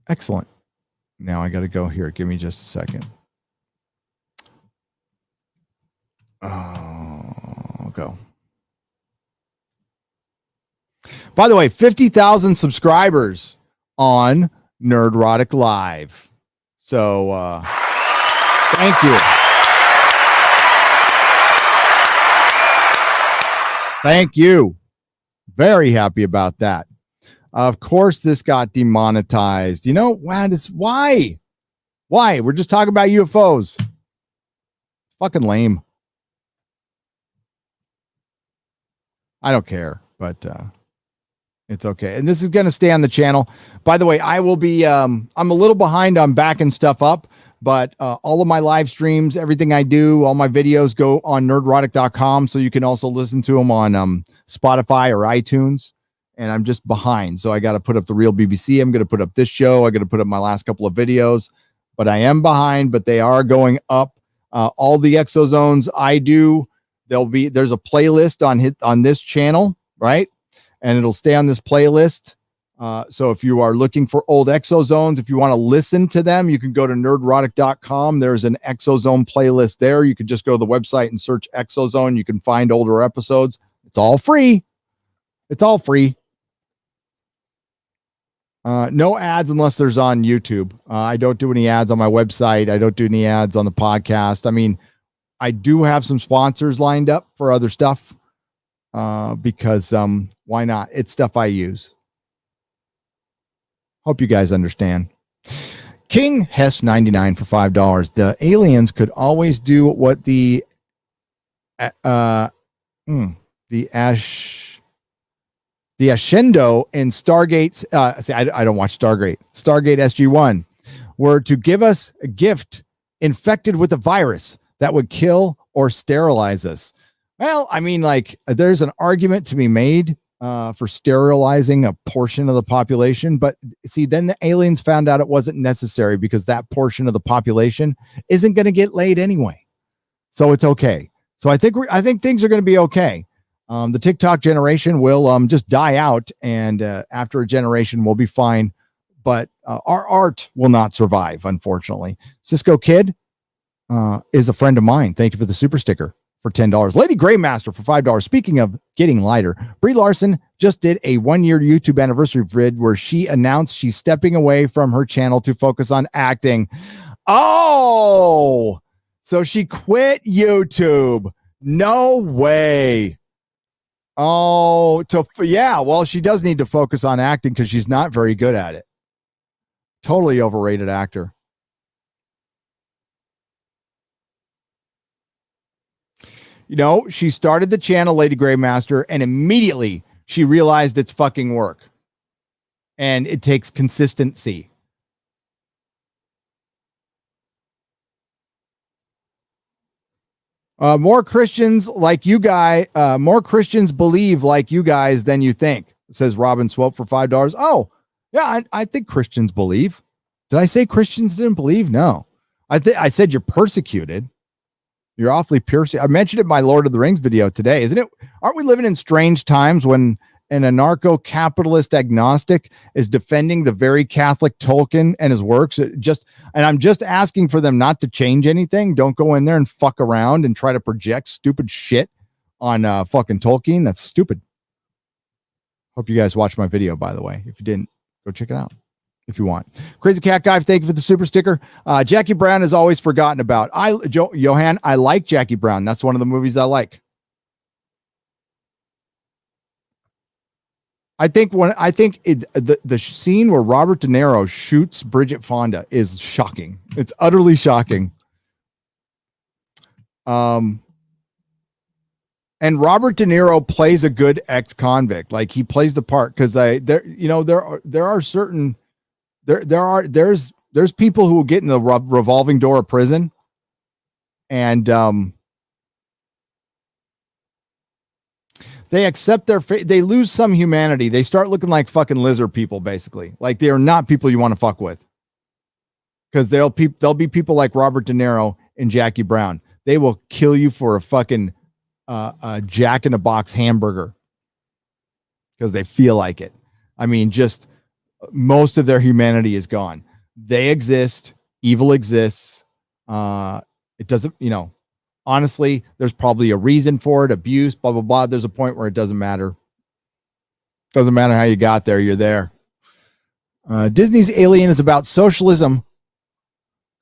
Excellent. Now I got to go here. Give me just a second. I'll go. By the way, 50,000 subscribers on Nerdrotic Live. So thank you. Thank you. Very happy about that. Of course, this got demonetized. You know, why? Why? We're just talking about UFOs. It's fucking lame. I don't care, but it's okay. And this is going to stay on the channel. By the way, I will be, I'm a little behind on backing stuff up, but all of my live streams, everything I do, all my videos go on nerdrotic.com. So you can also listen to them on Spotify or iTunes. And I'm just behind. So I got to put up the real BBC. I'm going to put up this show. I got to put up my last couple of videos, but I am behind, but they are going up. All the ExoZones I do, there's a playlist on this channel, right? And it'll stay on this playlist. So if you are looking for old ExoZones, if you want to listen to them, you can go to nerdrotic.com. There's an ExoZone playlist there. You can just go to the website and search ExoZone. You can find older episodes. It's all free. It's all free. No ads unless there's on YouTube. I don't do any ads on my website. I don't do any ads on the podcast. I mean, I do have some sponsors lined up for other stuff because why not? It's stuff I use. Hope you guys understand. King Hess 99 for $5. The aliens could always do what the Ascendo in Stargate. See, I don't watch Stargate SG-1 were to give us a gift infected with a virus that would kill or sterilize us. Well, I mean, like, there's an argument to be made for sterilizing a portion of the population, but see, then the aliens found out it wasn't necessary because that portion of the population isn't going to get laid anyway, so it's okay. So I think things are going to be okay. The TikTok generation will just die out, and after a generation, we'll be fine. But our art will not survive, unfortunately. Cisco Kid is a friend of mine. Thank you for the super sticker for $10. Lady Greymaster for $5. Speaking of getting lighter, Brie Larson just did a 1-year YouTube anniversary vid where she announced she's stepping away from her channel to focus on acting. Oh, so she quit YouTube. No way. Oh, yeah. Well, she does need to focus on acting because she's not very good at it. Totally overrated actor. You know, she started the channel, Lady Greymaster, and immediately she realized it's fucking work. And it takes consistency. More Christians believe like you guys than you think, says Robin Swope for $5. Oh, yeah, I think Christians believe. Did I say Christians didn't believe? No. I said you're persecuted. You're awfully persecuted. I mentioned it in my Lord of the Rings video today, isn't it? Aren't we living in strange times when an anarcho-capitalist agnostic is defending the very Catholic Tolkien and his works? And I'm just asking for them not to change anything. Don't go in there and fuck around and try to project stupid shit on fucking Tolkien. That's stupid. Hope you guys watched my video, by the way. If you didn't, go check it out if you want. Crazy Cat Guy, thank you for the super sticker. Jackie Brown is always forgotten about. Johan, I like Jackie Brown. That's one of the movies I like. The scene where Robert De Niro shoots Bridget Fonda is shocking. It's utterly shocking. And Robert De Niro plays a good ex-convict. Like, he plays the part because there's people who will get in the revolving door of prison, and they accept their fate. They lose some humanity. They start looking like fucking lizard people, basically. Like, they are not people you want to fuck with, because they'll be people like Robert De Niro and Jackie Brown. They will kill you for a fucking a Jack in the Box hamburger because they feel like it. I mean, just most of their humanity is gone. They exist. Evil exists. It doesn't, honestly, there's probably a reason for it. Abuse, blah, blah, blah. There's a point where it doesn't matter. Doesn't matter how you got there. You're there. Disney's Alien is about socialism.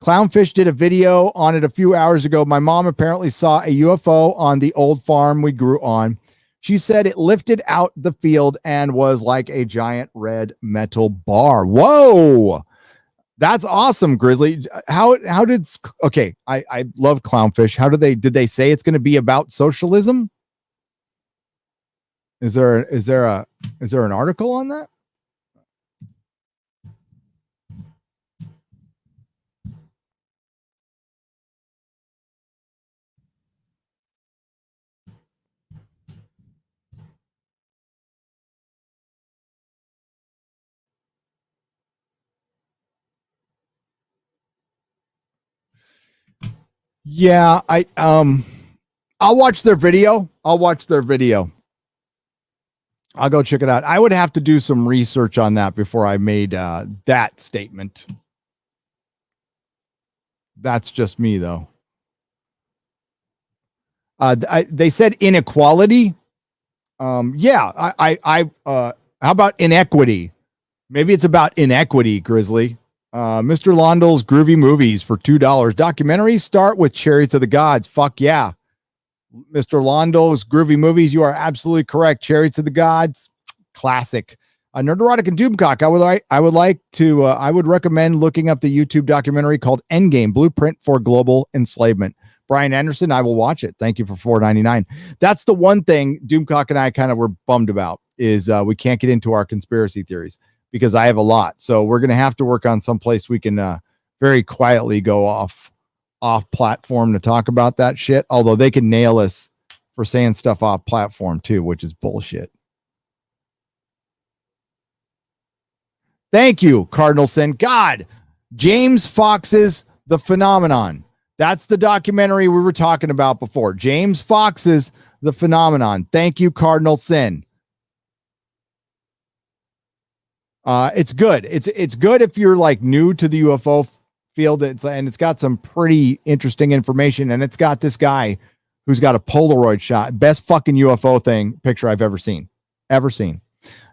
Clownfish did a video on it a few hours ago. My mom apparently saw a UFO on the old farm we grew on. She said it lifted out the field and was like a giant red metal bar. Whoa. That's awesome, Grizzly. I love Clownfish. Did they say it's going to be about socialism? Is there an article on that? Yeah, I'll watch their video. I'll go check it out. I would have to do some research on that before I made that statement. That's just me, though. They said inequality. How about inequity? Maybe it's about inequity, Grizzly. Mr. Londell's Groovy Movies for $2. Documentaries start with Chariots of the Gods. Fuck yeah. Mr. Londell's Groovy Movies, you are absolutely correct. Chariots of the Gods, classic. Nerderotic and Doomcock, I would recommend looking up the YouTube documentary called Endgame, Blueprint for Global Enslavement. Brian Anderson, I will watch it. Thank you for $4.99. That's the one thing Doomcock and I kind of were bummed about is we can't get into our conspiracy theories because I have a lot. So we're going to have to work on some place we can very quietly go off platform to talk about that shit. Although they can nail us for saying stuff off platform too, which is bullshit. Thank you, Cardinalson. God, James Fox's The Phenomenon. That's the documentary we were talking about before. James Fox's The Phenomenon. Thank you, Cardinal Sin. It's good. It's good if you're like new to the UFO field. It's got some pretty interesting information, and it's got this guy who's got a Polaroid shot. Best fucking UFO picture I've ever seen.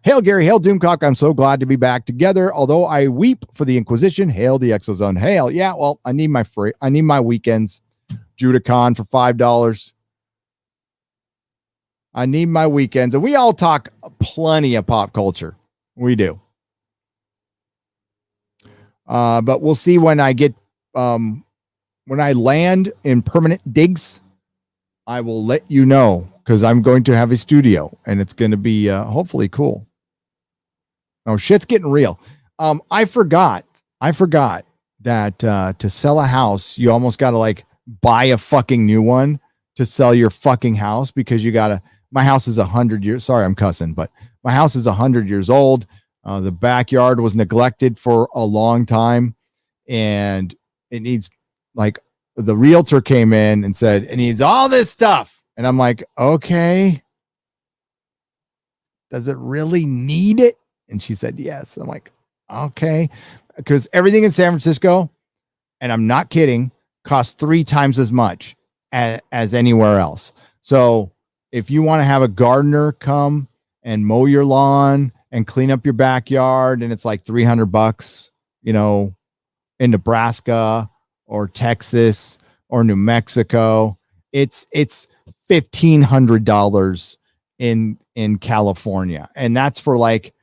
Hail Gary, hail Doomcock. I'm so glad to be back together. Although I weep for the Inquisition, hail the ExoZone. Hail. Yeah, well, I need my weekends. Judicon for $5. I need my weekends. And we all talk plenty of pop culture. We do. But we'll see when I get when I land in permanent digs. I will let you know because I'm going to have a studio and it's going to be hopefully cool. Oh, shit's getting real. I forgot that to sell a house, you almost got to like buy a fucking new one to sell your fucking house because my house is 100 years. Sorry, I'm cussing, but my house is 100 years old. The backyard was neglected for a long time and it needs like the realtor came in and said, it needs all this stuff. And I'm like, okay, does it really need it? And she said, yes. I'm like, okay. Because everything in San Francisco, and I'm not kidding, costs 3 times as much as anywhere else. So if you want to have a gardener come and mow your lawn and clean up your backyard, and it's like $300, in Nebraska or Texas or New Mexico, it's $1,500 in California. And that's for like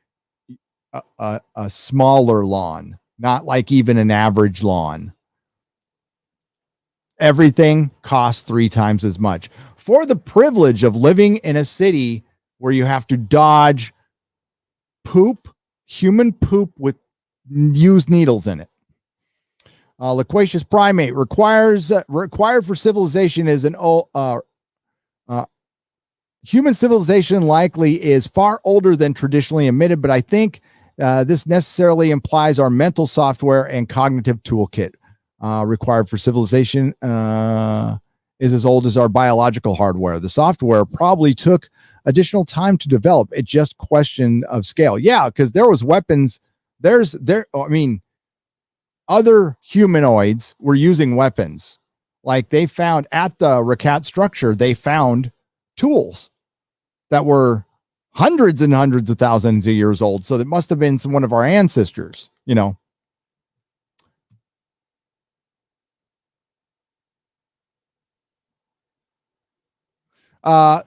a smaller lawn, not like even an average lawn. Everything costs 3 times as much for the privilege of living in a city where you have to dodge human poop with used needles in it. Loquacious primate required for civilization is human civilization likely is far older than traditionally admitted, but I think this necessarily implies our mental software and cognitive toolkit required for civilization is as old as our biological hardware. The software probably took additional time to develop. It's just question of scale. Yeah, because there was weapons. Other humanoids were using weapons. Like they found at the Rakat structure, they found tools that were hundreds and hundreds of thousands of years old. So it must have been one of our ancestors,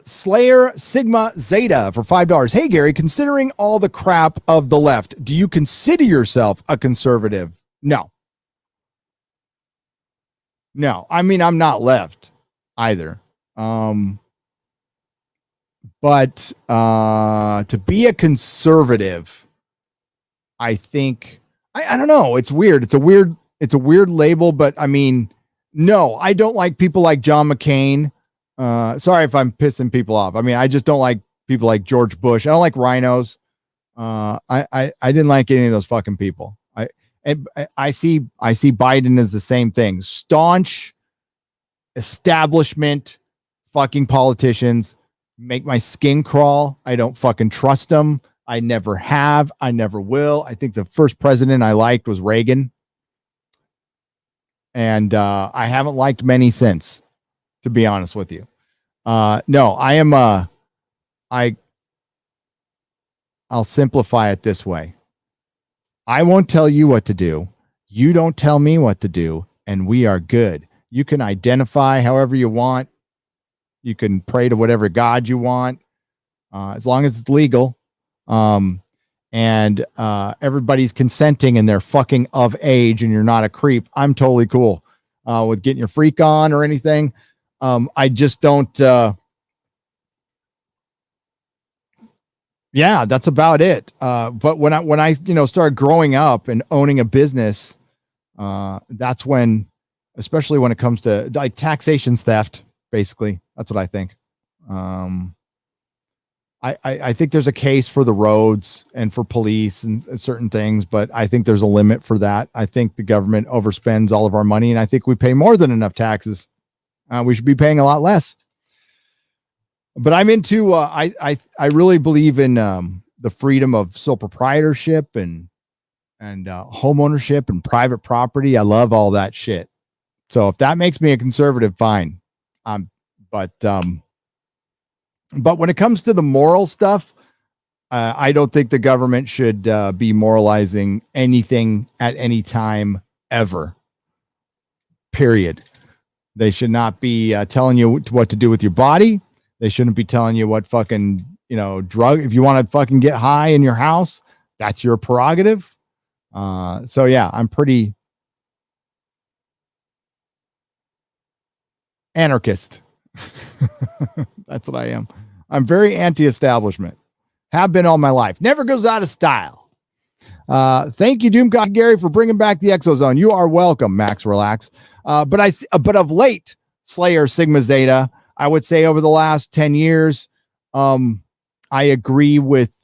Slayer Sigma Zeta for $5. Hey, Gary, considering all the crap of the left, do you consider yourself a conservative? No. I mean, I'm not left either. But to be a conservative, I think I don't know. It's weird. It's a weird label, but I mean, no, I don't like people like John McCain. Sorry if I'm pissing people off. I mean, I just don't like people like George Bush. I don't like rhinos. I didn't like any of those fucking people. I see Biden as the same thing. Staunch establishment fucking politicians make my skin crawl. I don't fucking trust them. I never have. I never will. I think the first president I liked was Reagan. And I haven't liked many since, to be honest with you. No, I am I'll simplify it this way. I won't tell you what to do. You don't tell me what to do, and we are good. You can identify however you want. You can pray to whatever God you want, as long as it's legal. And everybody's consenting and they're fucking of age and you're not a creep. I'm totally cool with getting your freak on or anything. I just don't. Yeah, that's about it. But when I started growing up and owning a business, that's when, especially when it comes to like taxation's theft, basically, that's what I think. I think there's a case for the roads and for police and certain things, but I think there's a limit for that. I think the government overspends all of our money, and I think we pay more than enough taxes. We should be paying a lot less. But I'm into. I really believe in the freedom of sole proprietorship and home ownership and private property. I love all that shit. So if that makes me a conservative, fine. But when it comes to the moral stuff, I don't think the government should be moralizing anything at any time ever. Period. They should not be telling you what to do with your body. They shouldn't be telling you what fucking, drug. If you want to fucking get high in your house, that's your prerogative. So yeah, I'm pretty anarchist. That's what I am. I'm very anti-establishment. Have been all my life. Never goes out of style. Thank you, Doomcock Gary, for bringing back the ExoZone. You are welcome, Max Relax. But of late, Slayer Sigma Zeta, I would say over the last 10 years, I agree with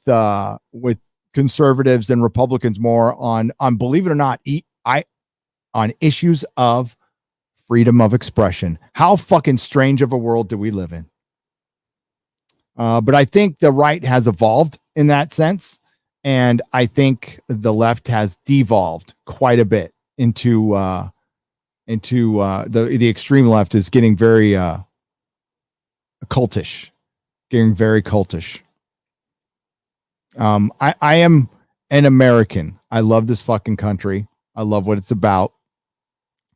conservatives and Republicans more on believe it or not, on issues of freedom of expression. How fucking strange of a world do we live in? But I think the right has evolved in that sense. And I think the left has devolved quite a bit into the extreme left is getting very cultish, getting very cultish. I am an American. I love this fucking country. I love what it's about.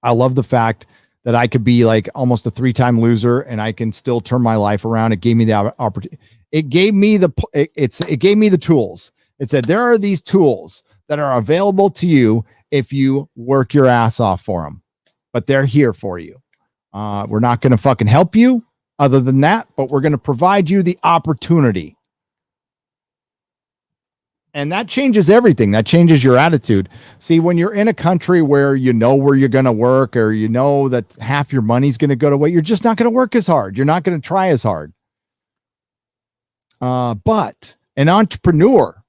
I love the fact that I could be like almost a 3-time loser and I can still turn my life around. It gave me the opportunity. It gave me the tools. It said, there are these tools that are available to you if you work your ass off for them, but they're here for you. We're not going to fucking help you other than that, but we're going to provide you the opportunity. And that changes everything. That changes your attitude. See, when you're in a country where you know where you're going to work, or you know that half your money's going to go to waste, you're just not going to work as hard. You're not going to try as hard. But an entrepreneur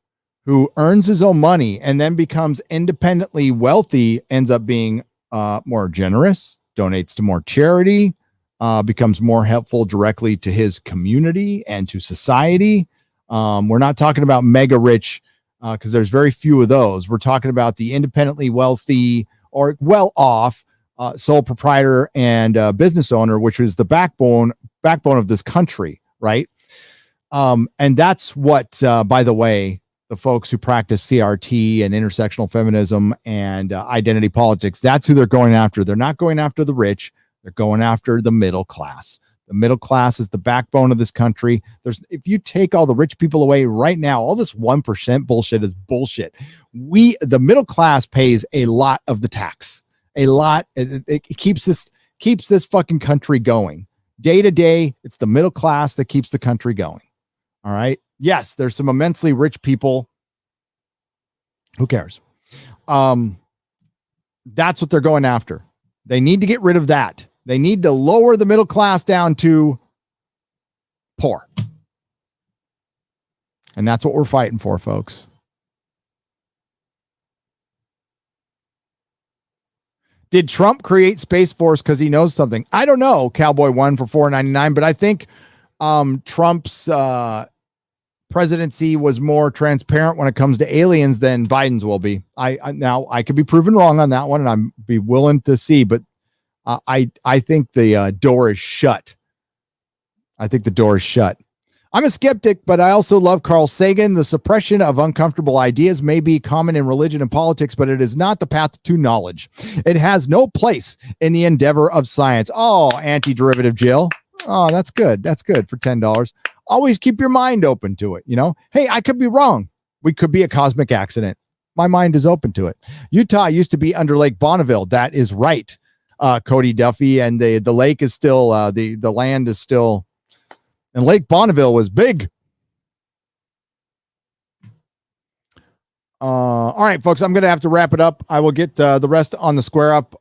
who earns his own money and then becomes independently wealthy ends up being more generous, donates to more charity, becomes more helpful directly to his community and to society. We're not talking about mega rich, because there's very few of those. We're talking about the independently wealthy or well-off sole proprietor and business owner, which is the backbone of this country, right? And that's what, by the way, the folks who practice CRT and intersectional feminism and identity politics, that's who they're going after. They're not going after the rich. They're going after the middle class. The middle class is the backbone of this country. If you take all the rich people away right now, all this 1% bullshit is bullshit. The middle class pays a lot of the tax. A lot. It keeps this fucking country going. Day to day, it's the middle class that keeps the country going. All right. Yes, there's some immensely rich people. Who cares? That's what they're going after. They need to get rid of that. They need to lower the middle class down to poor. And that's what we're fighting for, folks. Did Trump create Space Force because he knows something? I don't know. Cowboy won for $4.99, but I think Trump's presidency was more transparent when it comes to aliens than Biden's will be. Now I could be proven wrong on that one, and I'd be willing to see, but I think the door is shut. I think the door is shut. I'm a skeptic, but I also love Carl Sagan. The suppression of uncomfortable ideas may be common in religion and politics, but it is not the path to knowledge. It has no place in the endeavor of science. Oh, anti-derivative Jill. Oh, that's good. That's good for $10. Always keep your mind open to it. You know, hey, I could be wrong. We could be a cosmic accident. My mind is open to it. Utah used to be under Lake Bonneville. That is right, Cody Duffy. And the lake is still, the land is still, and Lake Bonneville was big. All right, folks, I'm going to have to wrap it up. I will get the rest on the square up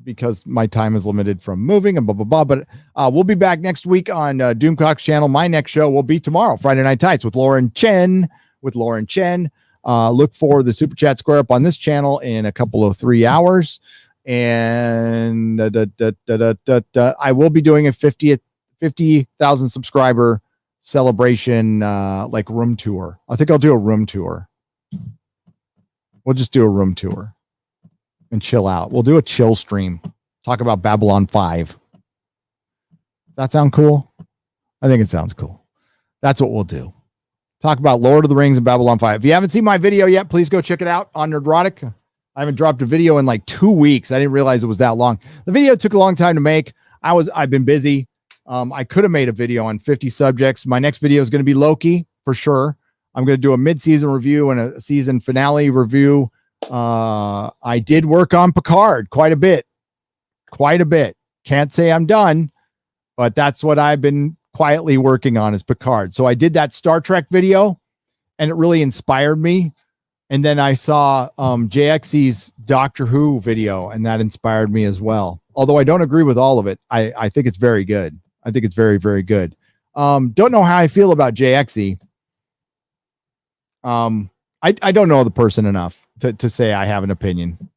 because my time is limited from moving and blah, blah, blah. But we'll be back next week on Doomcock's channel. My next show will be tomorrow, Friday Night Tights with Lauren Chen. Look for the Super Chat square up on this channel in a couple of 3 hours. And I will be doing a 50,000 subscriber celebration, like room tour. I think I'll do a room tour. We'll just do a room tour and chill out. We'll do a chill stream. Talk about Babylon 5. Does that sound cool? I think it sounds cool. That's what we'll do. Talk about Lord of the Rings and Babylon 5. If you haven't seen my video yet, please go check it out on Nerdrotic. I haven't dropped a video in like 2 weeks. I didn't realize it was that long. The video took a long time to make. I've been busy. I could have made a video on 50 subjects. My next video is going to be Loki for sure. I'm going to do a mid-season review and a season finale review. I did work on Picard quite a bit. Can't say I'm done, but that's what I've been quietly working on is Picard. So I did that Star Trek video and it really inspired me. And then I saw JXC's Doctor Who video and that inspired me as well. Although I don't agree with all of it. I think it's very good. I think it's very, very good. Don't know how I feel about JXC. I don't know the person enough to say I have an opinion.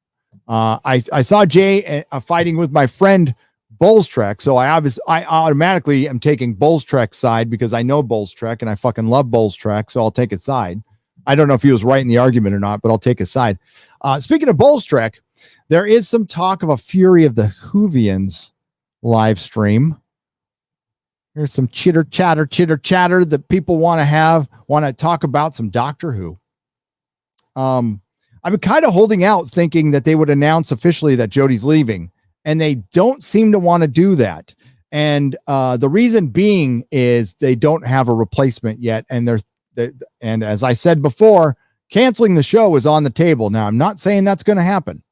I saw Jay fighting with my friend Bulls Trek, so I automatically am taking Bulls Trek's side because I know Bulls Trek and I fucking love Bulls Trek, so I'll take his side. I don't know if he was right in the argument or not, but I'll take his side. Speaking of Bulls Trek, there is some talk of a Fury of the Whovians live stream. Here's some chitter chatter that people want to talk about some Doctor Who. I've been kind of holding out thinking that they would announce officially that Jodie's leaving, and they don't seem to want to do that. And the reason being is they don't have a replacement yet. And and as I said before, canceling the show is on the table. Now, I'm not saying that's going to happen.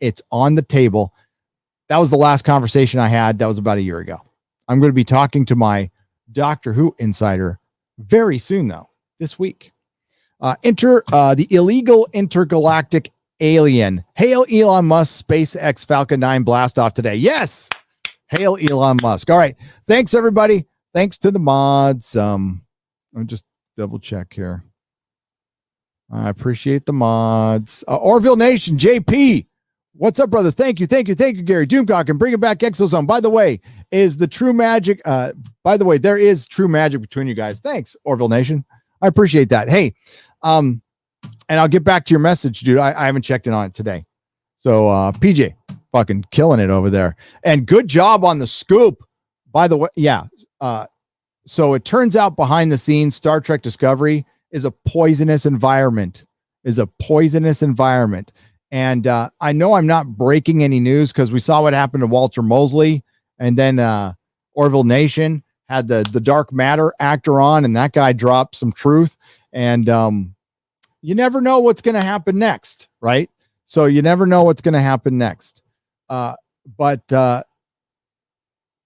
It's on the table. That was the last conversation I had. That was about a year ago. I'm going to be talking to my Doctor Who insider very soon, though, this week. Enter the illegal intergalactic alien. Hail Elon Musk, SpaceX Falcon 9 blast off today. Yes. Hail Elon Musk. All right. Thanks, everybody. Thanks to the mods. I'll just double check here. I appreciate the mods. Orville Nation, JP. What's up, brother? Thank you, Gary Doomcock, and bringing back ExoZone. By the way, is the true magic? There is true magic between you guys. Thanks, Orville Nation. I appreciate that. Hey, and I'll get back to your message, dude. I haven't checked in on it today. So, PJ, fucking killing it over there, and good job on the scoop. By the way, yeah. So it turns out behind the scenes, Star Trek Discovery is a poisonous environment. And I know I'm not breaking any news because we saw what happened to Walter Mosley, and then Orville Nation had the dark matter actor on, and that guy dropped some truth. And you never know what's going to happen next, right? So you never know what's going to happen next. But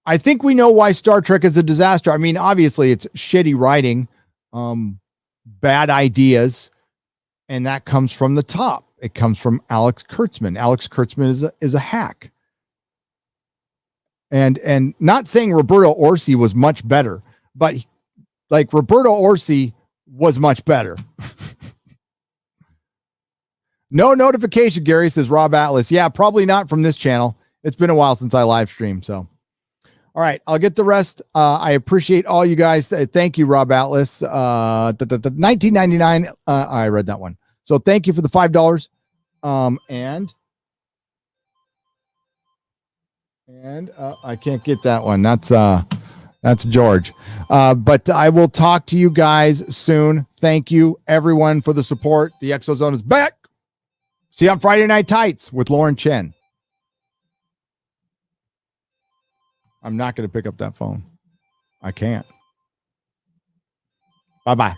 I think we know why Star Trek is a disaster. I mean, obviously it's shitty writing, bad ideas, and that comes from the top. It comes from Alex Kurtzman. Alex Kurtzman is a hack. And not saying Roberto Orsi was much better, but like Roberto Orsi was much better. No notification, Gary, says Rob Atlas. Yeah, probably not from this channel. It's been a while since I live streamed. So, all right, I'll get the rest. I appreciate all you guys. Thank you, Rob Atlas. 1999. I read that one. So thank you for the $5. And I can't get that one. That's That's George. But I will talk to you guys soon. Thank you, everyone, for the support. The ExoZone is back. See you on Friday Night Tights with Lauren Chen. I'm not going to pick up that phone. I can't. Bye-bye.